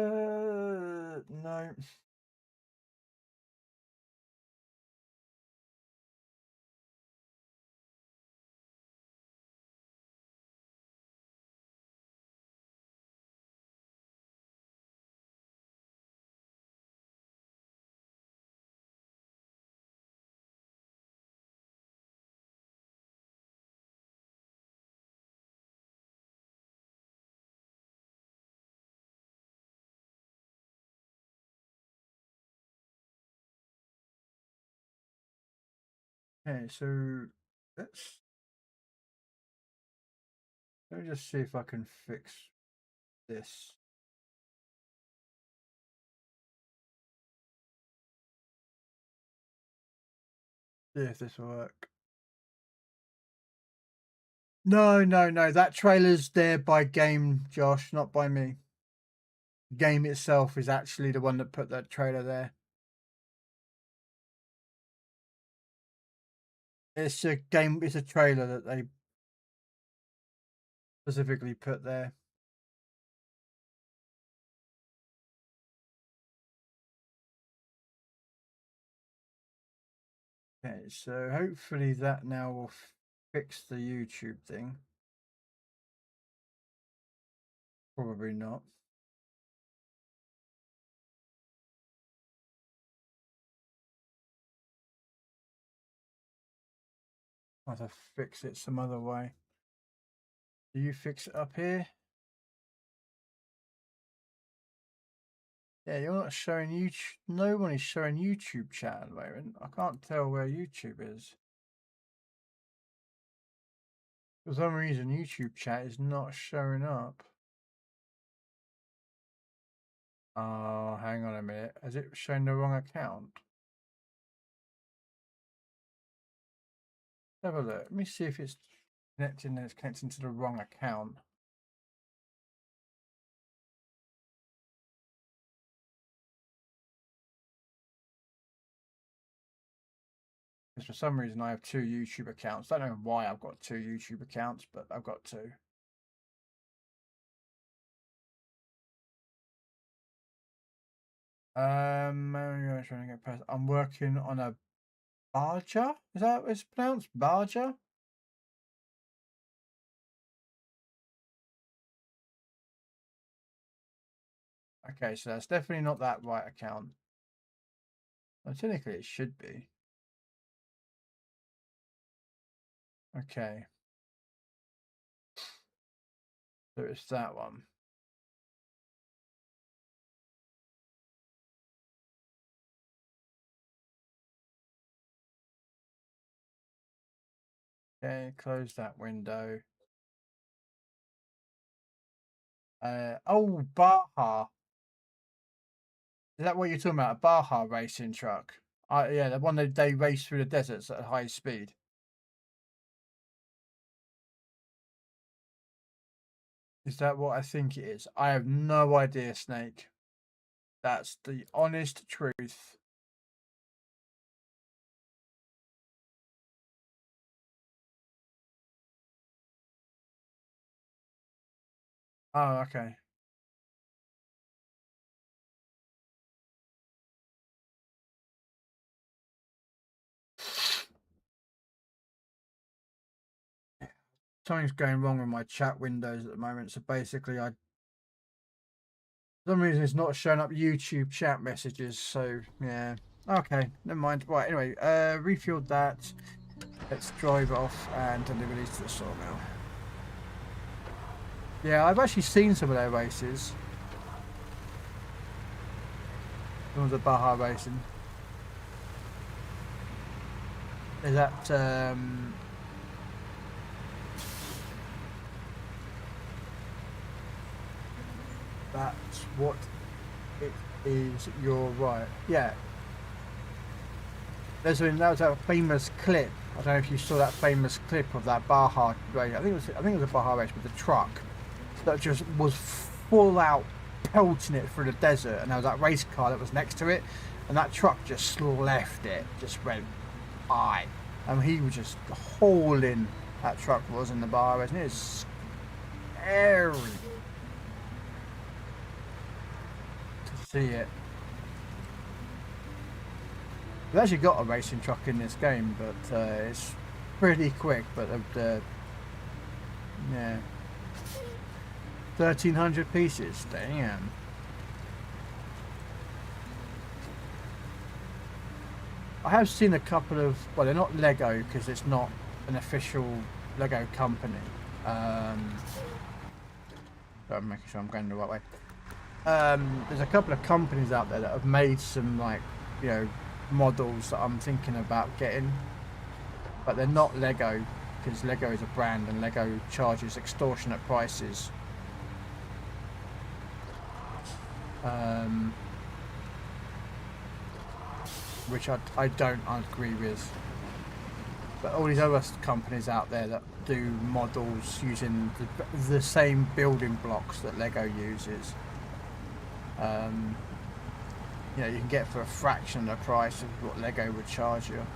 Okay, so let's let me just see if I can fix this. See if this will work. No, no, no. That trailer's there by game, Josh, not by me. Game itself is actually the one that put that trailer there. It's a game. It's a trailer that they specifically put there. Okay, so hopefully that now will fix the YouTube thing. Probably not. I have to fix it some other way. Do you fix it up here? Yeah, you're not showing YouTube. No one is showing YouTube chat at the moment. I can't tell where YouTube is. For some reason, YouTube chat is not showing up. Oh, hang on a minute. Has it shown the wrong account? Have a look. Let me see if it's connecting and it's connecting to the wrong account. Because for some reason I have two YouTube accounts. I don't know why I've got two YouTube accounts, but I've got two. I'm trying to get past. I'm working on a barger. Is that what it's pronounced? Barger? Okay, so that's definitely not that right account. Well, technically it should be. Okay. So it's that one. Okay, close that window. Oh, Baja. Is that what you're talking about? A Baja racing truck? Yeah, the one that they race through the deserts at high speed. Is that what I think it is? I have no idea, Snake. That's the honest truth. Oh, okay. Something's going wrong with my chat windows at the moment. So basically, for some reason it's not showing up YouTube chat messages. So yeah, okay, never mind. Right, anyway, refueled that. Let's drive off and deliver these to the sawmill. Yeah, I've actually seen some of their races. Some of the Baja racing. Is that that's what it is? You're right. Yeah. That was a famous clip. I don't know if you saw that famous clip of that Baja race. I think it was a Baja race with the truck that just was full out pelting it through the desert, and there was that race car that was next to it, and that truck just left it, just went by. And he was just hauling that truck was in the Baja race, and it was scary to see it. We've actually got a racing truck in this game, but it's pretty quick. But yeah, 1,300 pieces. Damn. I have seen a couple of. Well, they're not Lego because it's not an official Lego company. So I'm making sure I'm going the right way. There's a couple of companies out there that have made some, like, you know, models that I'm thinking about getting, but they're not Lego because Lego is a brand and Lego charges extortionate prices. Which I don't agree with. But all these other companies out there that do models using the same building blocks that Lego uses, you know, you can get for a fraction of the price of what Lego would charge you.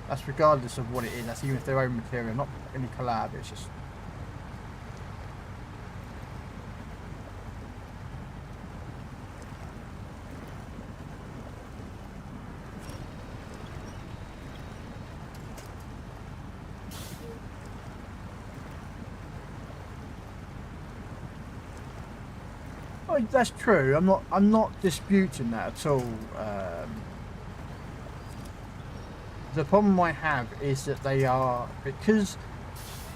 That's regardless of what it is. That's even if their own material, not any collab. It's just. Oh, that's true. I'm not disputing that at all. The problem I have is that they are, because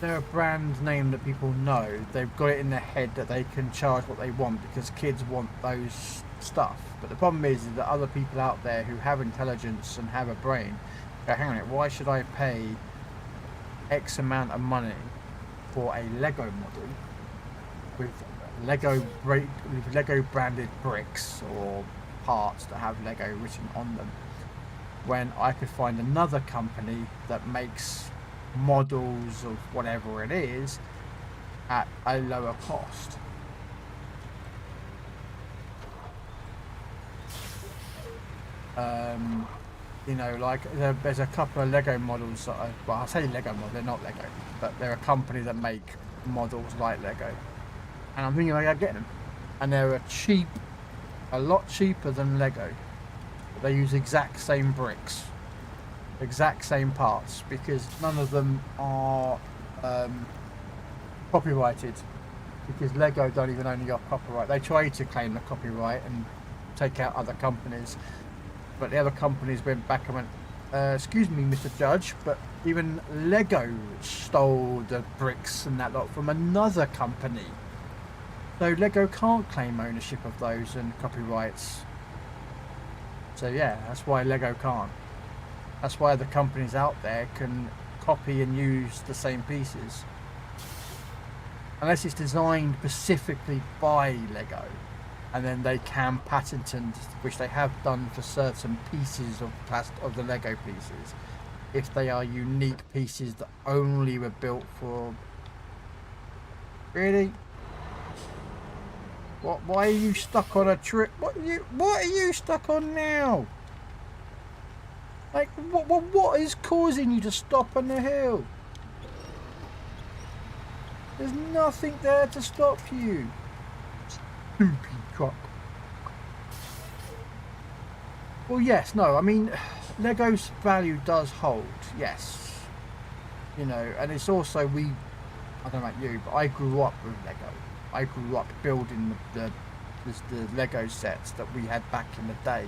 they're a brand name that people know, they've got it in their head that they can charge what they want because kids want those stuff. But the problem is that other people out there who have intelligence and have a brain go, hang on a minute, why should I pay X amount of money for a Lego model with Lego branded bricks or parts that have Lego written on them, when I could find another company that makes models of whatever it is at a lower cost. You know, like there's a couple of Lego models that well, I say Lego models, they're not Lego, but they're a company that make models like Lego. And I'm thinking about getting them. And they're cheap, a lot cheaper than Lego. They use exact same bricks, exact same parts, because none of them are copyrighted. Because Lego don't even own your copyright. They try to claim the copyright and take out other companies. But the other companies went back and went, excuse me, Mr. Judge, but even Lego stole the bricks and that lot from another company. So Lego can't claim ownership of those and copyrights. So yeah, that's why Lego can't. That's why the companies out there can copy and use the same pieces. Unless it's designed specifically by Lego. And then they can patent it, which they have done for certain pieces of the Lego pieces. If they are unique pieces that only were built for... Really? What? Why are you stuck on a trip? What are you stuck on now? Like, what is causing you to stop on the hill? There's nothing there to stop you. Stupid truck. Well, yes, no, I mean, Lego's value does hold, yes. You know, and it's also, I don't know about you, but I grew up with Lego. I grew up building the Lego sets that we had back in the day.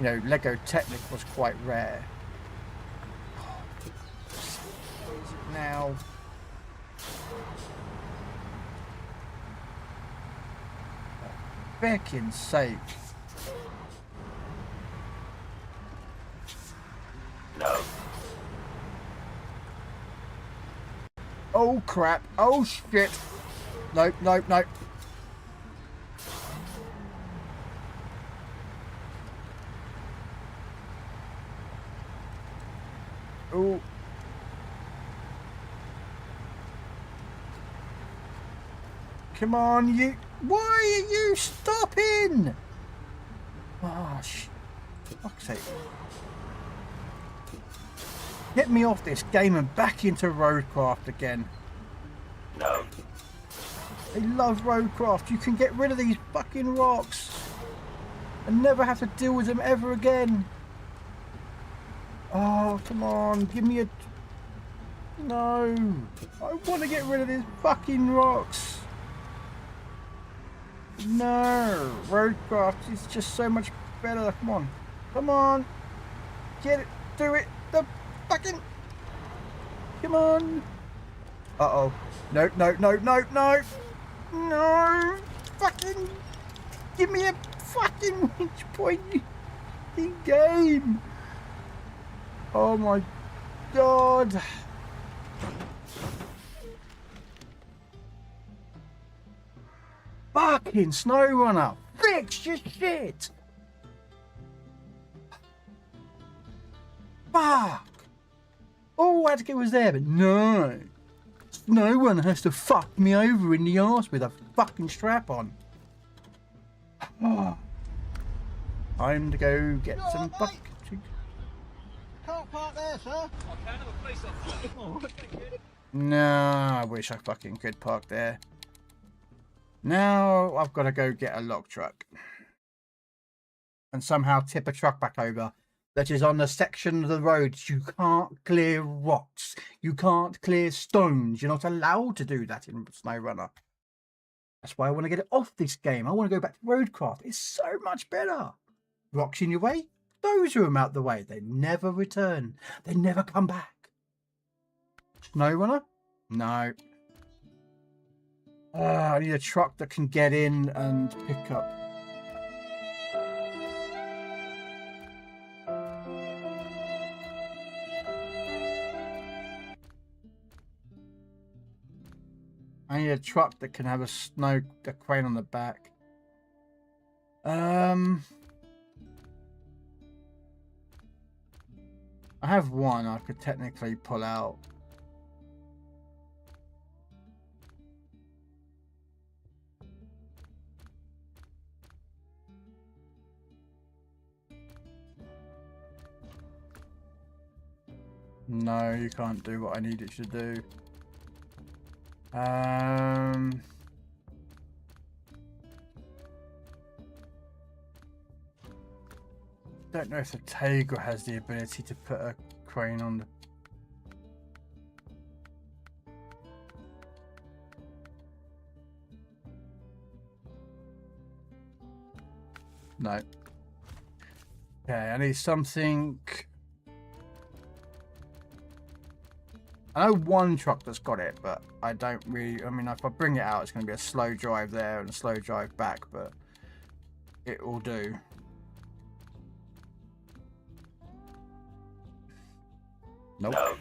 You know, Lego Technic was quite rare. Now, fucking sake. No. Oh crap. Oh shit. Nope, nope, nope. Oh. Come on, you. Why are you stopping? Oh, fuck's sake. Get me off this game and back into Roadcraft again. No. I love Roadcraft. You can get rid of these fucking rocks and never have to deal with them ever again. Oh, come on. Give me a... No. I want to get rid of these fucking rocks. No. Roadcraft is just so much better. Come on. Come on. Get it. Do it. The fucking... Come on. Uh-oh. No, no, no, no, no. No. Fucking... Give me a fucking winch point, you game. Oh my god. Fucking snow runner. Fix your shit. Fuck. All I had to get was there, but no. Snow runner has to fuck me over in the arse with a fucking strap on. Time to go get some bucket. Can't park there, sir. I can have a place off. No, I wish I fucking could park there. Now I've got to go get a log truck and somehow tip a truck back over that is on a section of the road you can't clear rocks, you can't clear stones. You're not allowed to do that in SnowRunner. That's why I want to get it off this game. I want to go back to Roadcraft. It's so much better. Rocks in your way, those are out the way. They never return. They never come back. SnowRunner? No. I need a truck that can get in and pick up. I need a truck that can have a crane on the back. I have one I could technically pull out. No, you can't do what I need it to do. Don't know if the Tegra has the ability to put a crane on the... No. Okay, I need something... I know one truck that's got it, but I don't really... I mean, if I bring it out, it's going to be a slow drive there and a slow drive back, but it will do. Nope. No.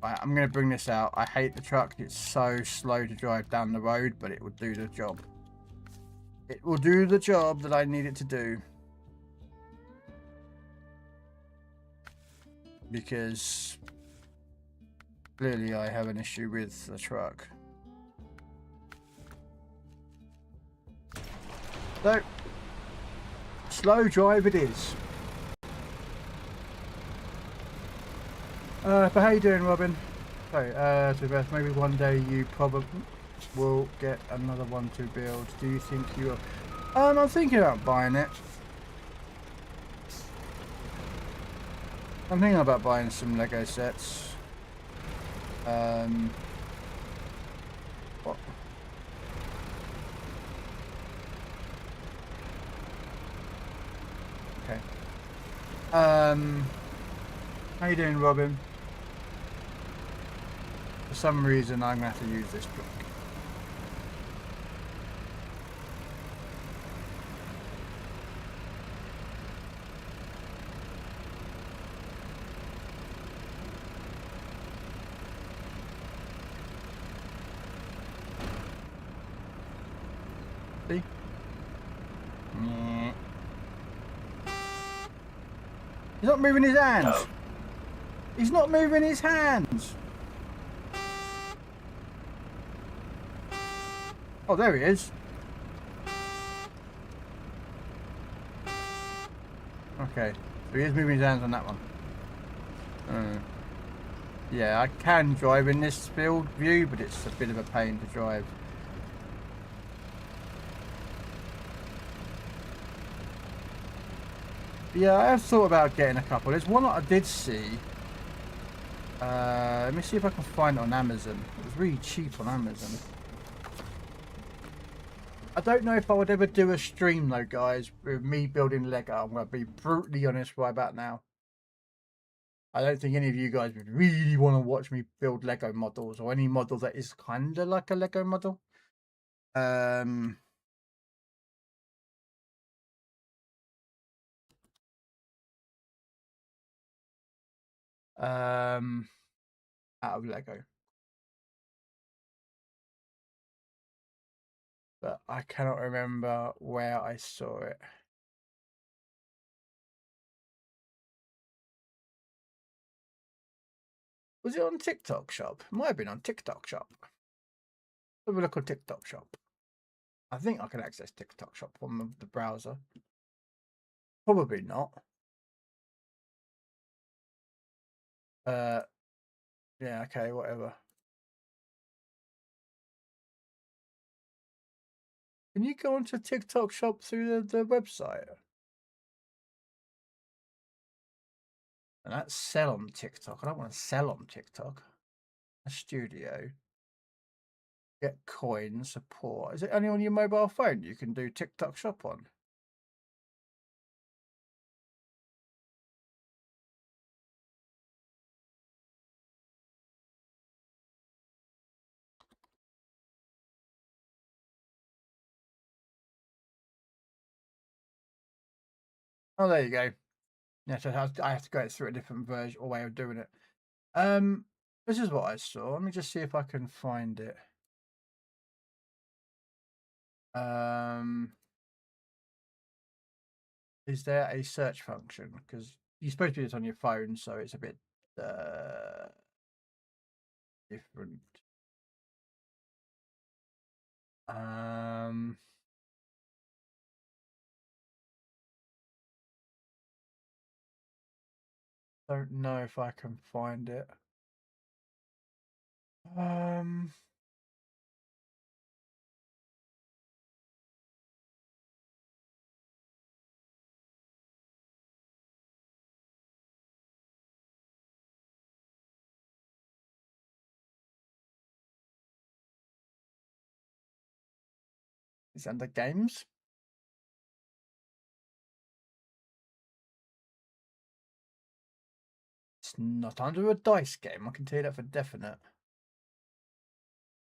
Right, I'm going to bring this out. I hate the truck. It's so slow to drive down the road, but it will do the job. It will do the job that I need it to do. Because clearly I have an issue with the truck. So, slow drive it is. But how you doing, Robin? Sorry, to Beth, maybe one day you probably... will get another one to build. Do you think you are? I'm thinking about buying it. I'm thinking about buying some Lego sets. What? Okay. How you doing, Robin? For some reason, I'm gonna have to use this book. See? He's not moving his hands. No. He's not moving his hands. Oh, there he is. Okay, so he is moving his hands on that one. Yeah, I can drive in this field view, but it's a bit of a pain to drive. Yeah, I have thought about getting a couple. There's one that I did see. Let me see if I can find it on Amazon. It was really cheap on Amazon. I don't know if I would ever do a stream though, guys, with me building Lego. I'm going to be brutally honest right about now. I don't think any of you guys would really want to watch me build Lego models or any model that is kind of like a Lego model. Out of Lego. But I cannot remember where I saw it. Was it on TikTok Shop? It might have been on TikTok Shop. Have a look on TikTok Shop. I think I can access TikTok Shop on the browser. Probably not. Yeah, okay, whatever. Can you go onto TikTok Shop through the website? And that's sell on TikTok. I don't want to sell on TikTok. A studio. Get coins, support. Is it only on your mobile phone you can do TikTok Shop on? Oh, there you go. Yeah, so I have to go through a different version or way of doing it. This is what I saw. Let me just see if I can find it. Is there a search function? Because you're supposed to do it on your phone, so it's a bit different. Don't know if I can find it. It's under games. It's not under a dice game. I can tell you that for definite.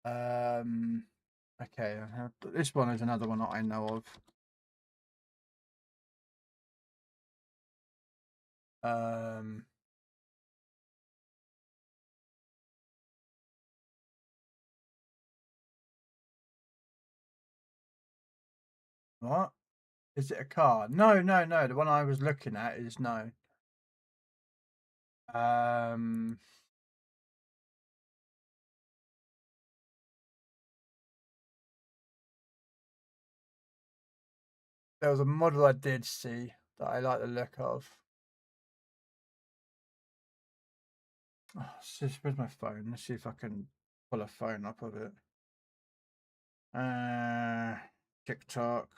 Okay, this one is another one that I know of. What? Is it a car? No, no, no. The one I was looking at is no. There was a model I did see that I like the look of. Oh, where's my phone? Let's see if I can pull a phone up of it. TikTok.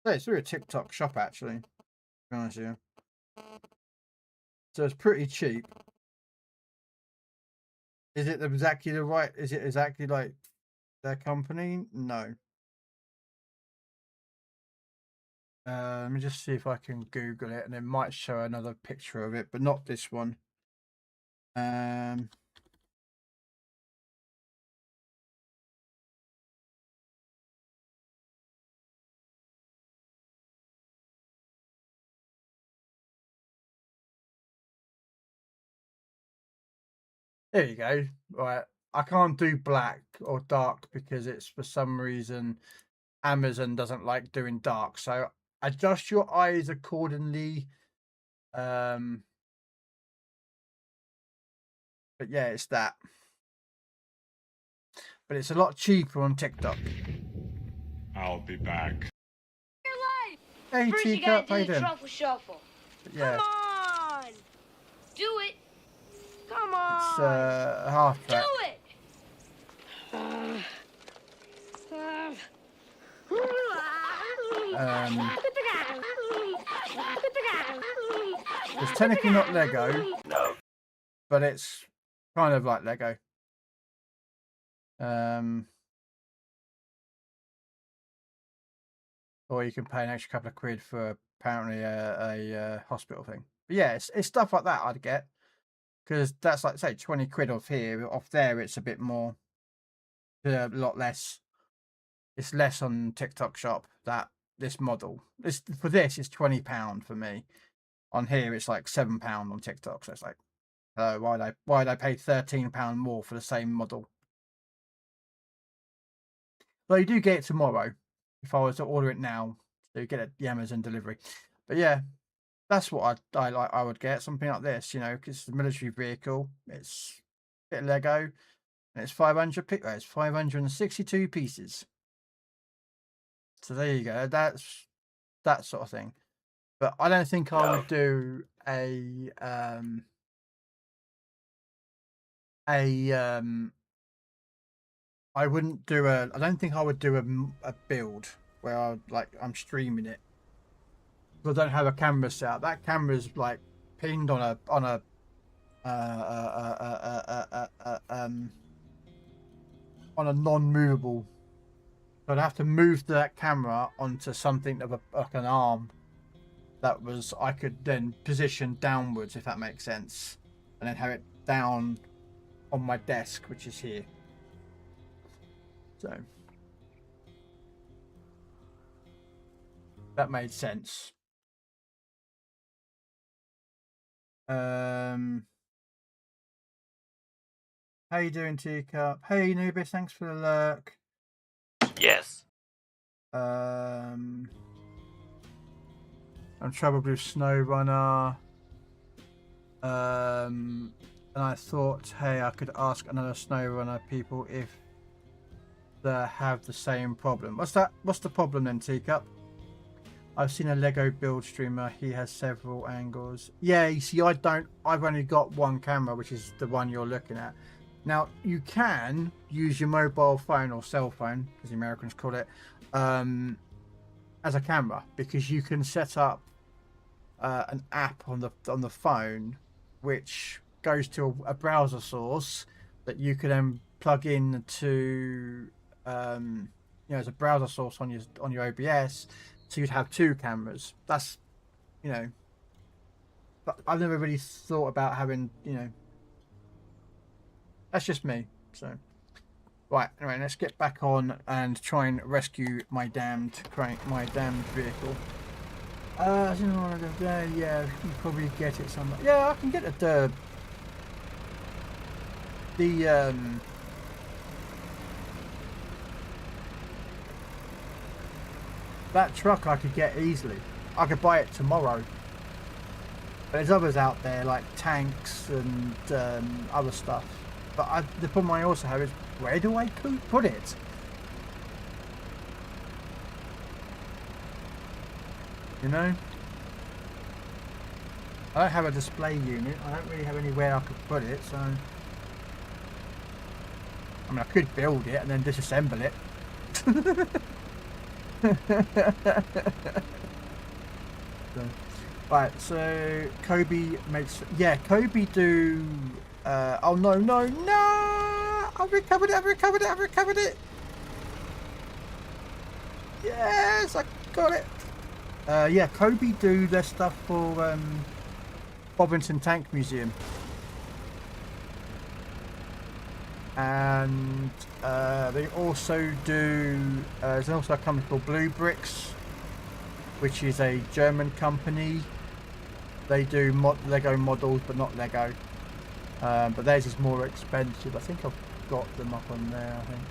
So it's through a TikTok shop actually. To be honest with you. So it's pretty cheap. Is it exactly the right? Is it exactly like their company? No. Let me just see if I can Google it, and it might show another picture of it, but not this one. There you go. Right. I can't do black or dark because it's for some reason Amazon doesn't like doing dark. So adjust your eyes accordingly. But yeah, it's that. But it's a lot cheaper on TikTok. I'll be back. Hey, First you Teacup, how gotta you do the doing? truffle shuffle. Yeah. Come on! Do it! Come on! It's a half track. Do it! It's technically not Lego, No. but it's kind of like Lego. Or you can pay an extra couple of quid for apparently a hospital thing. But yeah, it's stuff like that I'd get, because that's like say 20 quid off here. Off there, it's a bit more, a lot less. It's less on TikTok shop. That this model, this for this is £20 for me. On here, it's like £7 on TikTok. So it's like, why'd I pay £13 more for the same model? Well, you do get it tomorrow. If I was to order it now, so you get it the Amazon delivery. But yeah, that's what I would get, something like this, you know, because it's a military vehicle. It's a bit of Lego, and it's 562 pieces. So there you go. That's that sort of thing. But I don't think I would do a I wouldn't do I don't think I would do a build where I'm streaming it. I don't have a camera set up. That camera's like pinned on a non-movable. So I'd have to move that camera onto something of like an arm that I could then position downwards, if that makes sense, and then have it down on my desk, which is here. So that made sense. How you doing, Teacup? Hey, Nubis, thanks for the lurk. Yes. I'm troubled with SnowRunner. And I thought, hey, I could ask another SnowRunner people if they have the same problem. What's that? What's the problem then, Teacup? I've seen a Lego build streamer. He has several angles. Yeah, you see, I've only got one camera, which is the one you're looking at. Now, you can use your mobile phone or cell phone, as the Americans call it, as a camera, because you can set up an app on the phone which goes to a browser source that you can then plug in to as a browser source on your OBS, so you'd have two cameras. That's but I've never really thought about having that's just me. So right, anyway, let's get back on and try and rescue my damned vehicle. Yeah, you can probably get it somewhere. Yeah, I can get it. That truck I could get easily. I could buy it tomorrow. But there's others out there like tanks and other stuff. But the problem I also have is, where do I put it? You know? I don't have a display unit. I don't really have anywhere I could put it, so... I mean, I could build it and then disassemble it. Right, so Kobe makes... Yeah, Kobe do... oh, no, no, no! I've recovered it, I've recovered it, I've recovered it! Yes, I got it! Yeah, Kobe do their stuff for Bovington Tank Museum. And they also do... there's also a company called Blue Bricks, which is a German company. They do Lego models, but not Lego. But theirs is more expensive. I think I've got them up on there, I think.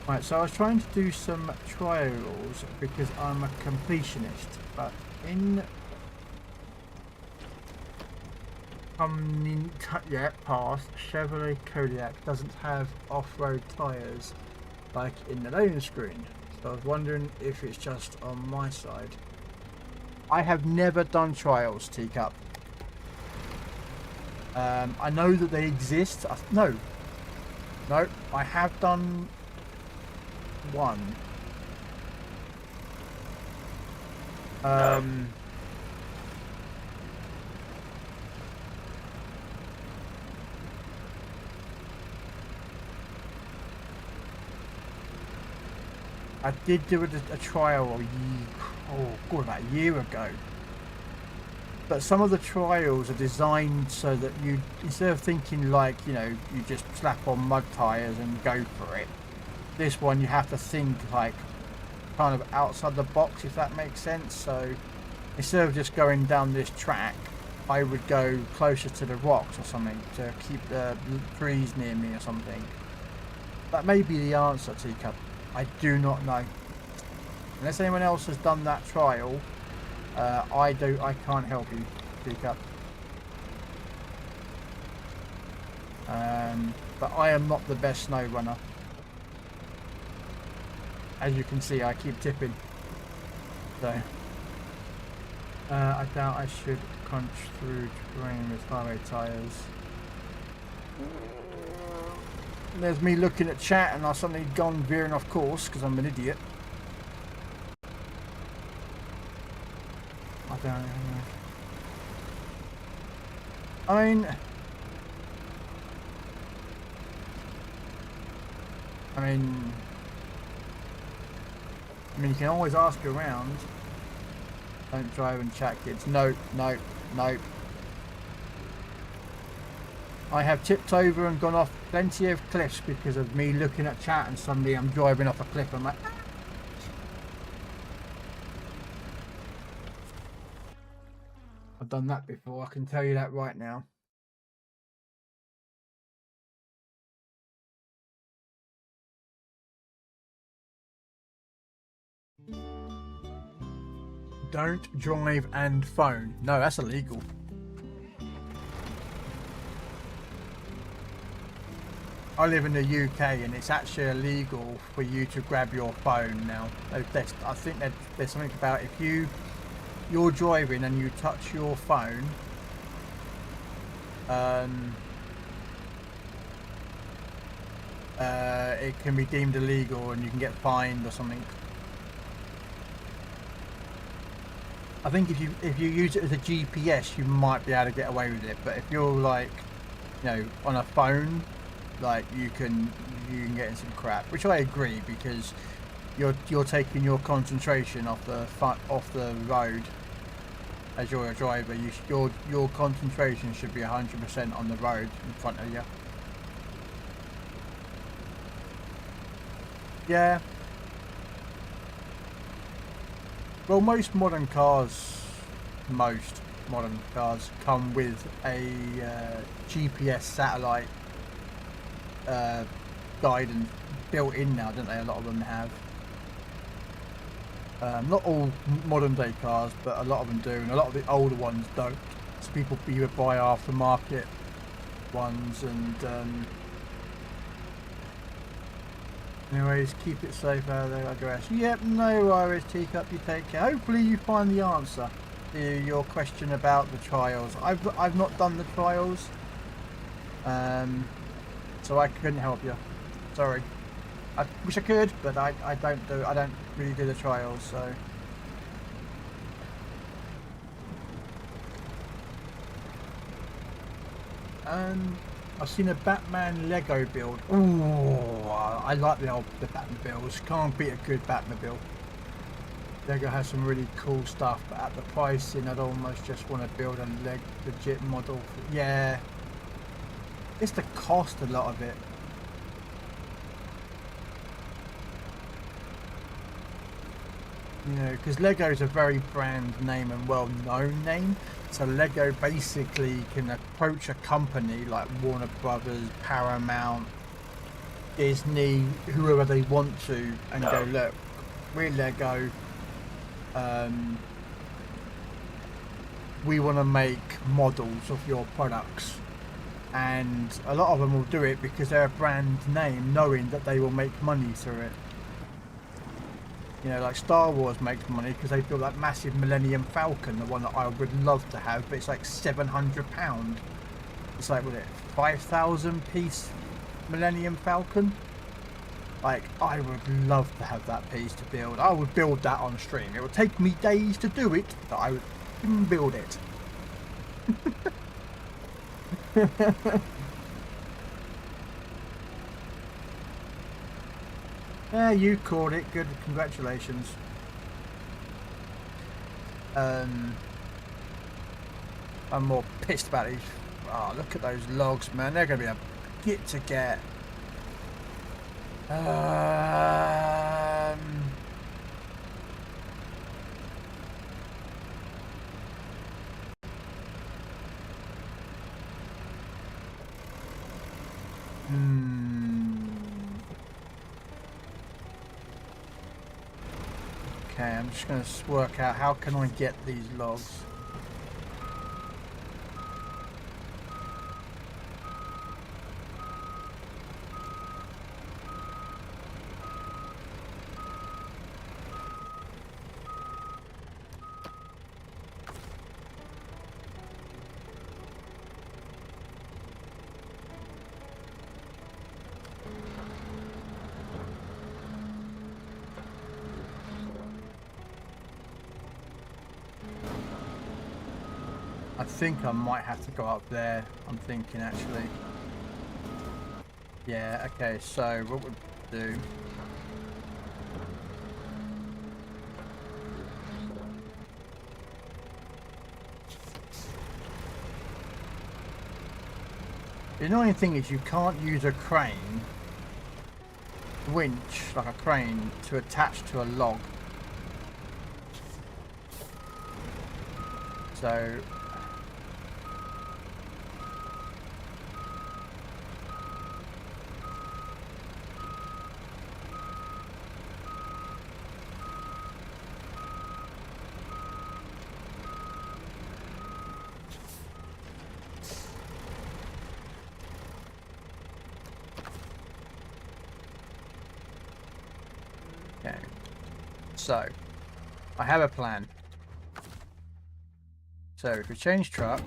Right, so I was trying to do some trials because I'm a completionist, but in... past, Chevrolet Kodiak doesn't have off-road tyres like in the loading screen. So I was wondering if it's just on my side. I have never done trials, Teacup. I know that they exist. No, I have done one. I did do a trial about a year ago. But some of the trials are designed so that you, instead of thinking like, you know, you just slap on mud tyres and go for it. This one you have to think like kind of outside the box, if that makes sense. So instead of just going down this track, I would go closer to the rocks or something to keep the trees near me or something. That may be the answer, Teacup. I do not know. Unless anyone else has done that trial, I can't help you, Teacup. But I am not the best snow runner. As you can see, I keep tipping. So I doubt I should crunch through terrain with highway tyres. There's me looking at chat and I've suddenly gone veering off course because I'm an idiot. I don't know. I mean, you can always ask around. Don't drive and chat, kids. No. I have tipped over and gone off plenty of cliffs because of me looking at chat and suddenly I'm driving off a cliff. I'm like, ah. I've done that before, I can tell you that right now. Don't drive and phone. No, that's illegal. I live in the UK and it's actually illegal for you to grab your phone now. I think that there's something about if you're driving and you touch your phone, it can be deemed illegal and you can get fined or something. I think if you use it as a GPS, you might be able to get away with it. But if you're like, you know, on a phone, like you can get in some crap. Which I agree, because you're taking your concentration off the road as you're a driver. Your concentration should be 100% on the road in front of you. Yeah. Well, most modern cars come with a GPS satellite guidance built in now, don't they? A lot of them have. Not all modern day cars, but a lot of them do, and a lot of the older ones don't. So people either buy aftermarket ones and anyways, keep it safe out there, I guess. Yep, no worries, Teacup, you take care. Hopefully you find the answer to your question about the trials. I've not done the trials, so I couldn't help you. Sorry. I wish I could, but I don't really do the trials, so. I've seen a Batman Lego build. Ooh, I like the Batman builds. Can't beat a good Batmobile. Lego has some really cool stuff, but at the pricing, I'd almost just want to build a legit model. Yeah, it's the cost, a lot of it. You know, because Lego is a very brand name and well-known name. So Lego basically can approach a company like Warner Brothers, Paramount, Disney, whoever they want to, and go, look, we're Lego. We want to make models of your products. And a lot of them will do it because they're a brand name, knowing that they will make money through it. You know, like Star Wars makes money because they built that massive Millennium Falcon, the one that I would love to have, but it's like £700. It's like, what is it, 5,000 piece Millennium Falcon? Like, I would love to have that piece to build. I would build that on stream. It would take me days to do it, but I would build it. Yeah, you caught it. Good, congratulations. I'm more pissed about these. Oh, look at those logs, man. They're going to be a git to get. Okay, I'm just going to work out how can I get these logs. I think I might have to go up there. I'm thinking actually. Yeah, okay, so what would do? The annoying thing is you can't use a crane, winch, like a crane, to attach to a log. So So, I have a plan. So, if we change truck,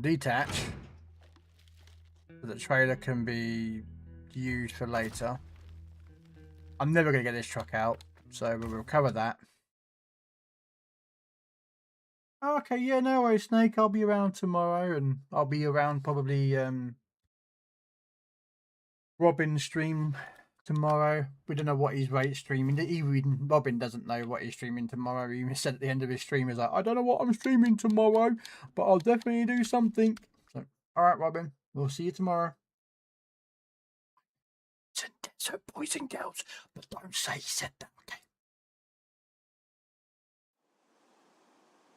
detach, so the trailer can be used for later. I'm never going to get this truck out, so we'll cover that. Oh, okay, yeah, no worries, Snake. I'll be around tomorrow, and I'll be around probably Robin's stream tomorrow. We don't know what he's streaming. Even Robin doesn't know what he's streaming tomorrow. He said at the end of his stream, he's like, I don't know what I'm streaming tomorrow, but I'll definitely do something. So, all right, Robin, we'll see you tomorrow. So, boys and girls, but don't say he said that, okay?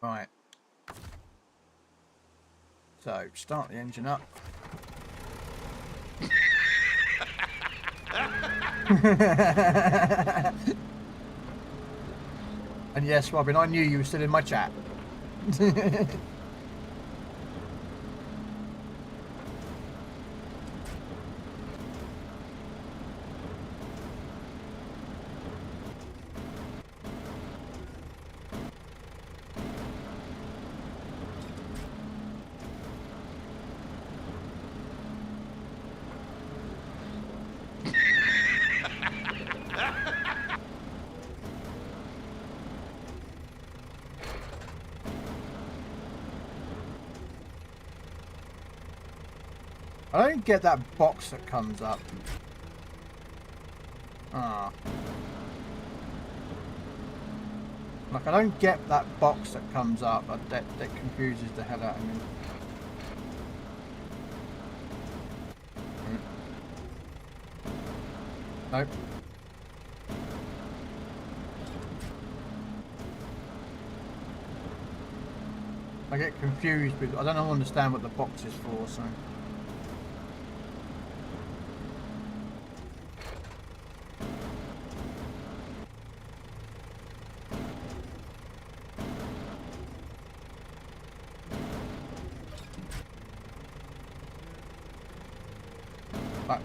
Right. So, start the engine up. And yes, Robin, I knew you were still in my chat. I don't get that box that comes up. Ah. Like, I don't get that box that comes up. That confuses the hell out of me. Nope. I get confused with, I don't understand what the box is for, so.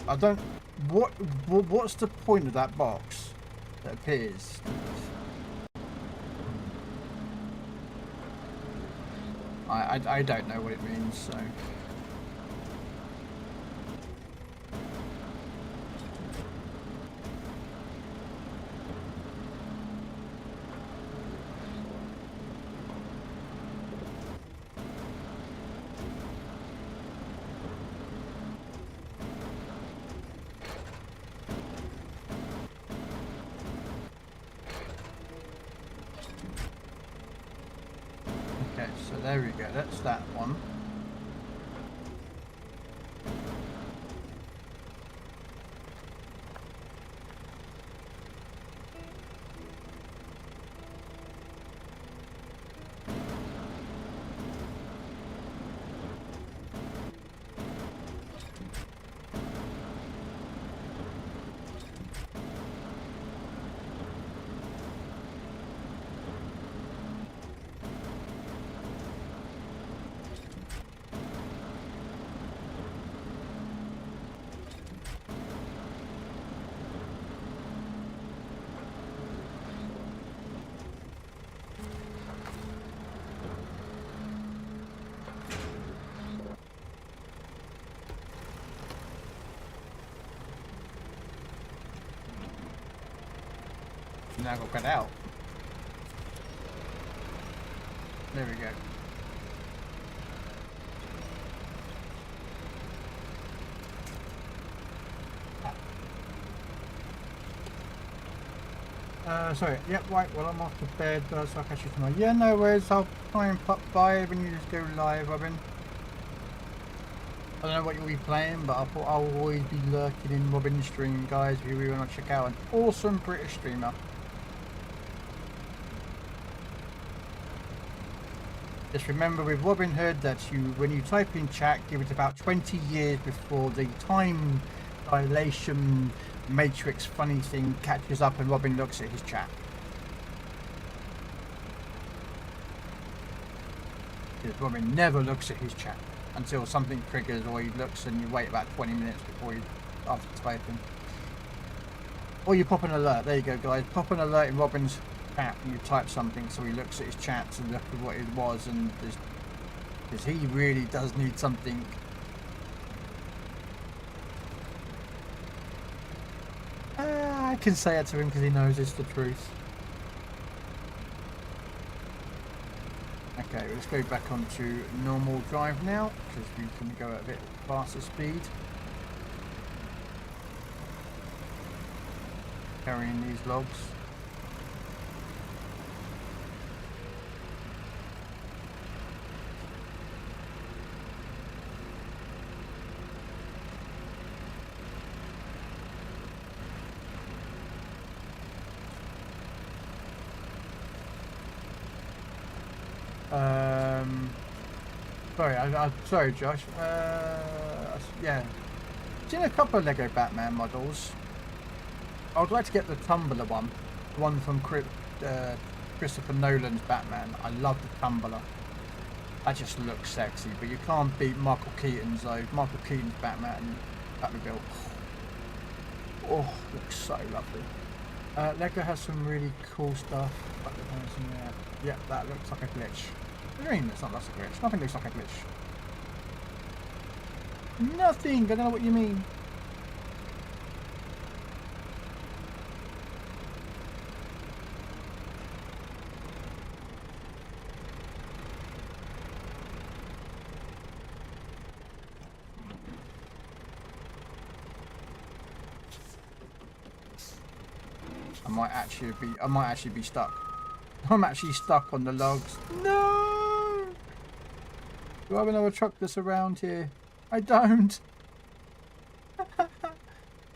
I don't, what's the point of that box that appears? I don't know what it means, so. Okay, so there we go, that's that one. Now go cut out. There we go. Sorry, yep, right, well I'm off to bed, so I'll catch you tomorrow. Yeah, no worries, I'll try and pop by when you just go live, Robin. I don't know what you'll be playing, but I thought I'll always be lurking in Robin's stream, guys, if you really want to check out an awesome British streamer. Just remember with Robin Hood that when you type in chat, give it about 20 years before the time dilation matrix funny thing catches up and Robin looks at his chat. Because Robin never looks at his chat until something triggers, or he looks and you wait about 20 minutes before you after typing. Or you pop an alert. There you go, guys. Pop an alert in Robin's chat and you type something so he looks at his chats and look at what it was, and because he really does need something. I can say it to him because he knows it's the truth. Okay, let's go back onto normal drive now because we can go at a bit faster speed. Carrying these logs. Sorry, Josh. Yeah, seen a couple of Lego Batman models. I would like to get the tumbler one, the one from Christopher Nolan's Batman. I love the tumbler. That just looks sexy, but you can't beat Michael Keaton's though. Michael Keaton's Batman, Batmobile. Oh, looks so lovely. Lego has some really cool stuff. Yeah, that looks like a glitch. What do you mean it's not like a glitch? Nothing looks like a glitch. Nothing! I don't know what you mean. I might actually be stuck. I'm actually stuck on the logs. No! Do I have another truck that's around here? I don't.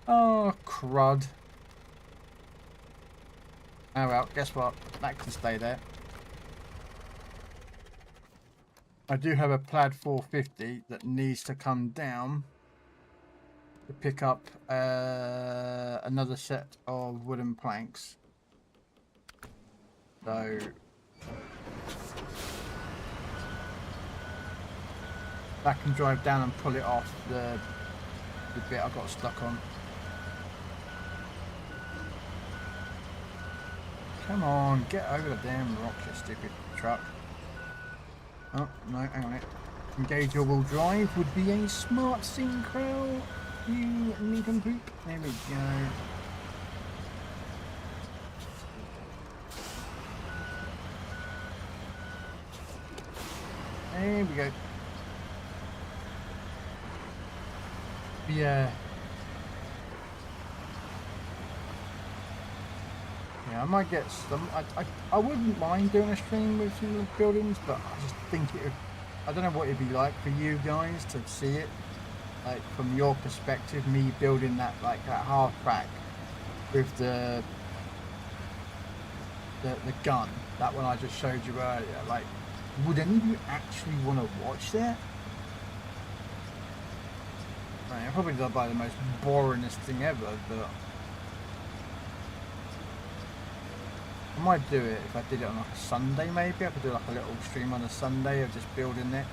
Oh, crud. Oh well, guess what? That can stay there. I do have a plaid 450 that needs to come down to pick up another set of wooden planks. So that can drive down and pull it off the bit I got stuck on. Come on, get over the damn rock, you stupid truck. Oh, no, hang on it. Engage all-wheel drive would be a smart thing, Krell. You need and poop. There we go. There we go. Yeah. Yeah, I might get some. I wouldn't mind doing a stream with some buildings, but I just think it. I don't know what it'd be like for you guys to see it, like from your perspective. Me building that that half track with the gun, that one I just showed you earlier. Like, would any of you actually want to watch that? I mean, probably done by the most boringest thing ever, but. I might do it if I did it on like a Sunday maybe. I could do like a little stream on a Sunday of just building it.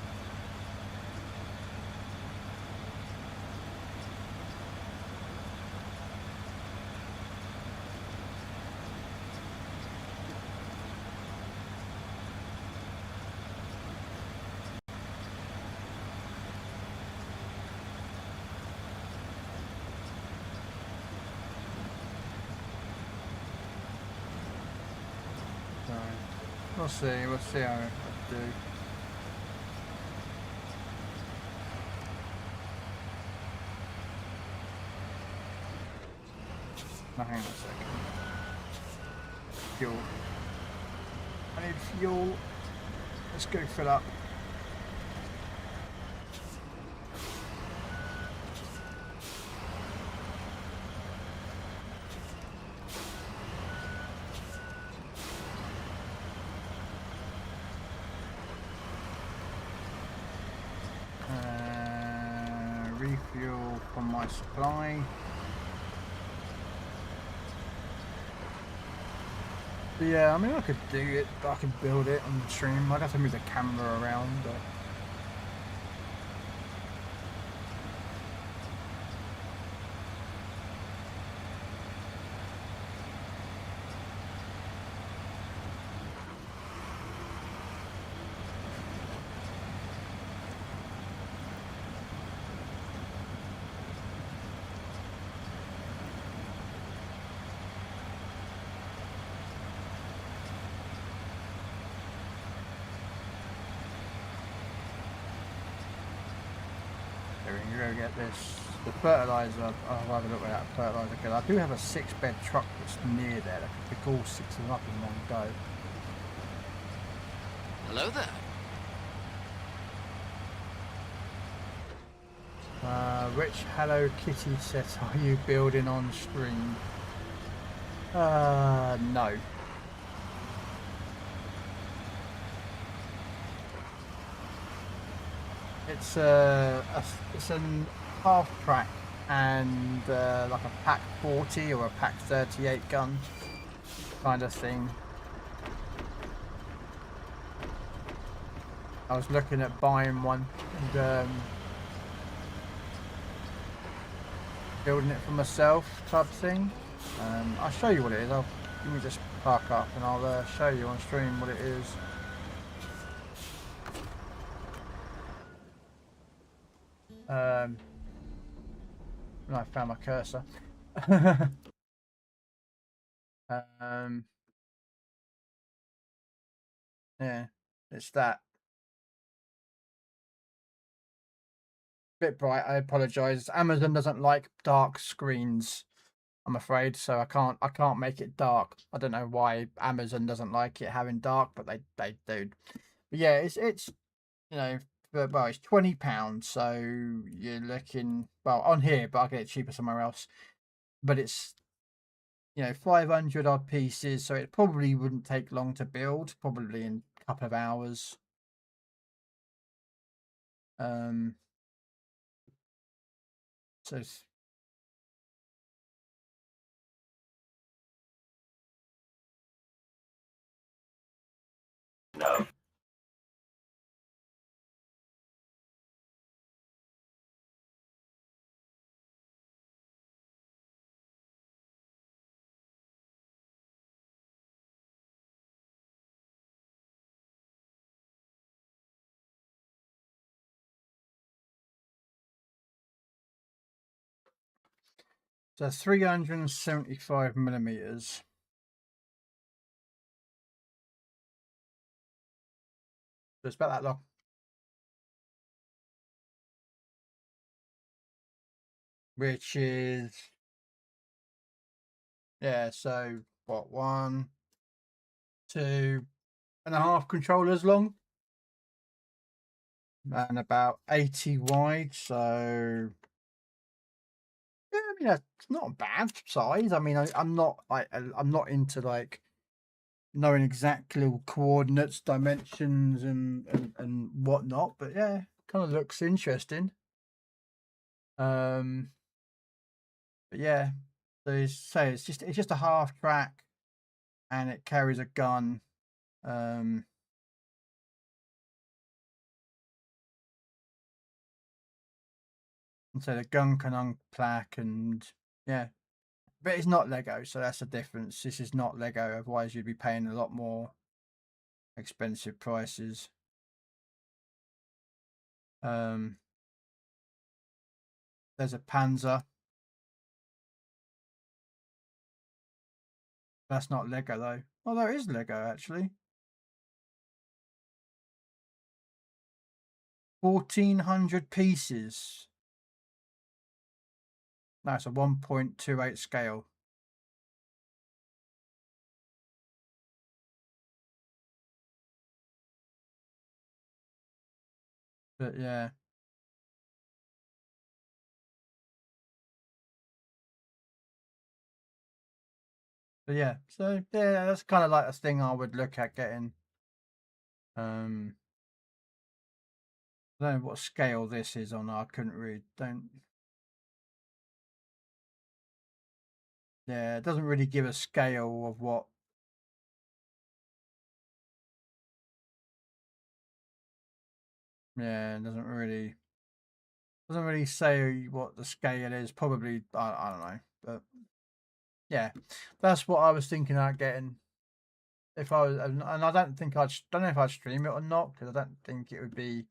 We'll see how I do. Now hang on a second. Fuel. I need fuel. Let's go fill up. Refuel from my supply. But yeah, I mean, I could do it, I could build it on the stream. I'd have to move the camera around, but. Get this, the fertilizer. I'll have a look at that fertilizer because I do have a 6-bed truck that's near there that could pick all 6 of them up in one go. Hello there. Which Hello Kitty set are you building on stream? No. It's an half track and like a pack 40 or a pack 38 gun kind of thing. I was looking at buying one and building it for myself type thing. I'll show you what it is. Let me just park up and I'll show you on stream what it is. I found my cursor. Yeah, it's that. Bit bright, I apologise. Amazon doesn't like dark screens. I'm afraid. So I can't make it dark. I don't know why Amazon doesn't like it having dark, but they do. But yeah, it's you know, well, it's £20. So you're looking on here, but I'll get it cheaper somewhere else. But it's 500 odd pieces, so it probably wouldn't take long to build. Probably in a couple of hours. So No. So 375 millimeters. So it's about that long. Which is, so what, 1, 2.5 controllers long and about 80 wide. So yeah, I mean, that's not a bad size. I mean, I'm not into like knowing exactly all coordinates, dimensions, and whatnot. But yeah, kind of looks interesting. But yeah, so it's just a half track, and it carries a gun. And so the gun can unplack, and yeah, but it's not Lego, so that's the difference. This is not Lego, otherwise you'd be paying a lot more expensive prices. There's a Panzer. That's not Lego though. Oh, there is Lego actually. 1,400 pieces. No, it's a 1.28 scale. But yeah. But yeah, so yeah, that's kind of like a thing I would look at getting. I don't know what scale this is on. I couldn't read. Yeah, it doesn't really give a scale of what. Yeah, it doesn't really say what the scale is. Probably I don't know, but yeah, that's what I was thinking about getting. If I was, and I don't know if I'd stream it or not, because I don't think it would be.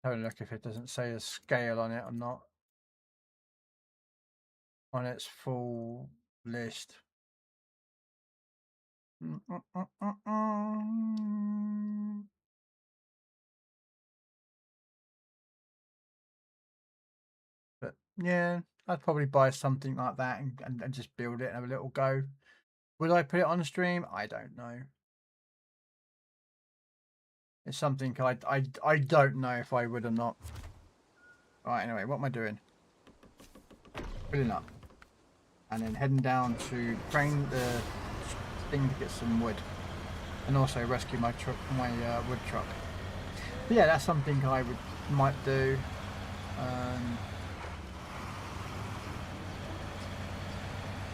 Have a look if it doesn't say a scale on it or not on its full list. But yeah, I'd probably buy something like that and just build it and have a little go. Would I put it on the stream? I don't know. It's something I don't know if I would or not. Right, anyway, what am I doing? Filling up. And then heading down to train the thing to get some wood. And also rescue my truck, wood truck. But yeah, that's something I might do.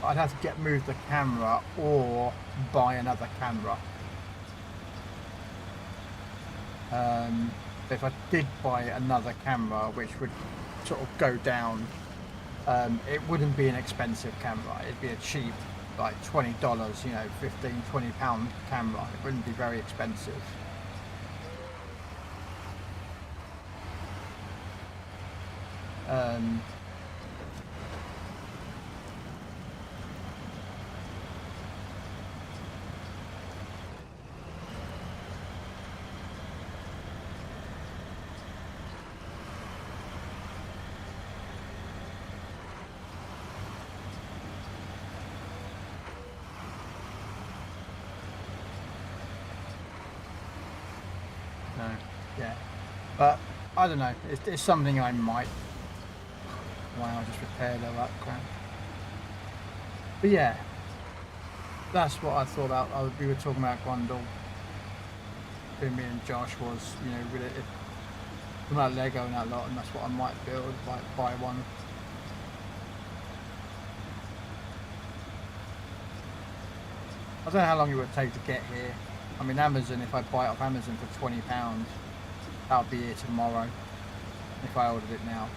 I'd have to move the camera or buy another camera. If I did buy another camera, which would sort of go down, it wouldn't be an expensive camera. It'd be a cheap, like $20, £15-20 camera. It wouldn't be very expensive. Yeah, but I don't know. It's something I might. Wow, I just repaired all that crap. But yeah, that's what I thought about. We were talking about Grundle. Me and Josh was, you know, really about Lego and that lot, and that's what I might build. Like buy one. I don't know how long it would take to get here. I mean, Amazon, if I buy it off Amazon for £20, that'll be here tomorrow if I ordered it now.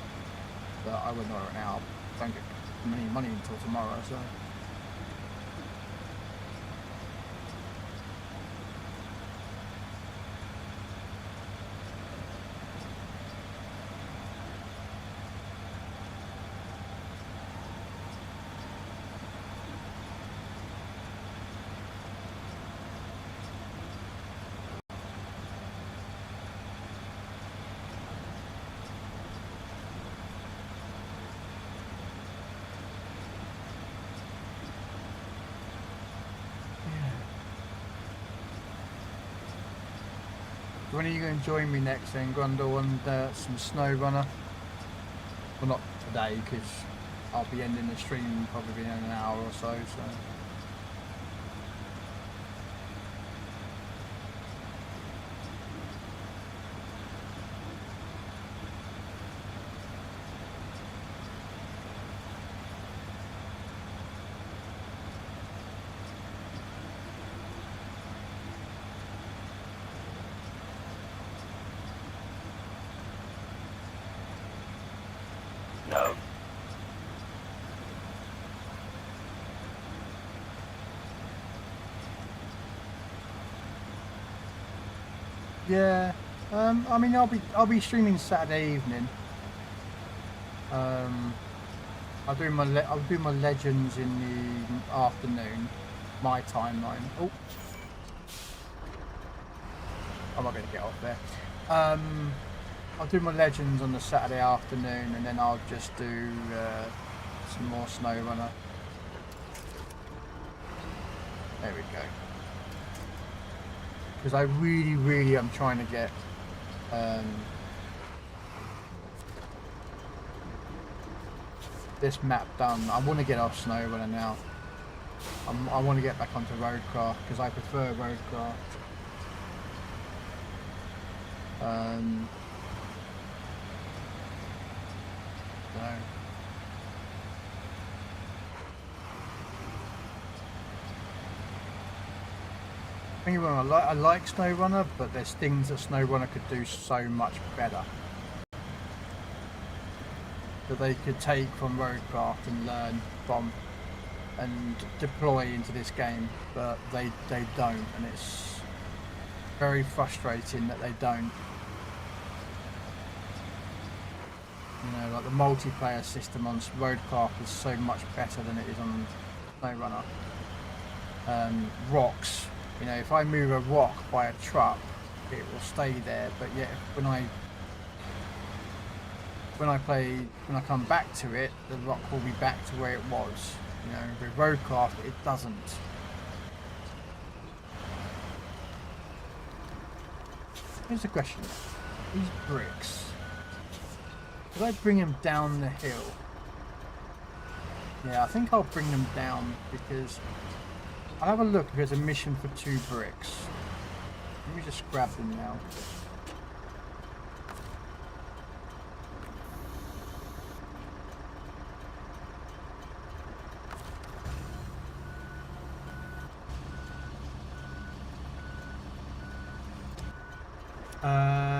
But I wouldn't order it now. I don't get any money until tomorrow, so. When are you going to join me next then, Grundle, and some Snow Runner? Well, not today, because I'll be ending the stream probably in an hour or so. No. Yeah, I mean, I'll be streaming Saturday evening. I'll do my Legends in the afternoon, my timeline. Oh, I'm not going to get off there. I'll do my Legends on the Saturday afternoon, and then I'll just do some more Snow Runner. There we go. Because I really am trying to get this map done. I want to get off Snow Runner now. I want to get back onto Roadcraft because I prefer Roadcraft. So. Don't get me wrong, I like Snow Runner, but there's things that Snow Runner could do so much better that they could take from Roadcraft and learn from and deploy into this game, but they don't, and it's very frustrating that they don't. You know, like the multiplayer system on Roadcraft is so much better than it is on Snow Runner. Rocks. You know, if I move a rock by a truck, it will stay there. But yet, when I come back to it, the rock will be back to where it was. You know, with Roadcraft, it doesn't. Here's the question: these bricks, could I bring them down the hill? Yeah, I think I'll bring them down because. I'll have a look if there's a mission for 2 bricks. Let me just grab them now.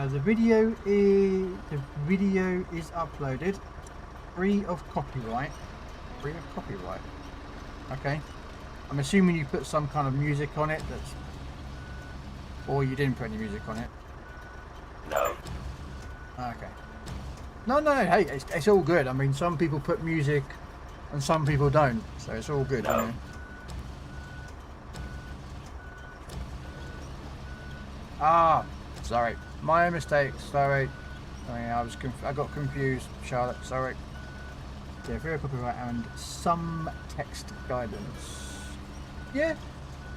The video is uploaded, free of copyright. Free of copyright. Okay. I'm assuming you put some kind of music on it that's... Or you didn't put any music on it? No. Okay. No, hey, it's all good. I mean, some people put music and some people don't. So it's all good, No. you know? Ah, sorry. My mistake, sorry. I got confused, Charlotte, sorry. Yeah, very copyright and some text guidance. Yeah,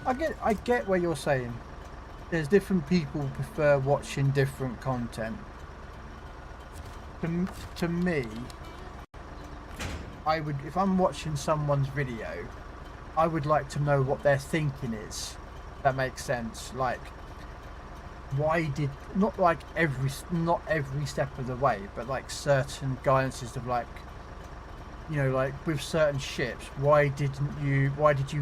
I get what you're saying. there's different people prefer watching different content. To me, I would, if I'm watching someone's video, I would like to know what their thinking is. That makes sense. Like, why did, not like not every step of the way, but like certain guidances of like, you know, like with certain ships, why did you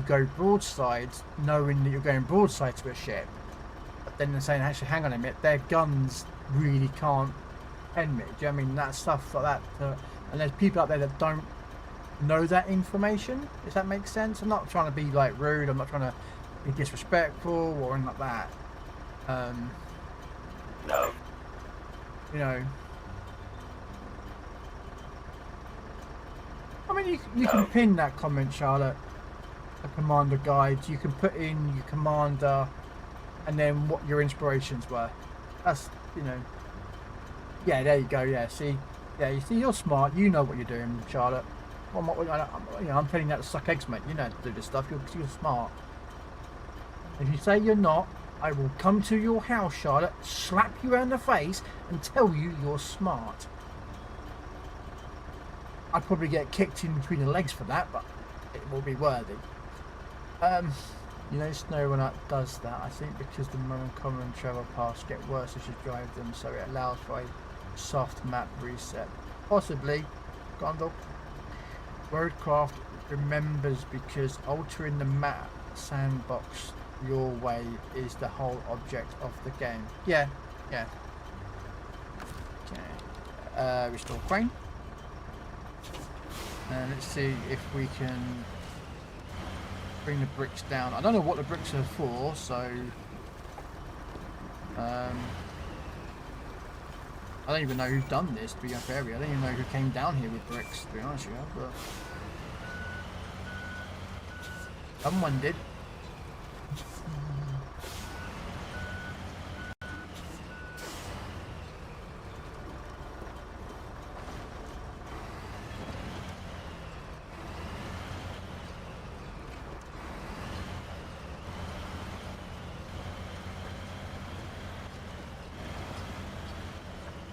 go broadside knowing that you're going broadside to a ship? But then they're saying, actually, hang on a minute, their guns really can't end me. Do you know what I mean? That stuff like that. And there's people out there that don't know that information. Does that make sense? I'm not trying to be like rude. I'm not trying to be disrespectful or anything like that. No. You know. I mean, you can pin that comment, Charlotte. The commander guide. You can put in your commander, and then what your inspirations were. That's, you know. Yeah, there you go. Yeah, see, yeah, you see, you're smart. You know what you're doing, Charlotte. I'm telling you that to suck eggs, mate. You know how to do this stuff. You're smart. If you say you're not, I will come to your house, Charlotte, slap you around the face, and tell you you're smart. I'd probably get kicked in between the legs for that, but it will be worthy. You know, snow when it does that, I think because the common travel paths get worse as you drive them, so it allows for a soft map reset. Possibly, Gondor. Roadcraft remembers because altering the map sandbox your way is the whole object of the game. Yeah, yeah. Okay. Restore crane. And let's see if we can bring the bricks down. I don't know what the bricks are for, so I don't even know who's done this, to be fair. I don't even know who came down here with bricks, to be honest with you, but someone did.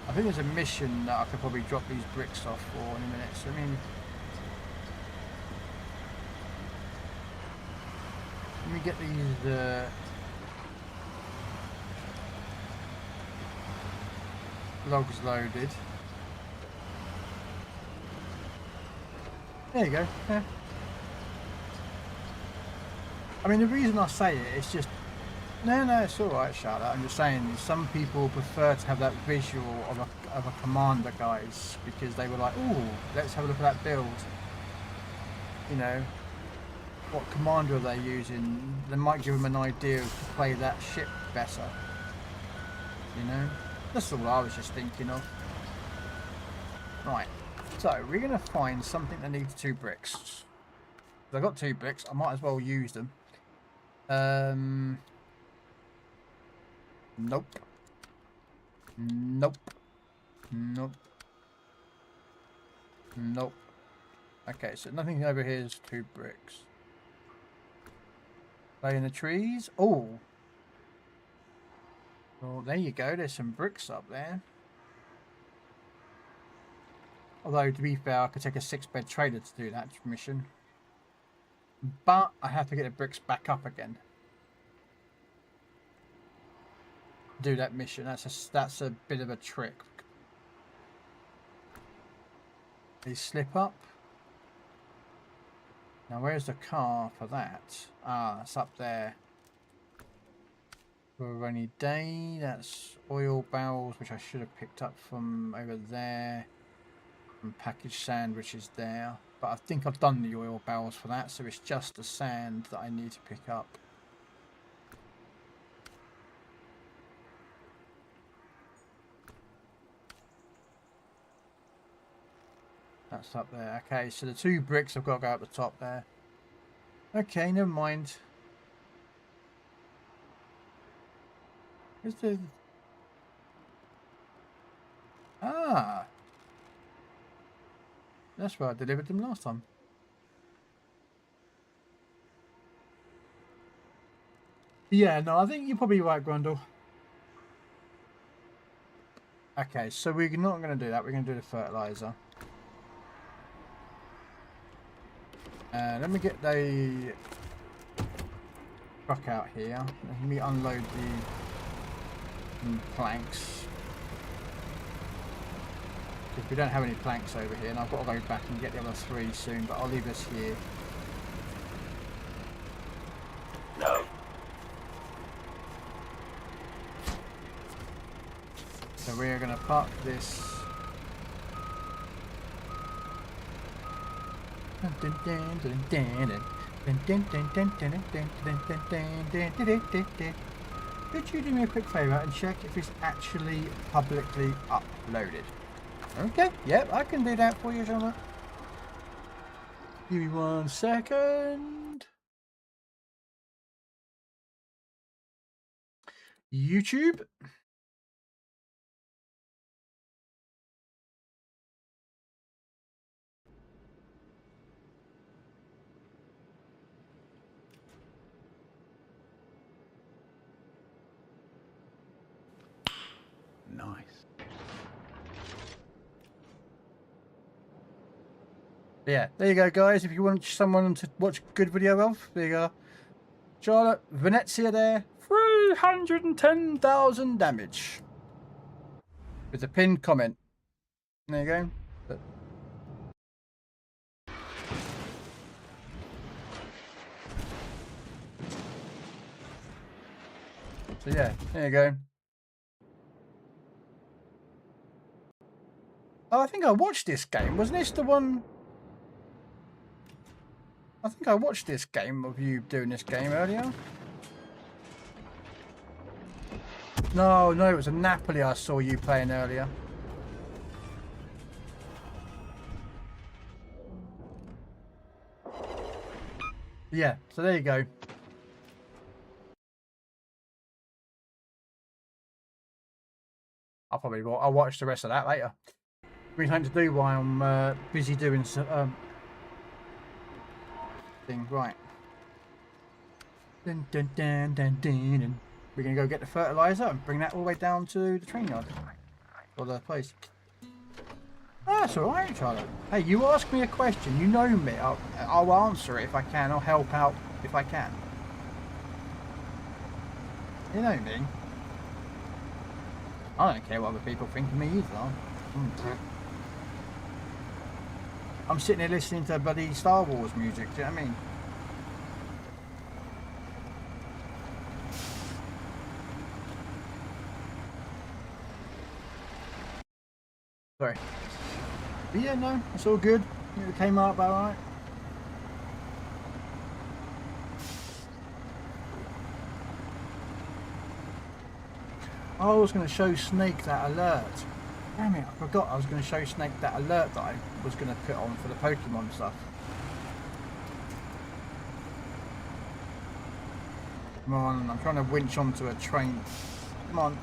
I think there's a mission that I could probably drop these bricks off for in a minute. So I mean, let me get these logs loaded. There you go. Yeah. I mean, the reason I say it is just no, it's all right, Charlotte. I'm just saying some people prefer to have that visual of a commander, guys, because they were like, "Ooh, let's have a look at that build." You know, what commander are they using? They might give them an idea of to play that ship better. You know, that's all I was just thinking of. Right, so we're gonna find something that needs 2 bricks. If I've got 2 bricks, I might as well use them. Nope. Nope. Nope. Nope. Okay, so nothing over here is 2 bricks. Play in the trees. Oh. Well, there you go. There's some bricks up there. Although, to be fair, I could take a 6-bed trailer to do that mission. But I have to get the bricks back up again. Do that mission. That's a bit of a trick. They slip up. Now where's the car for that? Ah, it's up there. For a rainy day. That's oil barrels, which I should have picked up from over there. And packaged sand, which is there. But I think I've done the oil barrels for that, so it's just the sand that I need to pick up. That's up there. Okay, so the 2 bricks have got to go up the top there. Okay, never mind. Where's the... Ah! That's where I delivered them last time. Yeah, no, I think you're probably right, Grundle. Okay, so we're not going to do that. We're going to do the fertilizer. Let me get the truck out here. Let me unload the planks. Because we don't have any planks over here, and I've got to go back and get the other 3 soon, but I'll leave this here. No. So we're going to park this. Could you do me a quick favour and check if it's actually publicly uploaded? Okay, yep, I can do that for you, gentlemen. Give me 1 second. YouTube. Nice. Yeah, there you go, guys. If you want someone to watch a good video of, there you go. Charlotte, Venezia there. 310,000 damage. With a pinned comment. There you go. So yeah, there you go. Oh, I think I watched this game. Wasn't this the one? I think I watched this game of you doing this game earlier. No, it was a Napoli I saw you playing earlier. Yeah, so there you go. I'll watch the rest of that later. Give me something to do while I'm busy doing some thing. Right. Dun, dun, dun, dun, dun, dun. We're going to go get the fertilizer and bring that all the way down to the train yard. Or the place. That's alright, Charlotte. Hey, you ask me a question. You know me. I'll answer it if I can. I'll help out if I can. You know me. I don't care what other people think of me either. I'm sitting here listening to bloody Star Wars music. Do you know what I mean? Sorry. But yeah, no, it's all good. It came out about right. I was going to show Snake that alert. Damn it, I forgot I was going to show Snake that alert that I was going to put on for the Pokemon stuff. Come on, I'm trying to winch onto a train. Come on.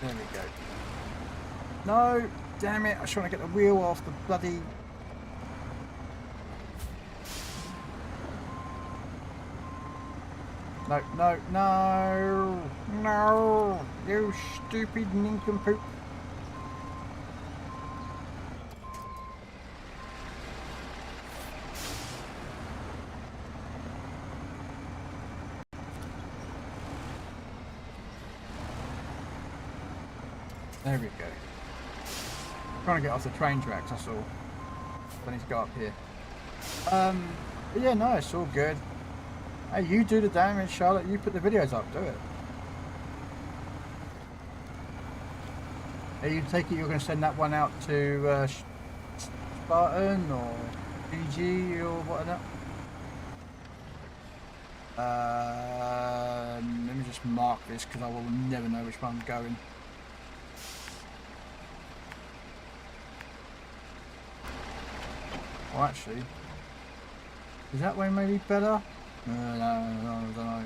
There we go. No, damn it, I was trying to get the wheel off the bloody... No, no, no, no, you stupid nincompoop. There we go. Trying to get off the train tracks, that's all. I need to go up here. But yeah, no, it's all good. Hey, you do the damage, Charlotte. You put the videos up, do it. Hey, you take it you're going to send that one out to Spartan or PG or whatnot? Let me just mark this because I will never know which one I'm going. Oh, actually, is that way maybe better? No, I don't know.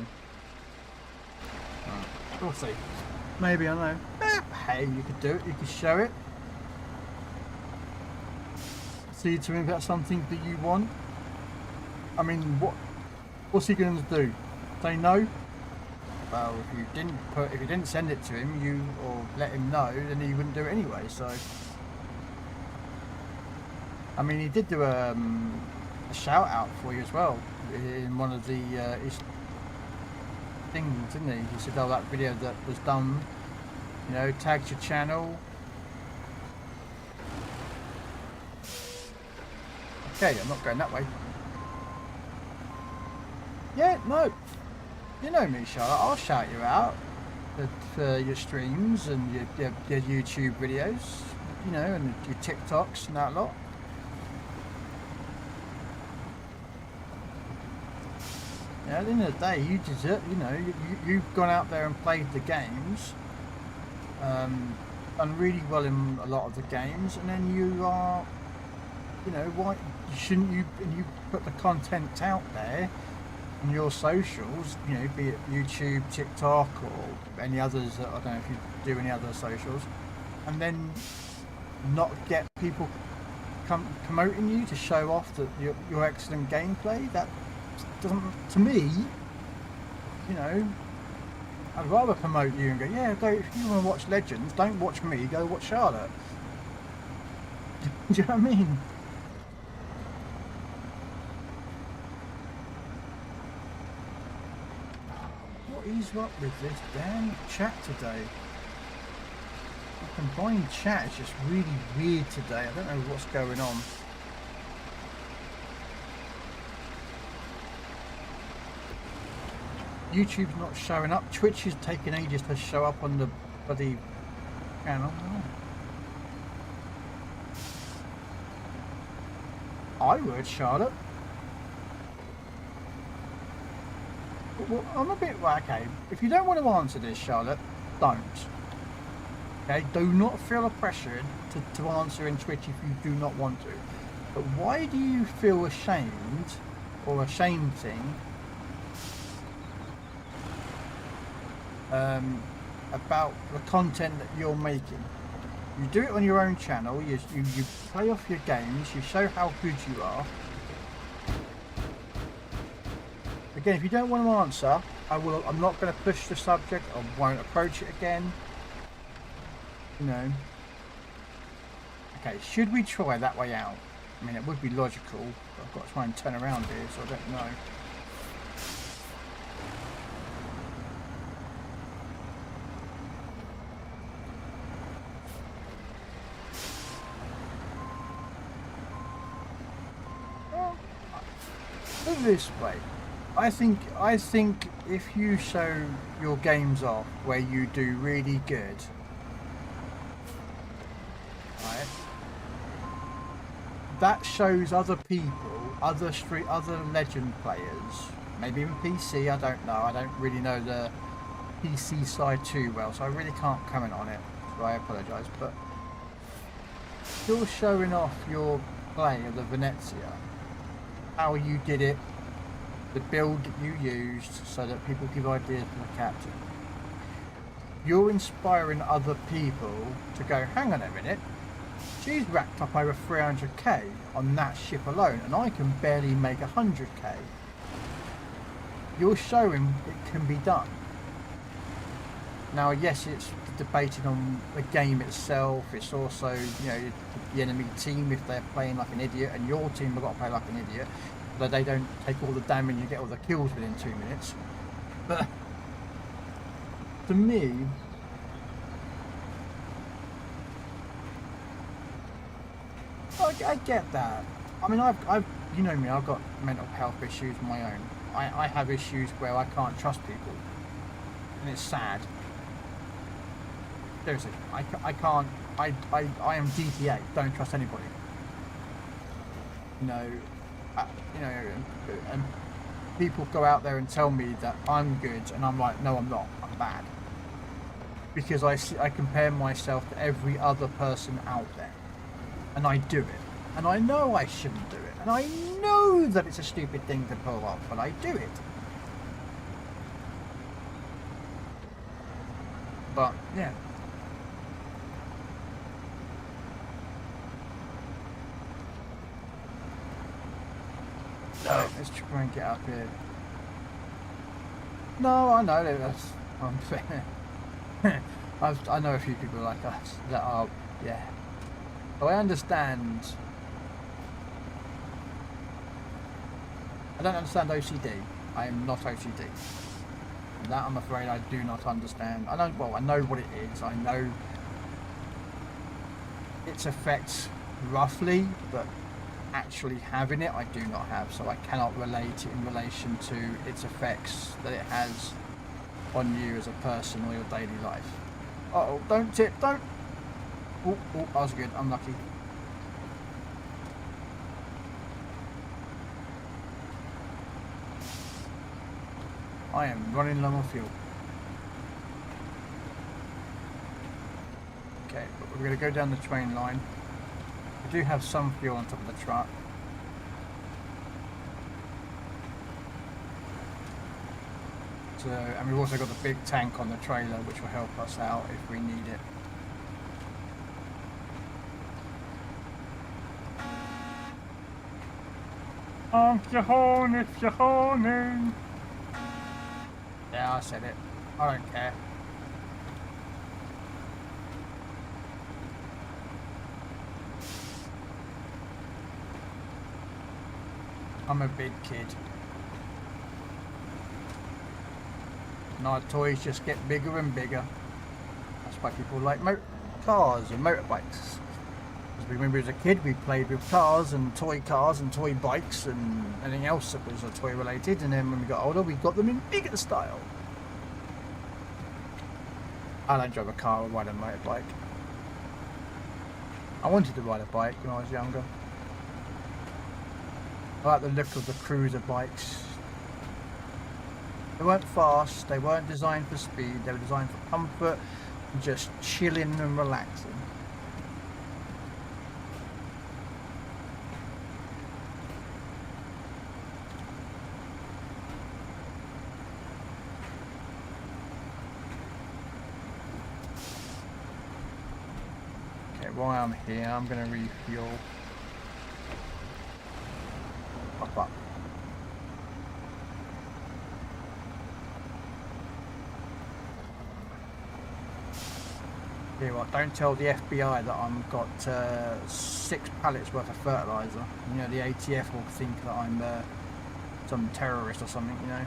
We'll see. Maybe, I don't know. Hey, you could do it. You could show it. See to him if that's something that you want. I mean, what's he going to do? say no. Well, if you didn't send it to him, or let him know, then he wouldn't do it anyway. So, I mean, he did do a shout out for you as well in one of the his things, didn't he? He said, "Oh, that video that was done, you know, tagged your channel." Okay, I'm not going that way. Yeah, no. You know me, Charlotte. I'll shout you out for your streams and your YouTube videos, you know, and your TikToks and that lot. Yeah, at the end of the day, you deserve, you know, you've gone out there and played the games, done really well in a lot of the games, and then you are, you know, why shouldn't you? And you put the content out there on your socials, you know, be it YouTube, TikTok, or any others. I don't know if you do any other socials, and then not get people promoting you to show off that your excellent gameplay. That doesn't, to me, you know, I'd rather promote you and go, yeah, go, if you want to watch Legends, don't watch me, go watch Charlotte. Do you know what I mean? What is up with this damn chat today? The combined chat is just really weird today. I don't know what's going on. YouTube's not showing up. Twitch is taking ages to show up on the bloody channel. I would, Charlotte. Well, I'm a bit, well, okay, if you don't want to answer this, Charlotte, don't. Okay, do not feel pressured to answer in Twitch if you do not want to. But why do you feel ashamed, or ashamed thing, about the content that you're making? You do it on your own channel, you play off your games, you show how good you are. Again, if you don't want to answer, I'm not going to push the subject, I won't approach it again. You know. Okay, should we try that way out? I mean, it would be logical, but I've got to try and turn around here, so I don't know. Well, put it this way. I think if you show your games off where you do really good, right? That shows other people, other Legend players, maybe even PC. I don't know. I don't really know the PC side too well, so I really can't comment on it. So I apologise. But you're showing off your play of the Venezia, how you did it, the build that you used, so that people give ideas for the captain. You're inspiring other people to go, hang on a minute, she's racked up over 300k on that ship alone, and I can barely make 100k. You're showing it can be done. Now, yes, it's debating on the game itself. It's also, you know, the enemy team, if they're playing like an idiot, and your team have got to play like an idiot, so they don't take all the damage and get all the kills within 2 minutes. But to me, I get that. I mean, I've you know me, I've got mental health issues of my own. I have issues where I can't trust people, and it's sad. Seriously, I can't. I am Pt.8. Don't trust anybody. You know, and people go out there and tell me that I'm good, and I'm like, no, I'm not. I'm bad. Because I compare myself to every other person out there, and I do it, and I know I shouldn't do it, and I know that it's a stupid thing to pull off, but I do it. But yeah. No. Let's try and get up here. No, I know that's unfair. I know a few people like us that are, yeah. So I understand. I don't understand OCD. I am not OCD. That I'm afraid I do not understand. I don't. Well, I know what it is. I know its effects roughly, but actually having it, I do not have. So I cannot relate it in relation to its effects that it has on you as a person or your daily life. Uh-oh, don't tip, don't. Oh, that was good. I'm lucky. I am running low on fuel. Okay, but we're going to go down the train line. We do have some fuel on top of the truck. So, and we've also got the big tank on the trailer, which will help us out if we need it. Honk your horn if you're horning. Yeah, I said it. I don't care. I'm a big kid. And our toys just get bigger and bigger. That's why people like cars and motorbikes. Because when we was a kid, we played with cars and toy bikes and anything else that was toy related. And then when we got older, we got them in bigger style. I don't drive a car or ride a motorbike. I wanted to ride a bike when I was younger. I like the look of the cruiser bikes. They weren't fast, they weren't designed for speed, they were designed for comfort and just chilling and relaxing. Okay, while I'm here, I'm going to refuel. Pop up. Tell you what, don't tell the FBI that I've got 6 pallets worth of fertilizer. You know, the ATF will think that I'm some terrorist or something, you know.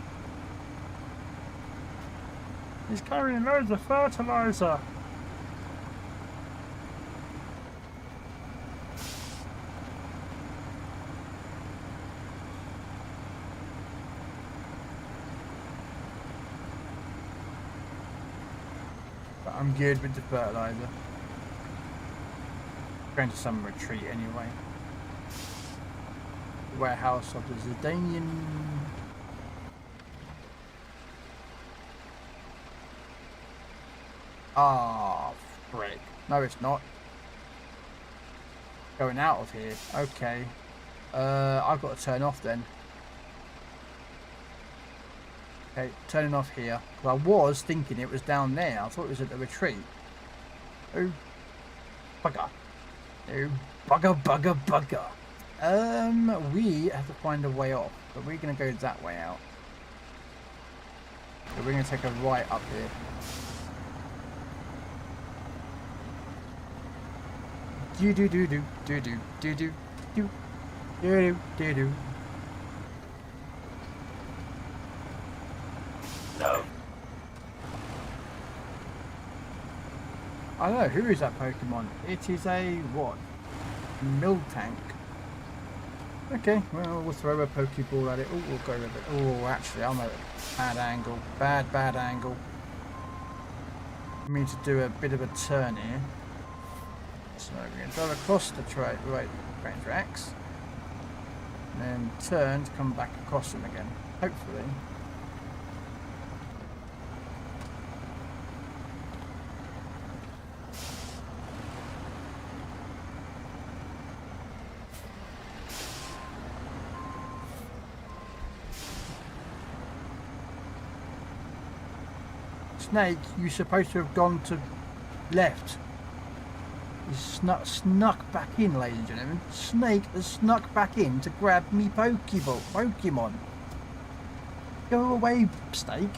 He's carrying loads of fertilizer. I'm good with the fertilizer. Going to some retreat anyway. The warehouse of the Zurdanian. Ah, frick. No, it's not. Going out of here. Okay. I've got to turn off then. Okay, turning off here. Well, I was thinking it was down there. I thought it was at the retreat. Oh, bugger. Oh, bugger. We have to find a way off, but we're going to go that way out. So we're going to take a right up here. Do. No. I don't know, who is that Pokemon? It is a, what? Miltank. Okay, well, we'll throw a Pokeball at it. Oh, we'll go with it. Oh, actually, I'm at a bad angle. Bad angle. I mean to do a bit of a turn here. So we're going to drive across the train tracks. And then turn to come back across them again. Hopefully. Snake, you're supposed to have gone to left. He's snuck back in, ladies and gentlemen. Snake has snuck back in to grab me Pokemon. Go away, Snake.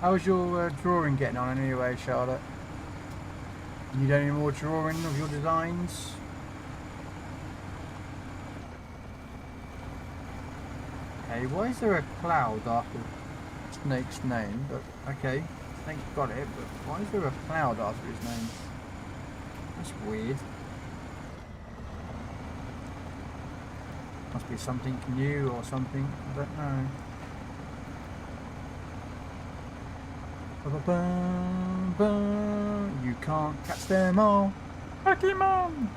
How's your drawing getting on anyway, Charlotte? Need any more drawing of your designs? Okay, why is there a cloud after Snake's name? But okay, Snake got it, but why is there a cloud after his name? That's weird. Must be something new or something, I don't know. Ba-ba-bum-bum. You can't catch them all. Pokemon!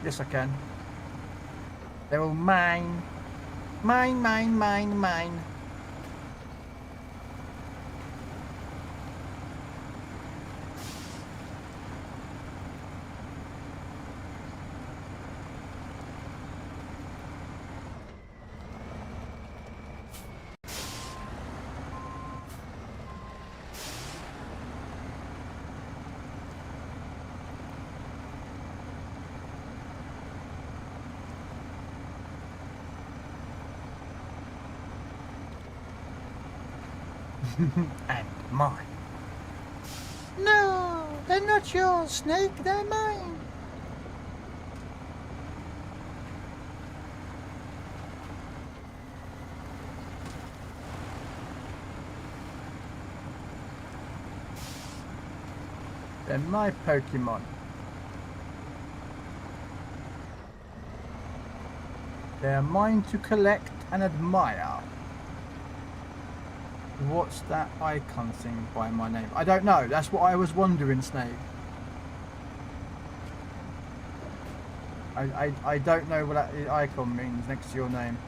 Yes, I can. They're all mine. Mine, mine, mine, mine. And mine. No, they're not yours, Snake, they're mine. They're my Pokemon. They're mine to collect and admire. What's that icon thing by my name? I don't know. That's what I was wondering, Snake. I don't know what that icon means next to your name.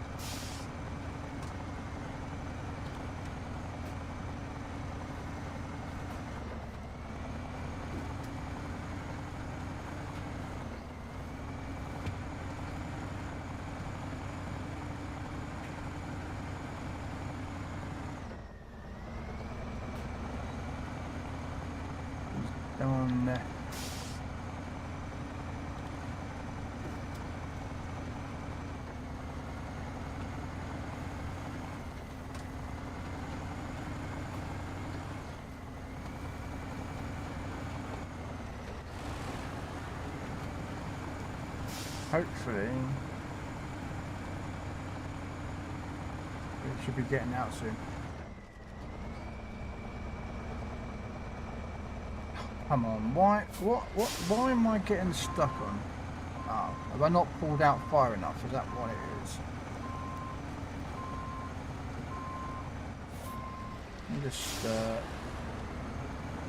On there. Hopefully it should be getting out soon. Come on, why am I getting stuck on? Oh, have I not pulled out far enough? Is that what it is? Let me just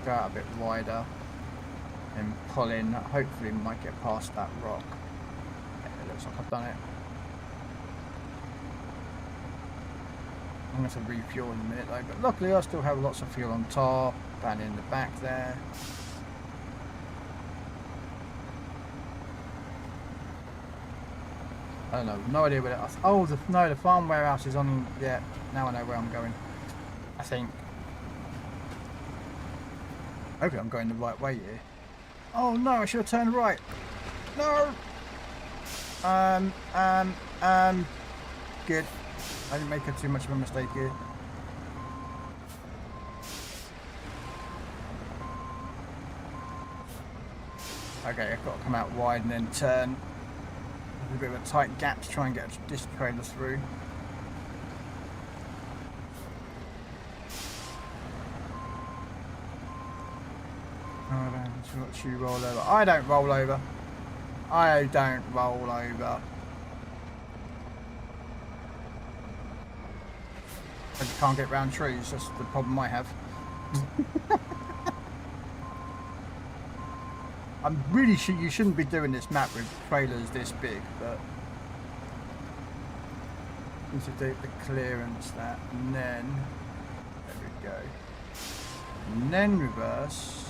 go out a bit wider and pull in. Hopefully we might get past that rock. Yeah, it looks like I've done it. I'm going to refuel in a minute though, but luckily I still have lots of fuel on top and in the back there. I don't know, no idea where that is. Oh, no, the farm warehouse is on. Yeah, now I know where I'm going. I think. Hopefully I'm going the right way here. Oh no, I should have turned right. No! Good. I didn't make too much of a mistake here. Okay, I've got to come out wide and then turn. There's a bit of a tight gap to try and get this trailer through. Oh, don't you roll over. I don't roll over. I don't roll over. I just can't get round trees, that's the problem I have. I'm really sure you shouldn't be doing this map with trailers this big, but need to do the clearance that, and then there we go, and then reverse.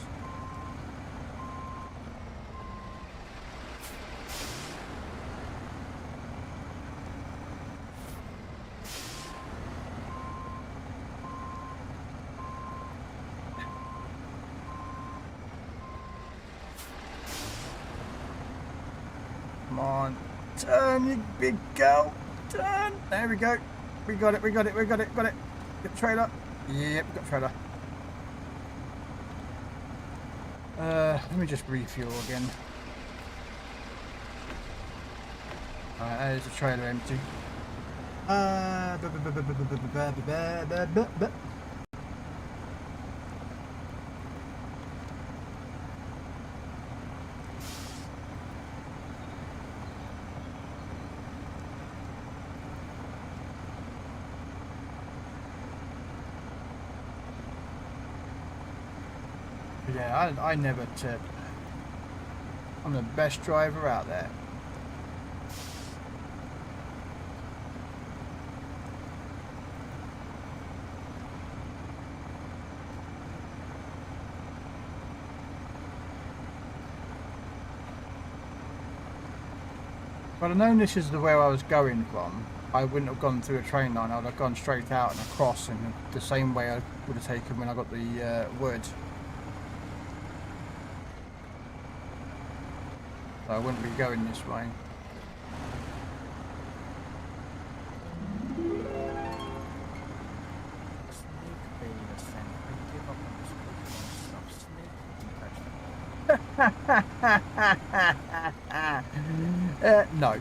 Come on, turn, you big girl, turn. There we go. We got it. Got it. Got trailer. Yep, got trailer. Let me just refuel again. Alright, there's the trailer empty. Yeah, I never tip. I'm the best driver out there. But I know this is the way I was going from. I wouldn't have gone through a train line. I would have gone straight out and across in the same way I would have taken when I got the wood. So I wouldn't be going this way. No.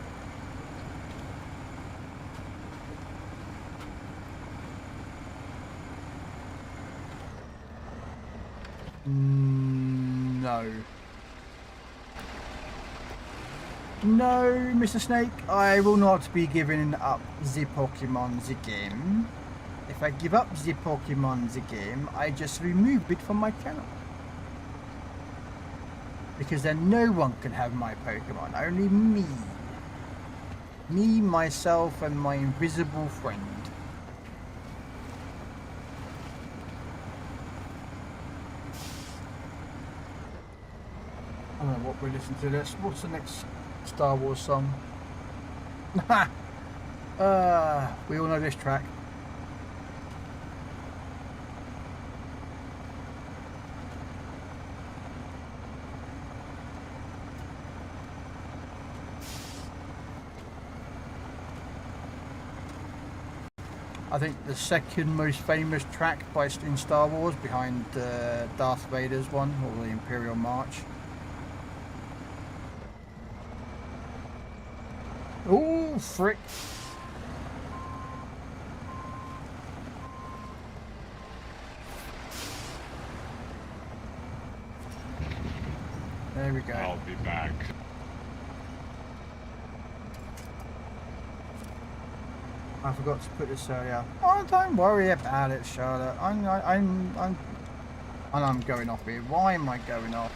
No. No, Mr. Snake, I will not be giving up the Pokemon the game. If I give up the Pokemon the game, I just remove it from my channel. Because then no one can have my Pokemon, only me. Me, myself, and my invisible friend. I don't know what we're listening to this. What's the next Star Wars song? We all know this track. I think the second most famous track in Star Wars, behind Darth Vader's one, or the Imperial March. Oh, frick. There we go. I'll be back. I forgot to put this earlier. Oh, don't worry about it, Charlotte. I'm going off here. Why am I going off?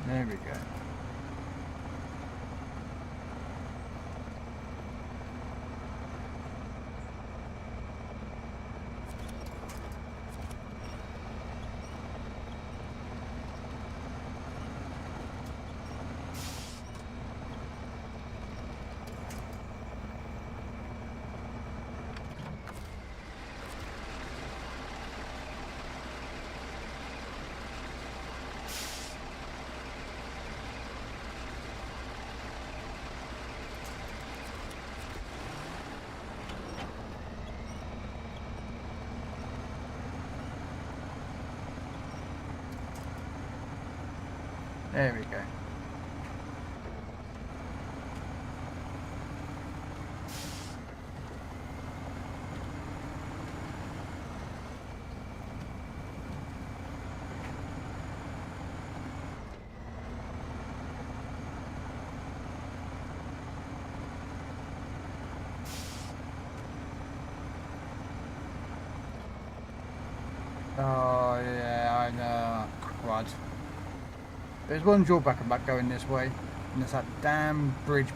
There we go. There we go. Oh yeah, I know. Crud. There's one drawback about going this way, and it's that damn bridge,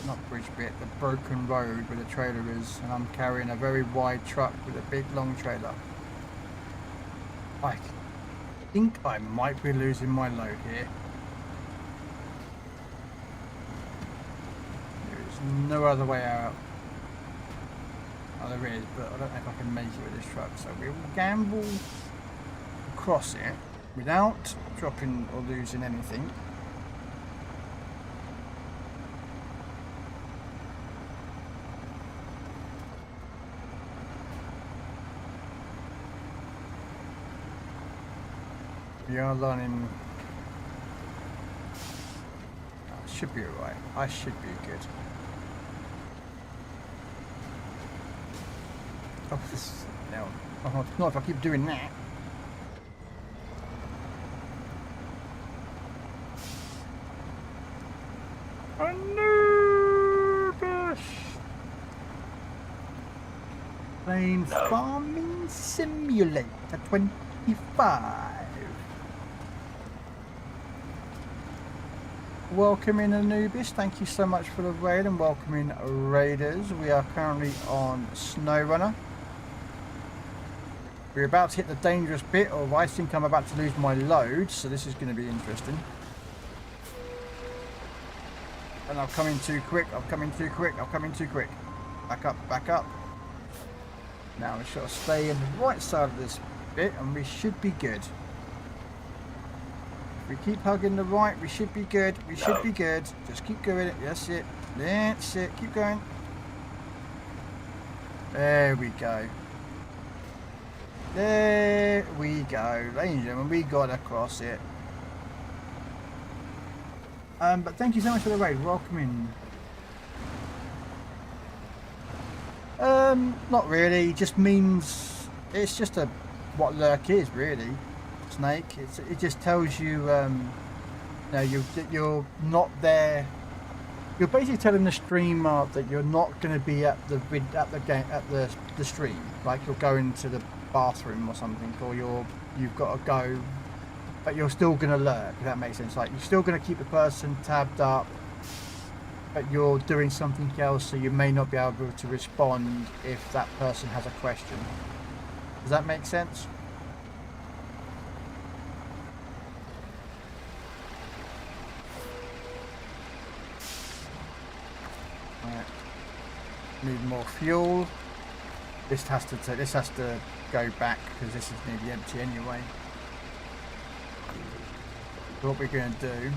not bridge bit, the broken road where the trailer is, and I'm carrying a very wide truck with a big long trailer. I think I might be losing my load here. There's no other way out. Oh, there is, but I don't know if I can make it with this truck, so we will gamble across it. without dropping or losing anything. We are learning. Should be alright. I should be good. Oh, this no. Oh, not if I keep doing that. Anubis. Playing Farming Simulator 25. Welcome in Anubis, thank you so much for the raid, and welcome in Raiders. We are currently on SnowRunner. We're about to hit the dangerous bit, or I think I'm about to lose my load, so this is going to be interesting. And I'm coming too quick, I'm coming too quick, I'm coming too quick. Back up, back up. Now we should stay on the right side of this bit, and we should be good. We keep hugging the right, we should be good, we should be good. Just keep going, that's it, that's it, keep going. There we go. There we go, ladies and gentlemen, we got across it. But thank you so much for the raid, welcome in. Not really, it just means, it's just what lurk is really. Snake, it just tells you, no, you're not there. You're basically telling the streamer that you're not going to be at the stream, like you're going to the bathroom or something, or you've got to go, but you're still going to lurk. If that makes sense, like you're still going to keep the person tabbed up, but you're doing something else, so you may not be able to respond if that person has a question. Does that make sense? Need more fuel. This has to go back because this is nearly empty anyway. So what we're going to do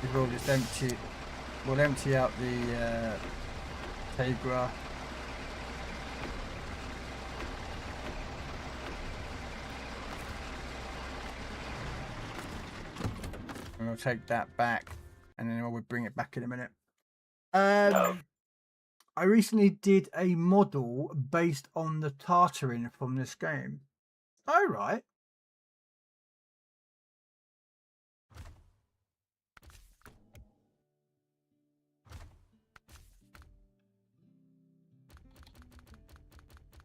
is we'll just empty out the Tegra. And we'll take that back, and then we'll bring it back in a minute. I recently did a model based on the Tartarin from this game. Oh, right.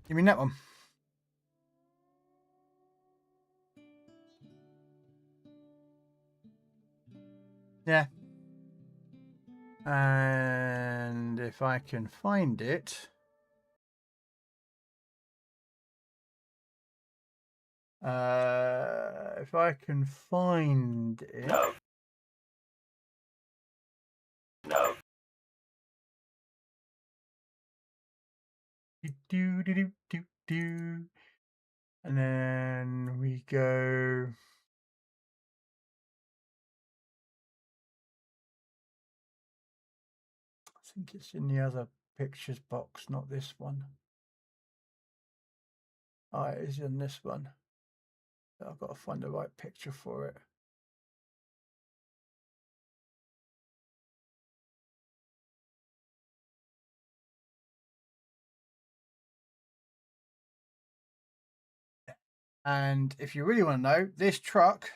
You mean that one? Yeah. And if I can find it, if I can find it, No. and then we go. I think it's in the other pictures box, not this one. Oh, it is in this one. I've got to find the right picture for it. And if you really want to know, this truck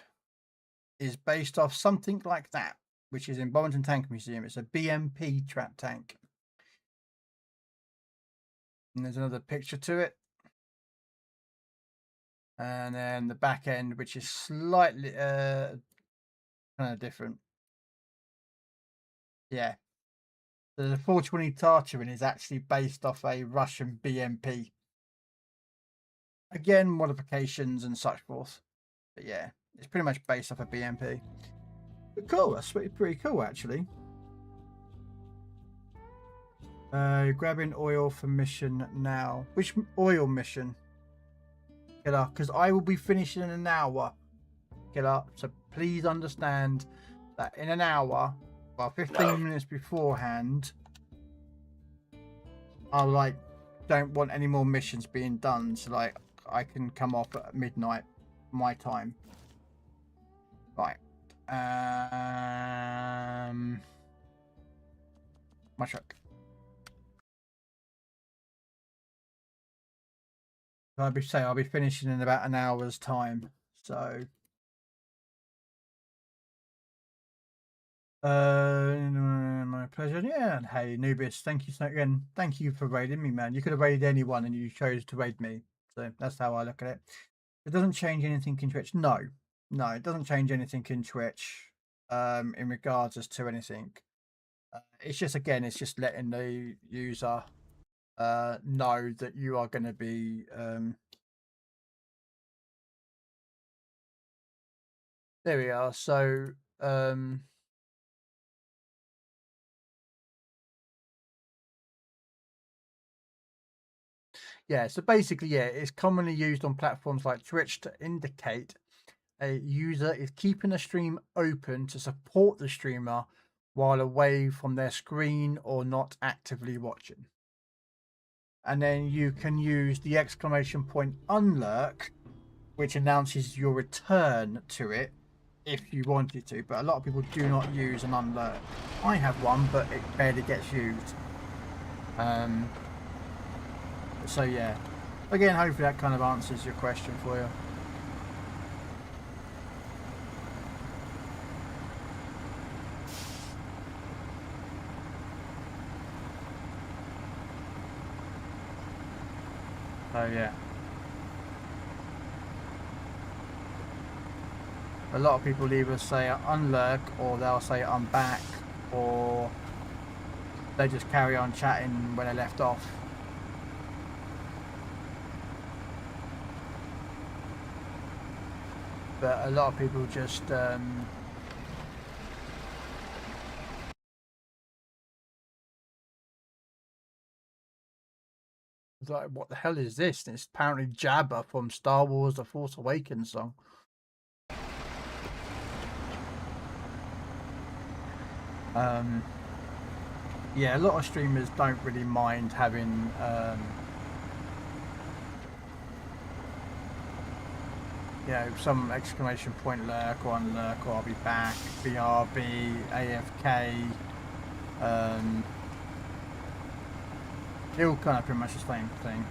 is based off something like that, which is in Bollington Tank Museum. It's a BMP trap tank. And there's another picture to it. And then the back end, which is slightly kind of different. Yeah. So the 420 Tartarin is actually based off a Russian BMP. Again, modifications and such forth. But yeah, it's pretty much based off a BMP. But cool, that's pretty cool actually. Grabbing oil for mission now. Which oil mission? Killer, because I will be finishing in an hour, Killer. So please understand that in an hour, well, 15 minutes beforehand, I like don't want any more missions being done. So like I can come off at midnight, my time. Right. My truck. I'll be finishing in about an hour's time. So my pleasure. Yeah, and hey Nubis, thank you so again. Thank you for raiding me, man. You could have raided anyone and you chose to raid me. So that's how I look at it. It doesn't change anything in Twitch. No, it doesn't change anything in Twitch. In regards as to anything. It's just it's just letting the user know that you are going to be there we are. So yeah, so basically, yeah, it's commonly used on platforms like Twitch to indicate a user is keeping a stream open to support the streamer while away from their screen or not actively watching. And then you can use the exclamation point unlurk, which announces your return to it if you wanted to. But a lot of people do not use an unlurk. I have one, but it barely gets used. So yeah, again, hopefully that kind of answers your question for you. So yeah, a lot of people either say unlurk or they'll say I'm back, or they just carry on chatting when they left off. But a lot of people just it's like, what the hell is this? And it's apparently Jabba from Star Wars: The Force Awakens song. Yeah, a lot of streamers don't really mind having you know, some exclamation point lurk or unlurk or I'll be back, BRB, AFK. They're all kind of pretty much the same thing.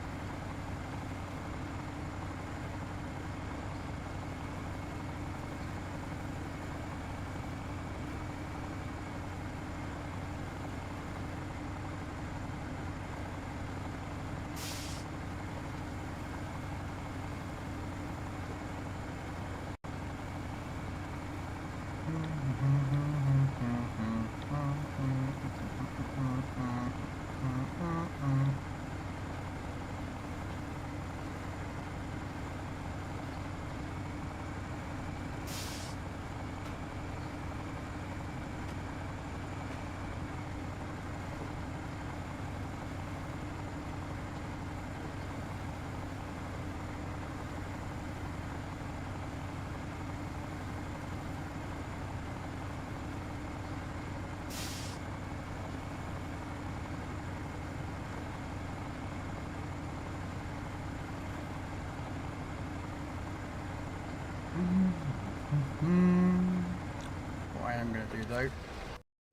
What I am going to do though, is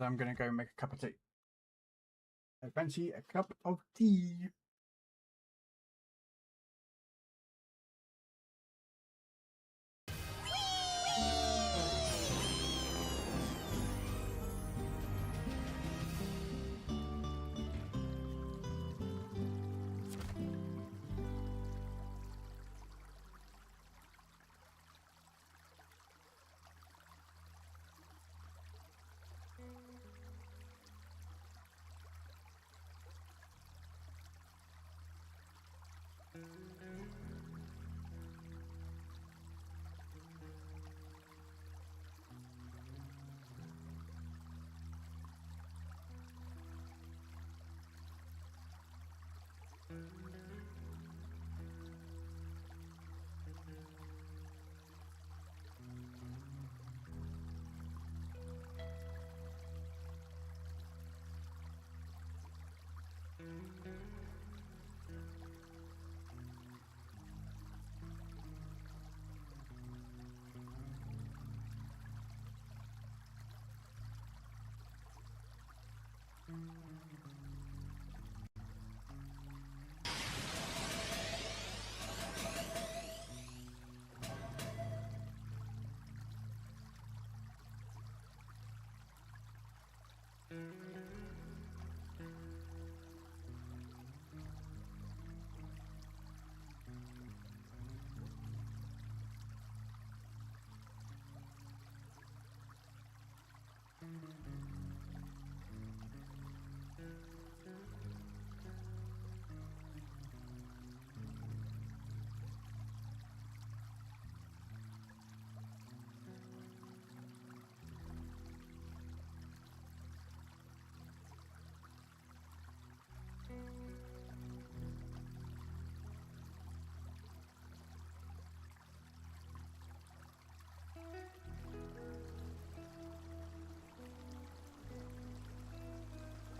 I'm going to go make a cup of tea. I fancy a cup of tea.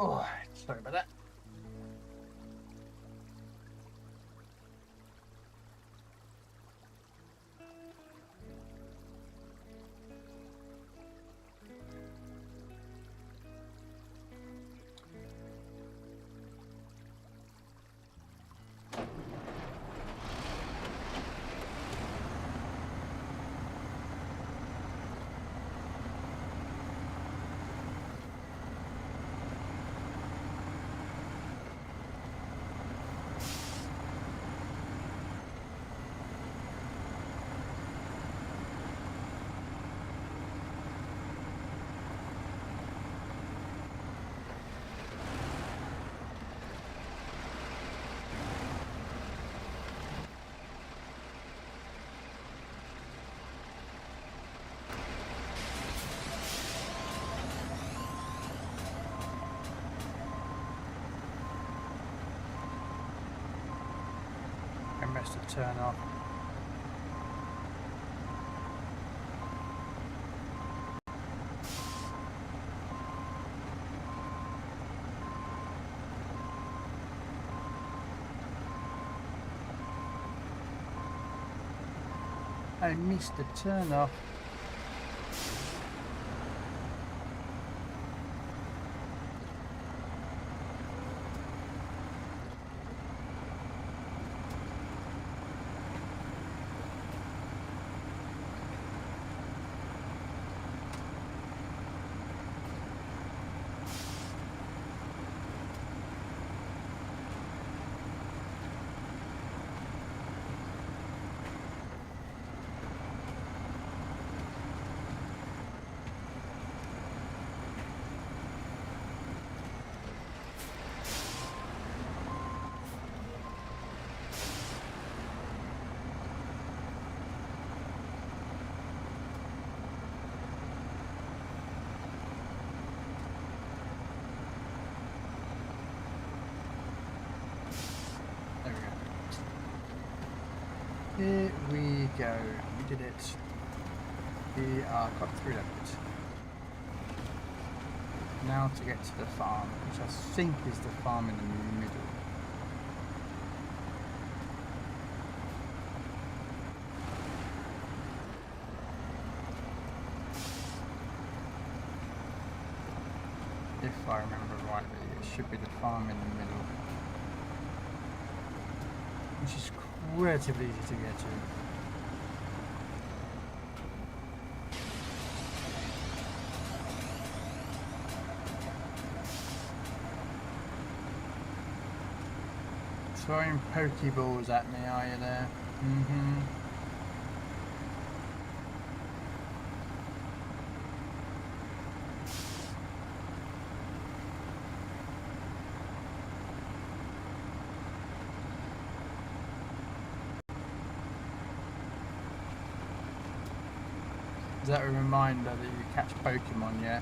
Oh, sorry about that. To turn off. I missed the turn off. Here we go. We did it. We are got through that bit. Now to get to the farm, which I think is the farm in the middle. If I remember rightly, it should be the farm in the middle. Which is relatively easy to get to. Throwing Pokeballs at me, are you there? Mm-hmm. Is that a reminder that you catch Pokemon, yeah?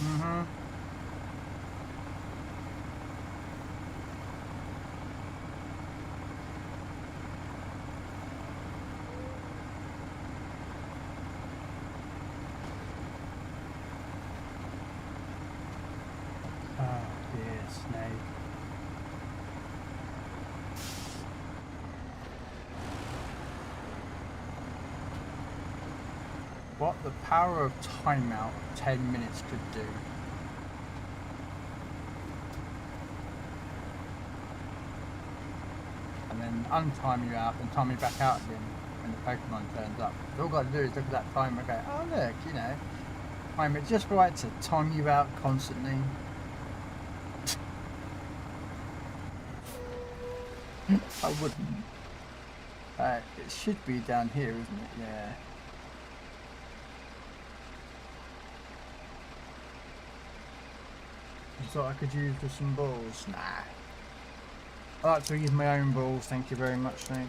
Mm-hmm. Oh dear, snake. What the power of timeout 10 minutes could do. And then untime you out and time you back out again when the Pokemon turns up. All I've got to do is look at that timer and go, oh look, you know, time it just right to time you out constantly. I wouldn't. It should be down here, isn't it? Yeah. You thought I could use for some balls? Nah. I like to use my own balls, thank you very much, Snake.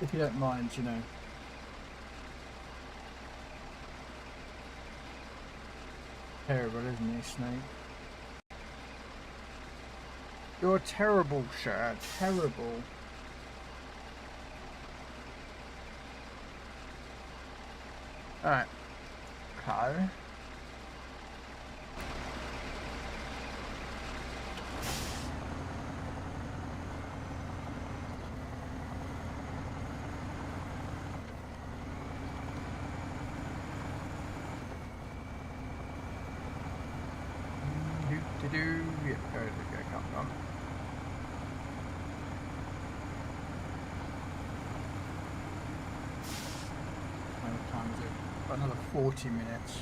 If you don't mind, you know. Terrible, isn't he, Snake? You're terrible, sir. Terrible. Alright. Okay. Yep, there we go, come on. What time is it? About another 40 minutes.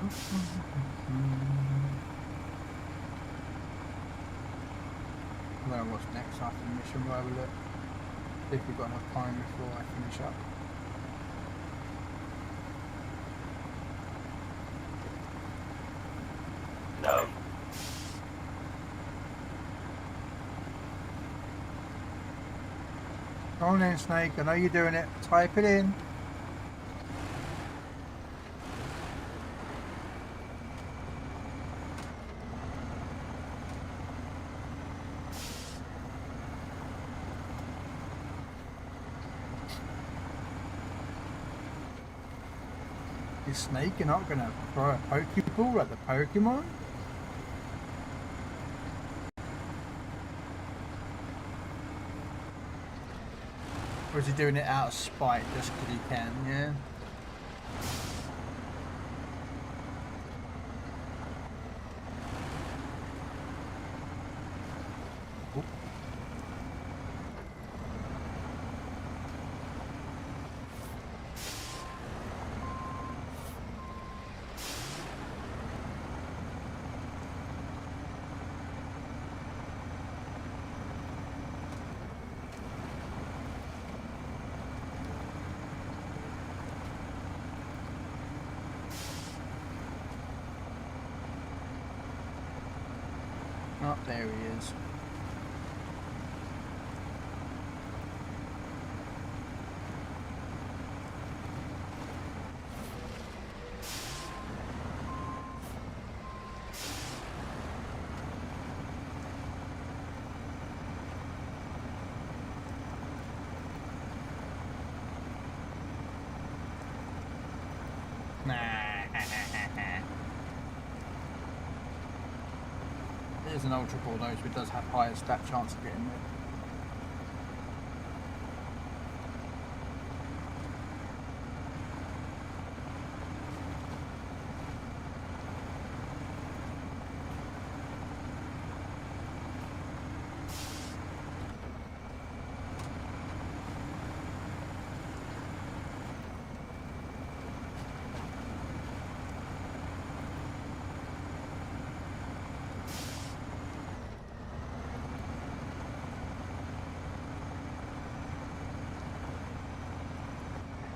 I don't know what's next after the mission. We'll have a look. See if we've got enough time before I finish up. No. Come on then, Snake. I know you're doing it. Type it in. Snake, you're not going to throw a Pokeball at the Pokemon? Or is he doing it out of spite just because he can, yeah? Oh, there he is. There's an ultra ball though, so it does have higher stat chance of getting there.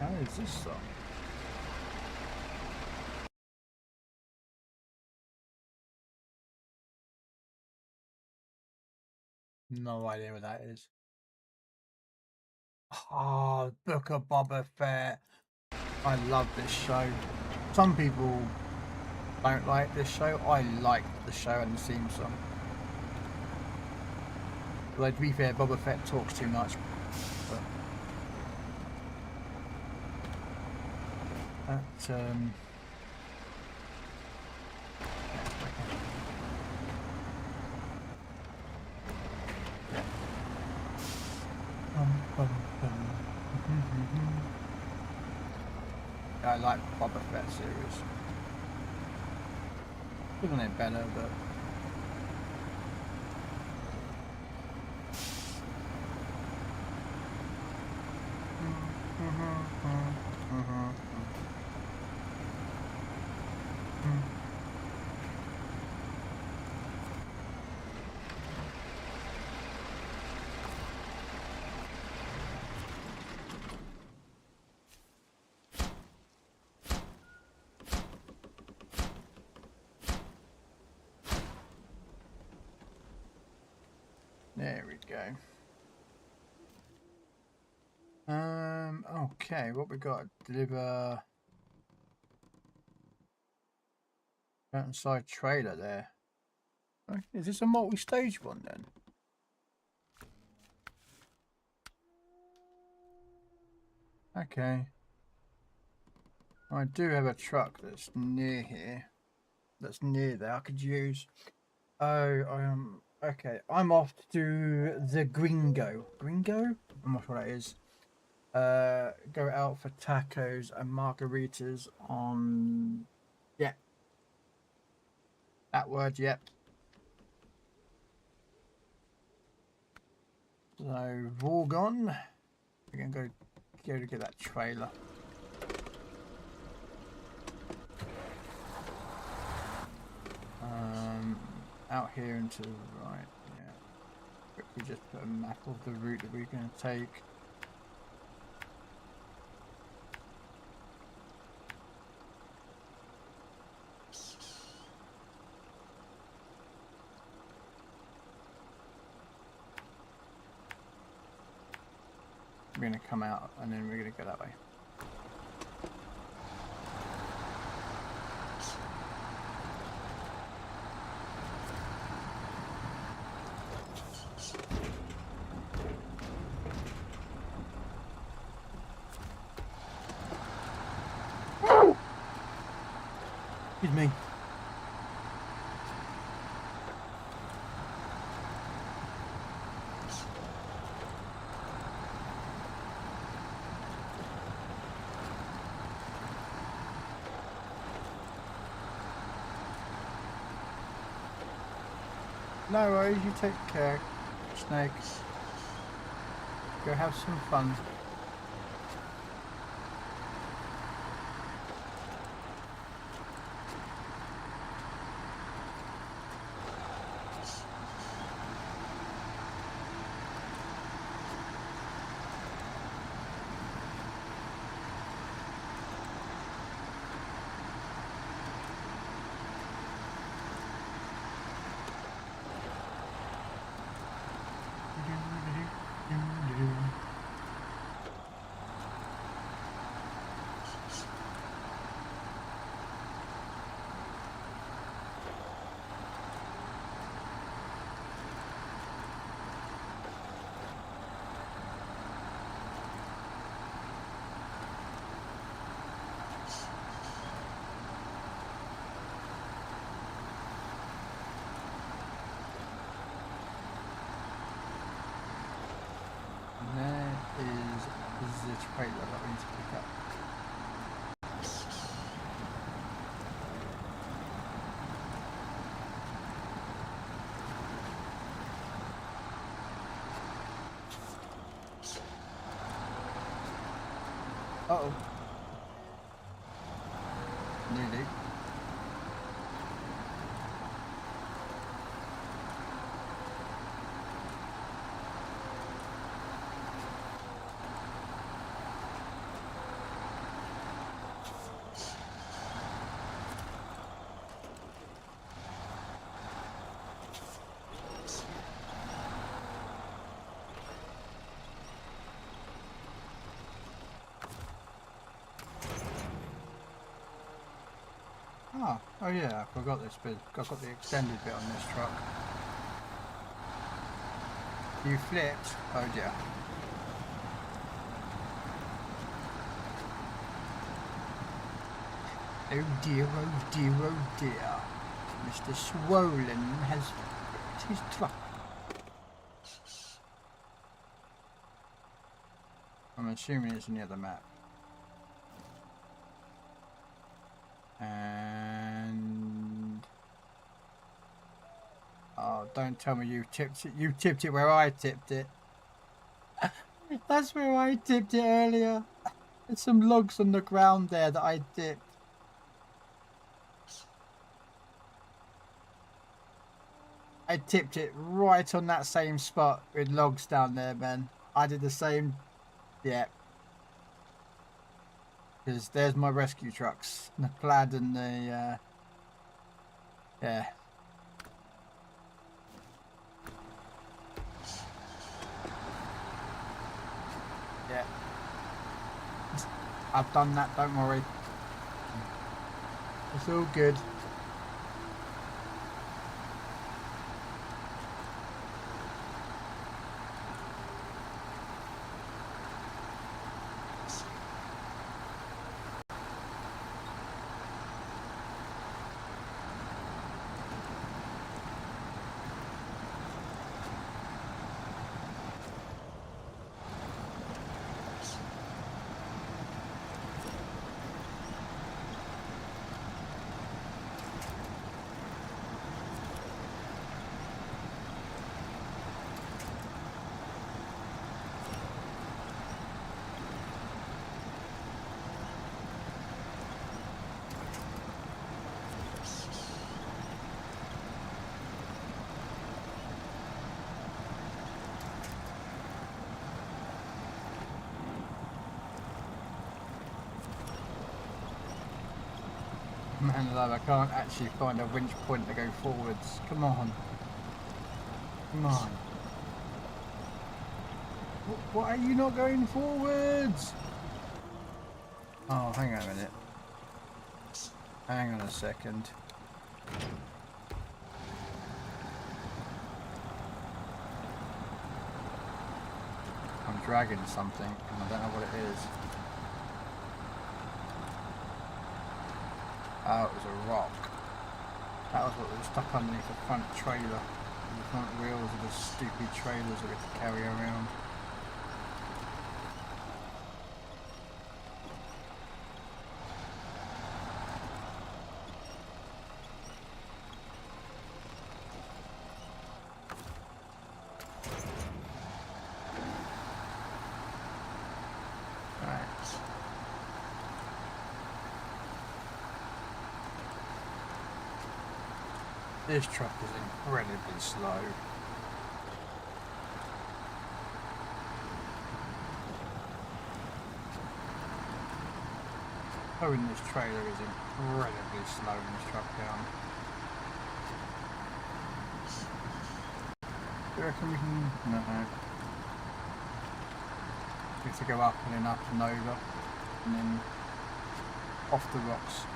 How is this song? No idea what that is. Oh, Book of Boba Fett. I love this show. Some people don't like this show. I like the show and the theme song. Although to be fair, Boba Fett talks too much. But that I like Boba Fett series. Isn't it better, but there we go. Okay, what we got? Deliver mountainside trailer there. Okay, is this a multi-stage one then? Okay. I do have a truck that's near here. That's near there I could use. Oh, okay. I'm off to do the Gringo. Gringo? I'm not sure what that is. Go out for tacos and margaritas on, yeah, that word, yep. So Vorgon, we're gonna go to get that trailer. Out here and to the right, yeah. Quickly just put a map of the route that we're gonna take. We're going to come out and then we're going to go that way. Excuse me. No worries, you take care, Snakes. Go have some fun. The trailer that we need to pick up. Uh-oh. Nearly. Oh yeah, I forgot this bit. I've got the extended bit on this truck. You flipped? Oh dear. Oh dear, oh dear, oh dear. Mr. Swollen has flipped his truck. I'm assuming it's near the map. And... oh, don't tell me you tipped it. You tipped it where I tipped it. That's where I tipped it earlier. There's some logs on the ground there that I dipped. I tipped it right on that same spot with logs down there, man. I did the same. Yeah. Because there's my rescue trucks. The plaid and the, yeah. Yeah. I've done that, don't worry. It's all good. Man alive, I can't actually find a winch point to go forwards. Come on. Come on. Why are you not going forwards? Oh, hang on a minute. Hang on a second. I'm dragging something and I don't know what it is. Oh, it was a rock. That was what was stuck underneath the front trailer. The front wheels of the stupid trailers that we have to carry around. This truck is incredibly slow. Towing this trailer is incredibly slowing this truck down. Do you reckon we can... no. We have to go up and then up and over and then off the rocks.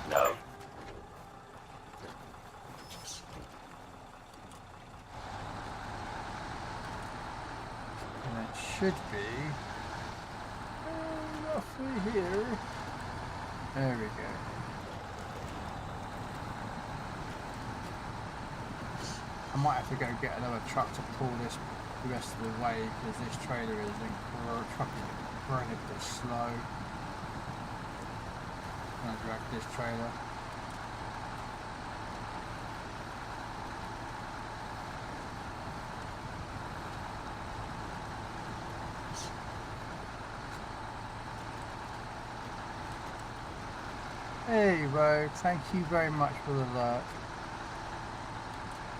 No. And it should be roughly here. There we go. I might have to go get another truck to pull this the rest of the way because this trailer is incredibly slow. I'm gonna drag this trailer. Hey Rogue, thank you very much for the alert.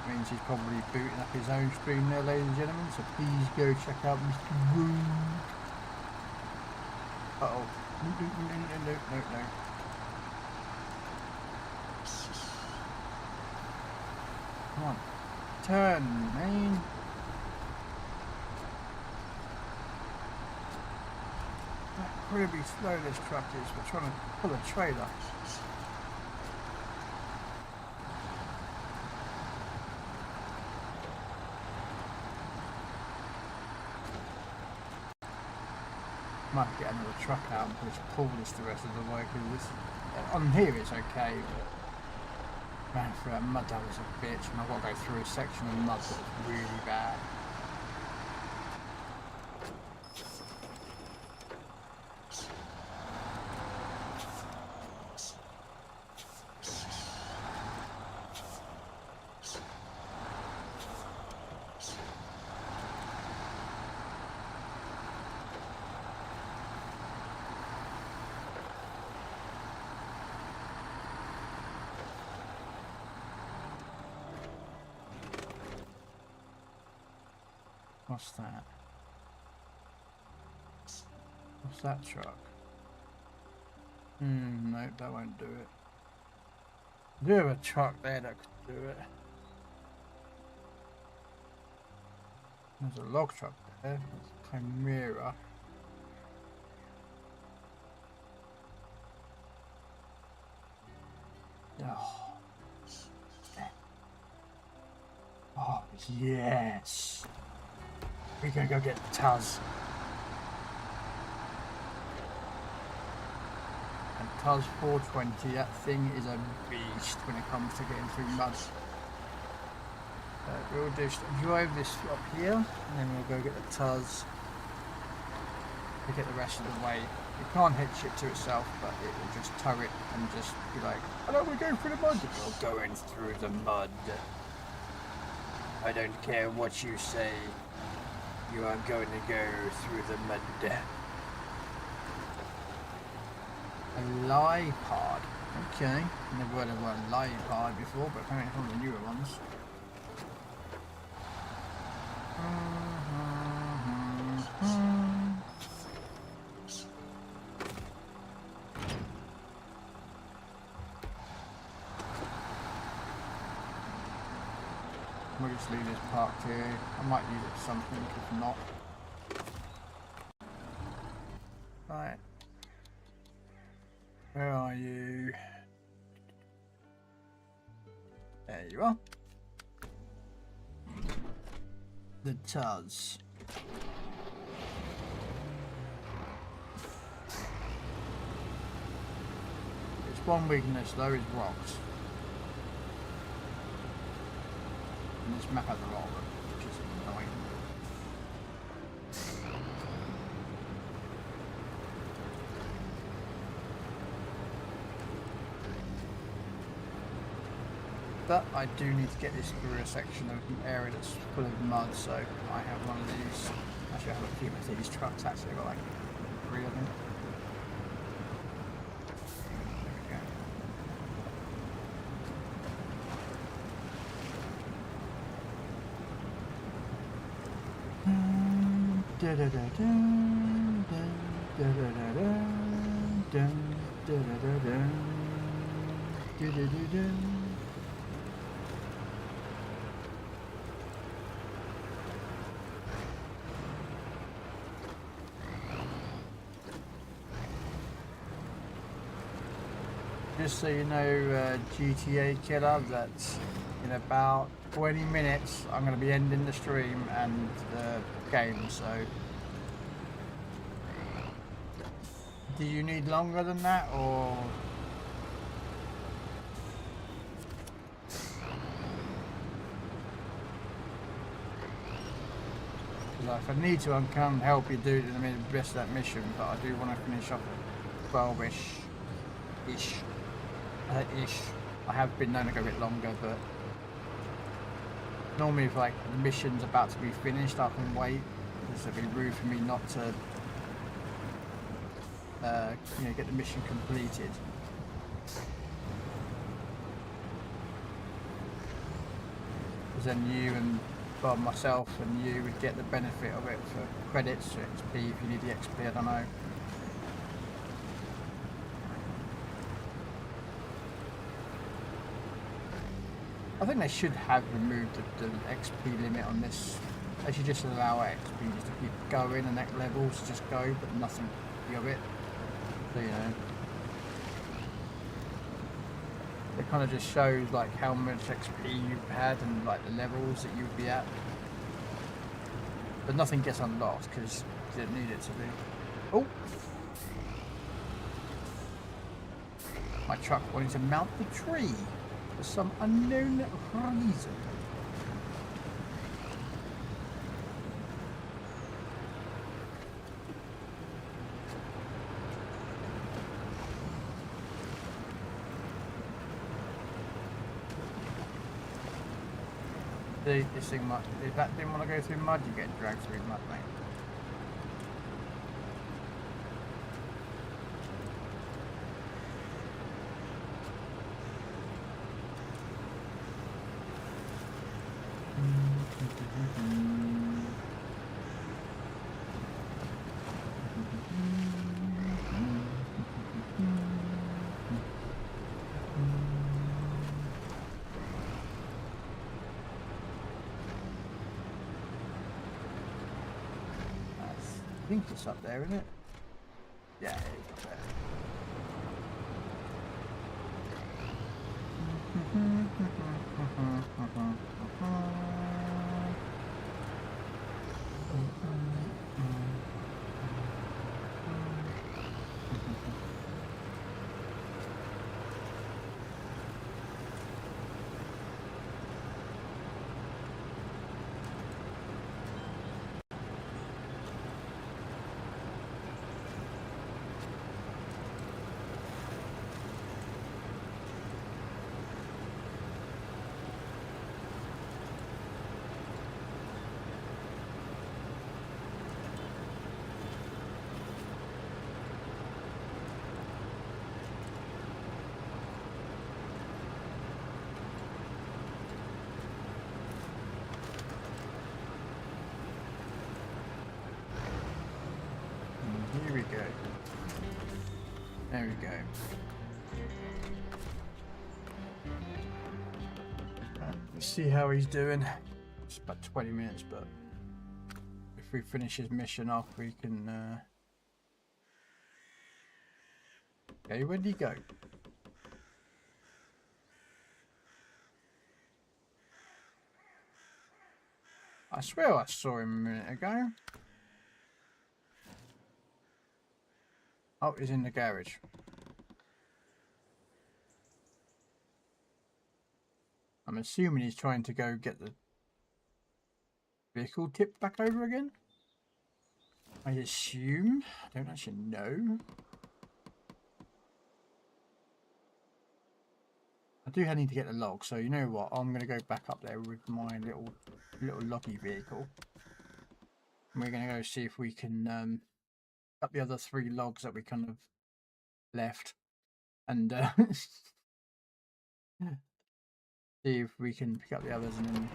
means he's probably booting up his own stream there, ladies and gentlemen. So please go check out Mr. Root. Uh-oh. No. Come on. Turn, man. Incredibly slow this truck is. We're trying to pull a trailer. Might get another truck out and just pull this the rest of the way, because this on here it's okay, but man, for that mud that was a bitch, and I've got to go through a section of mud that's really bad. What's that? What's that truck? Nope, that won't do it. I do have a truck there that could do it. There's a log truck there. It's a Chimera. Oh, yes. We're gonna go get Tuz. And Tuz 420, that thing is a beast when it comes to getting through mud. We'll just drive this up here, and then we'll go get the Tuz to get the rest of the way. It can't hit shit to itself, but it will just tow it and just be like, hello, we're going through the mud. We're going through the mud. I don't care what you say. You are going to go through the mud. A lie pod. Okay. Never heard of a lie pod before, but apparently it's one of the newer ones. We'll just leave this parked here. I might use it for something, if not. Right. Where are you? There you are. The Tuz. Its one weakness though is rocks. And this map has a lot of them, which is annoying. But I do need to get this through a section of an area that's full of mud, so I have one of these. Actually, I have a few of these trucks, actually, I've got like 3 of them. Just so you know, GTA Killer, that in about 20 minutes I'm going to be ending the stream and the game, so do you need longer than that, or if I need to, I can help you do the rest of that mission, but I do want to finish off 12ish. I have been known to go a bit longer, but normally if like the mission's about to be finished, I can wait. This would be rude for me not to get the mission completed. Because because then you and well, myself and you would get the benefit of it for credits or XP if you need the XP, I don't know. I think they should have removed the XP limit on this. They should just allow XP just to keep going and that levels just go, but nothing of it. So, you know. It kind of just shows like how much XP you've had and like the levels that you'd be at. But nothing gets unlocked because you didn't need it to be. Oh! My truck wanted to mount the tree for some unknown reason. This thing might, if that didn't want to go through mud, you get dragged through mud, mate. I think it's up there, isn't it? Yeah, it's up there. Here we go. There we go. Let's see how he's doing. It's about 20 minutes, but if we finish his mission off, we can. Okay, where did he go? I swear I saw him a minute ago. Oh, he's in the garage. I'm assuming he's trying to go get the vehicle tipped back over again. I assume. I don't actually know. I do need to get the log, so you know what? I'm going to go back up there with my little loggy vehicle. And we're going to go see if we can up the other 3 logs that we kind of left, and see if we can pick up the others and then.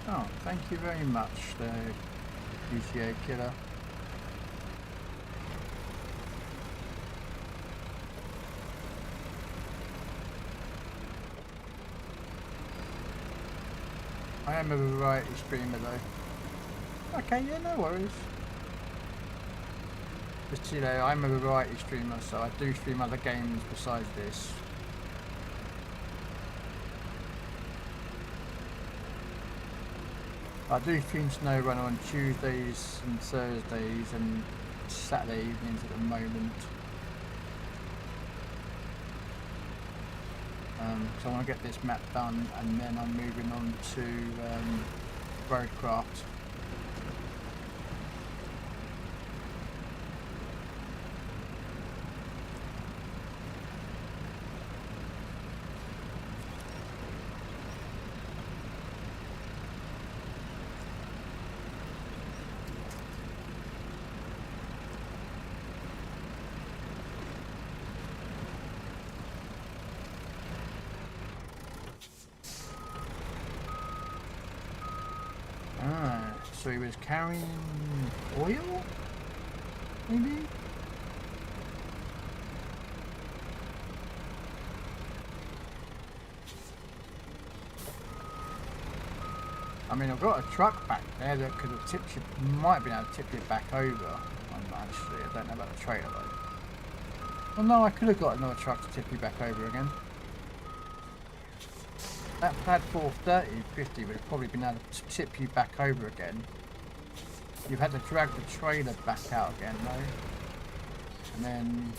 Oh, thank you very much, the GTA killer. I am a variety streamer though. Okay, yeah, no worries. Just, you know, I'm a variety streamer, so I do stream other games besides this. I do Theme Snow Run on Tuesdays and Thursdays and Saturday evenings at the moment. So I want to get this map done and then I'm moving on to Roadcraft. So he was carrying oil, maybe? I mean, I've got a truck back there that could have tipped you, might have been able to tip you back over. Actually, I don't know about the trailer though. Well, no, I could have got another truck to tip you back over again. That Pad 430 50 would have probably been able to tip you back over again. You've had to drag the trailer back out again though. And then...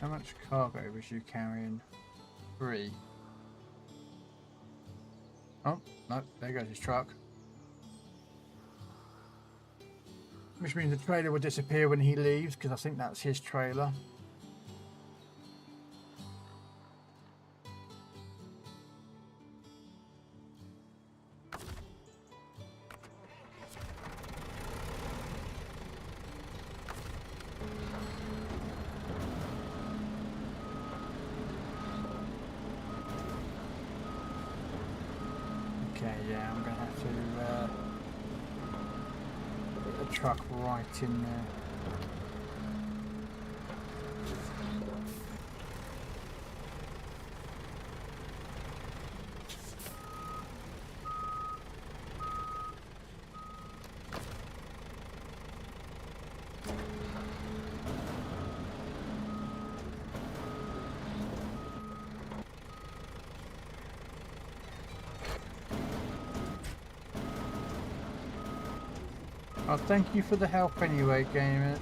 How much cargo was you carrying? 3. Oh, no, there goes his truck. Which means the trailer will disappear when he leaves, because I think that's his trailer. Yeah, I'm going to have to put the truck right in there. Oh, thank you for the help anyway, Gamer.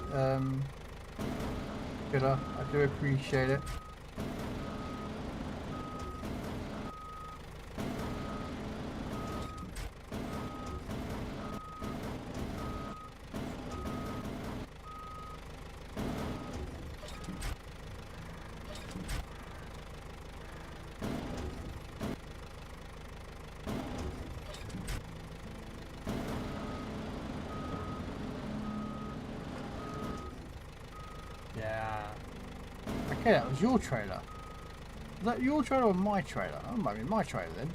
Killer, I do appreciate it. Okay, that was your trailer. Was that your trailer or my trailer? That might be my trailer then.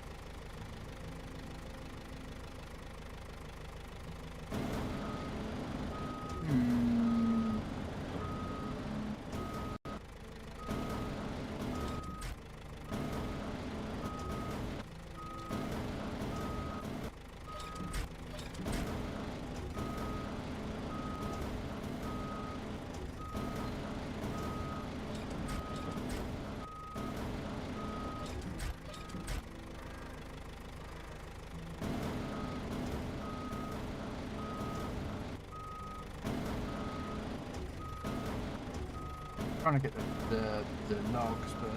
Trying to get the logs, but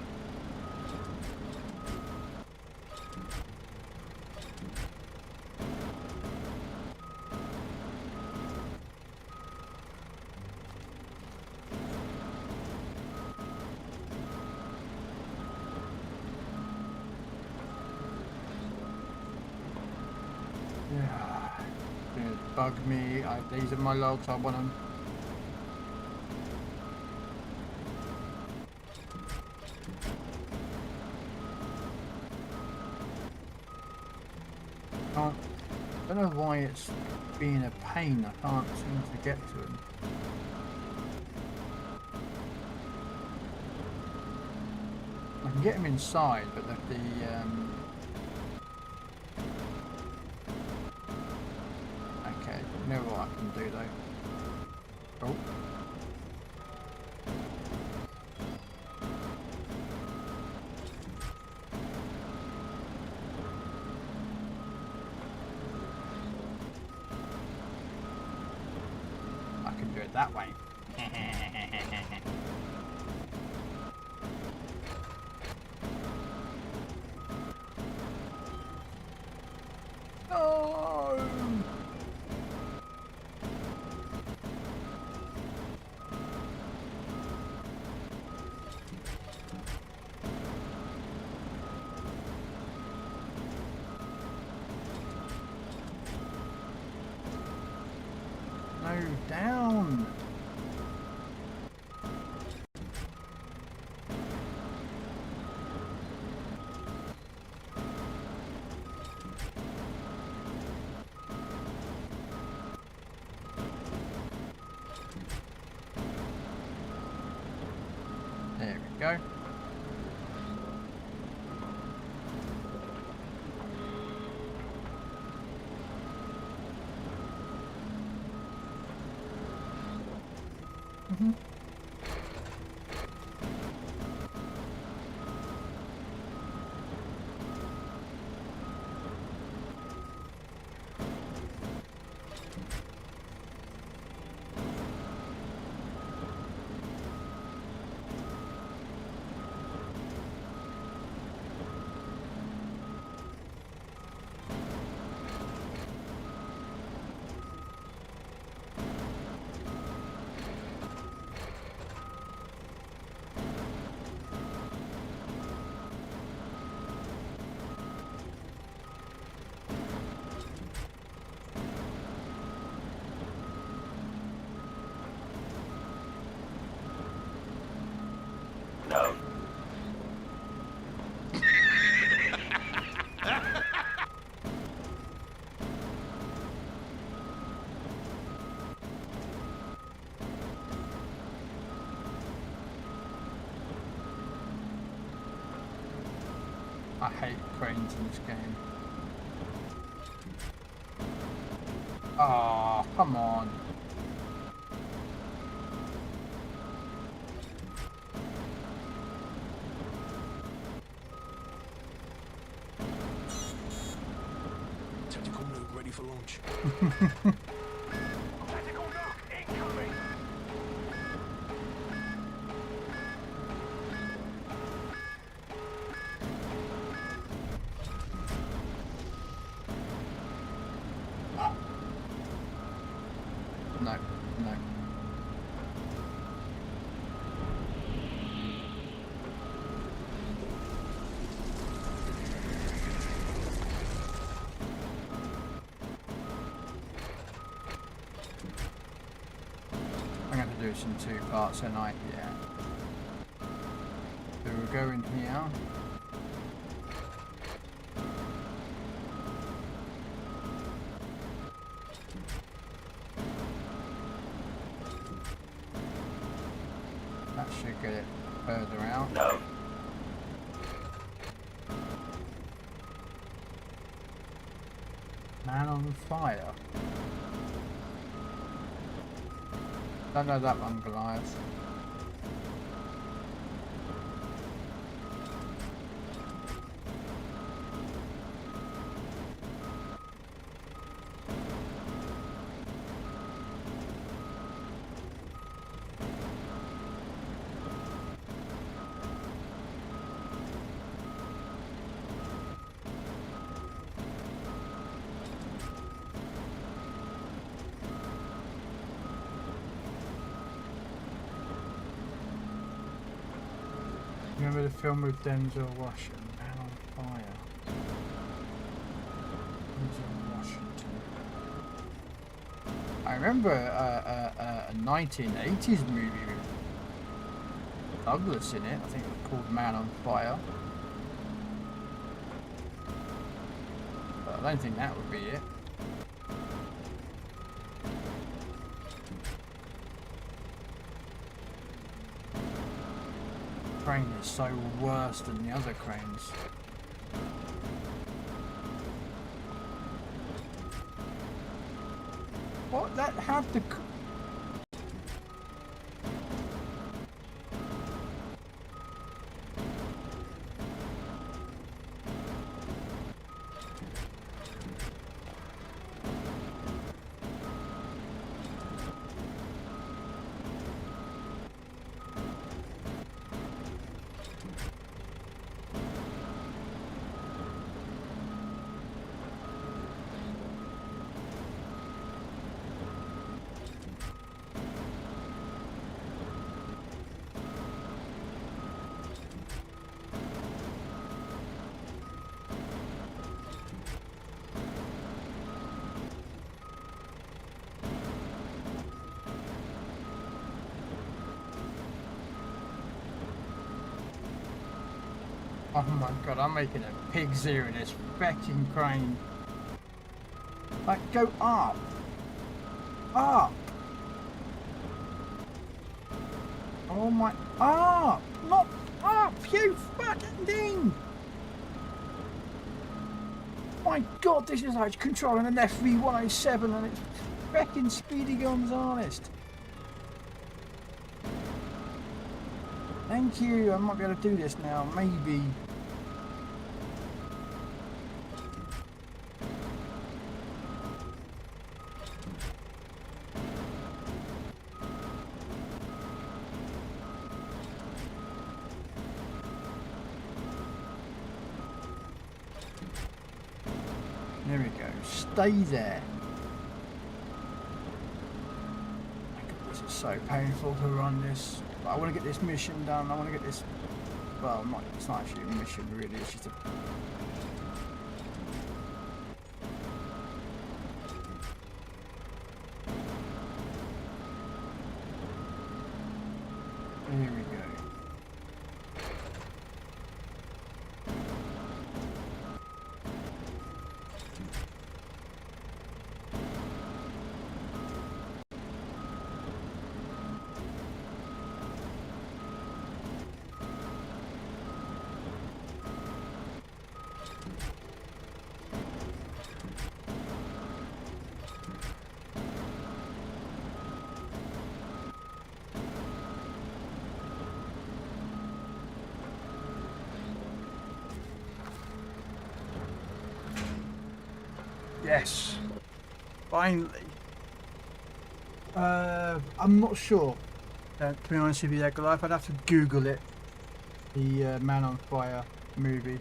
yeah, it's gonna bug me. These are my logs. I want them. I don't know why it's being a pain. I can't seem to get to him. I can get him inside, but the okay, you know what I can do though. Oh. I can do it that way. No! No, down! There we go. No. I hate cranes in this game. Oh, come on. Tactical nuke ready for launch. Tactical nuke incoming. No, no. I'm going to do this in 2 parts tonight, yeah. So we'll go in here. That should get it further out. No. Man on fire. Don't know that one, Goliath. Remember the film with Denzel Washington, Man on Fire? Denzel Washington. I remember a 1980s movie with Douglas in it. I think it was called Man on Fire. But I don't think that would be it. crane is so worse than the other cranes. What? That had the... Oh my god, I'm making a pig's ear in this fecking crane. Like, go up! Up! Oh my... Up! Not up, you fucking thing! My god, this is like controlling an FV107 and it's fecking Speedy Guns honest. Thank you, I might be able to do this now, maybe. There we go, stay there. This is so painful to run this. I want to get this mission done. I want to get this. Well, it's not actually a mission, really. It's just a. Here we go. Yes, finally. I'm not sure. To be honest with you, I'd have to Google it. The Man on Fire movie.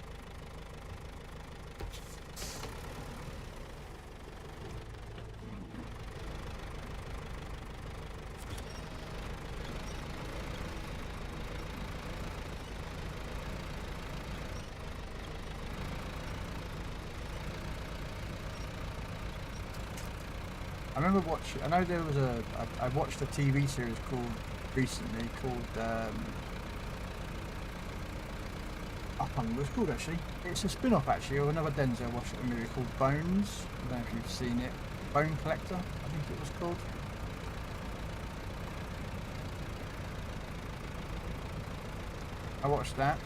I remember watching. I know there was I watched a TV series recently called. I can't remember what it's called actually. It's a spin-off actually of another Denzel Washington movie called Bones. I don't know if you've seen it. Bone Collector, I think it was called. I watched that.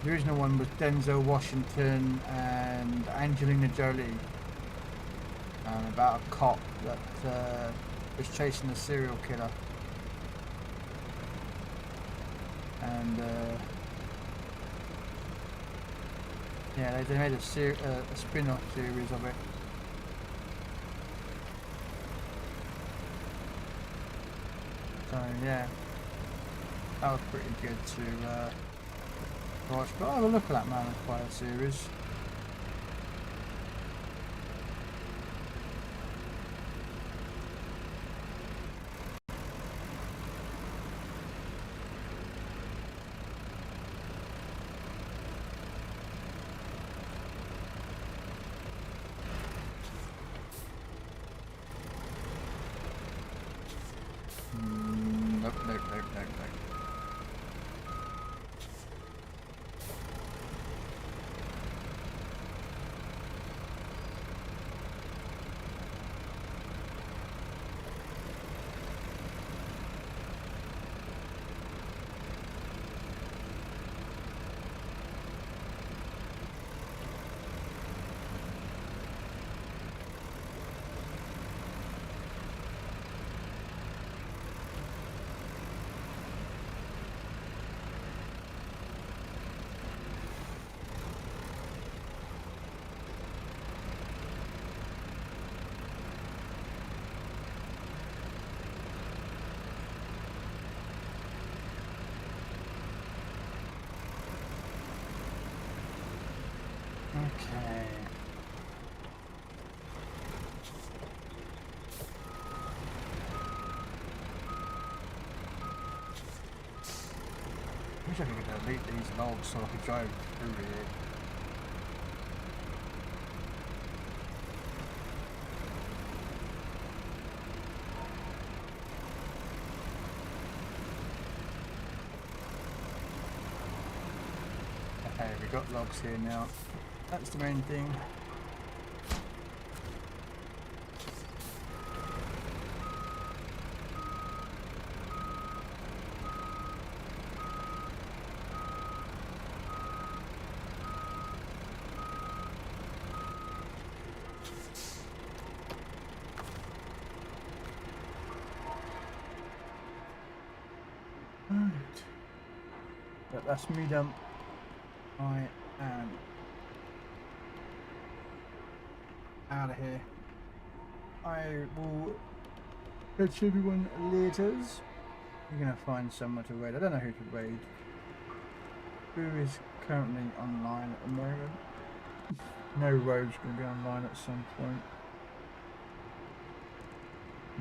The original one was Denzel Washington and Angelina Jolie. About a cop that was chasing a serial killer, and yeah, they made a spin-off series of it. So yeah, that was pretty good to watch. But I'll have a look at that Man on Fire series. Nope. wish I could delete these logs so I could drive through here. Okay, we got logs here now. That's the main thing. Right. But that's me done. I am out of here. I will catch everyone later. We're gonna find someone to raid. I don't know who to raid. Who is currently online at the moment? No, Rogue's gonna be online at some point.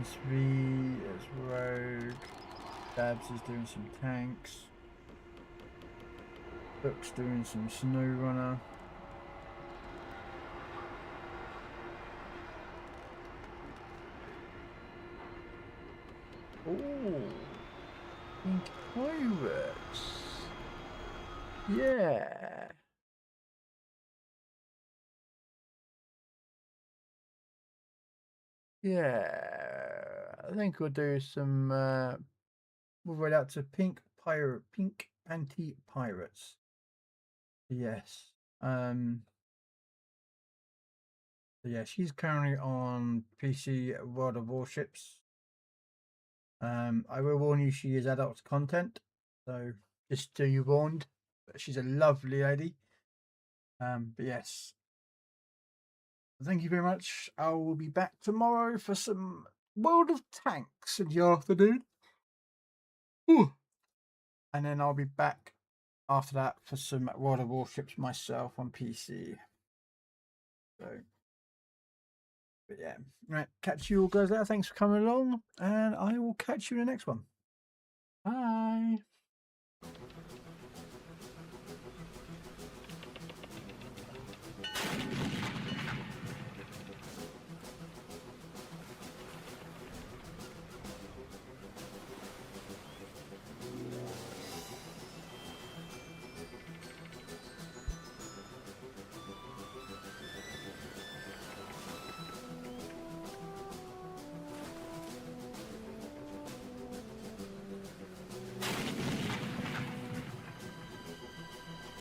It's V, it's Rogue. Dabs is doing some tanks. Book's doing some snow runner. Oh, pink pirates. Yeah. Yeah. I think we'll do some. We'll roll out to pink anti pirates. Yes. So yeah, she's currently on PC World of Warships. I will warn you, she is adult content, so just so you're warned. But she's a lovely lady. But yes, thank you very much. I will be back tomorrow for some World of Tanks in the afternoon. Ooh. And then I'll be back after that for some World of Warships myself on PC. So, but yeah, right. Catch you all guys later. Thanks for coming along, and I will catch you in the next one. Bye.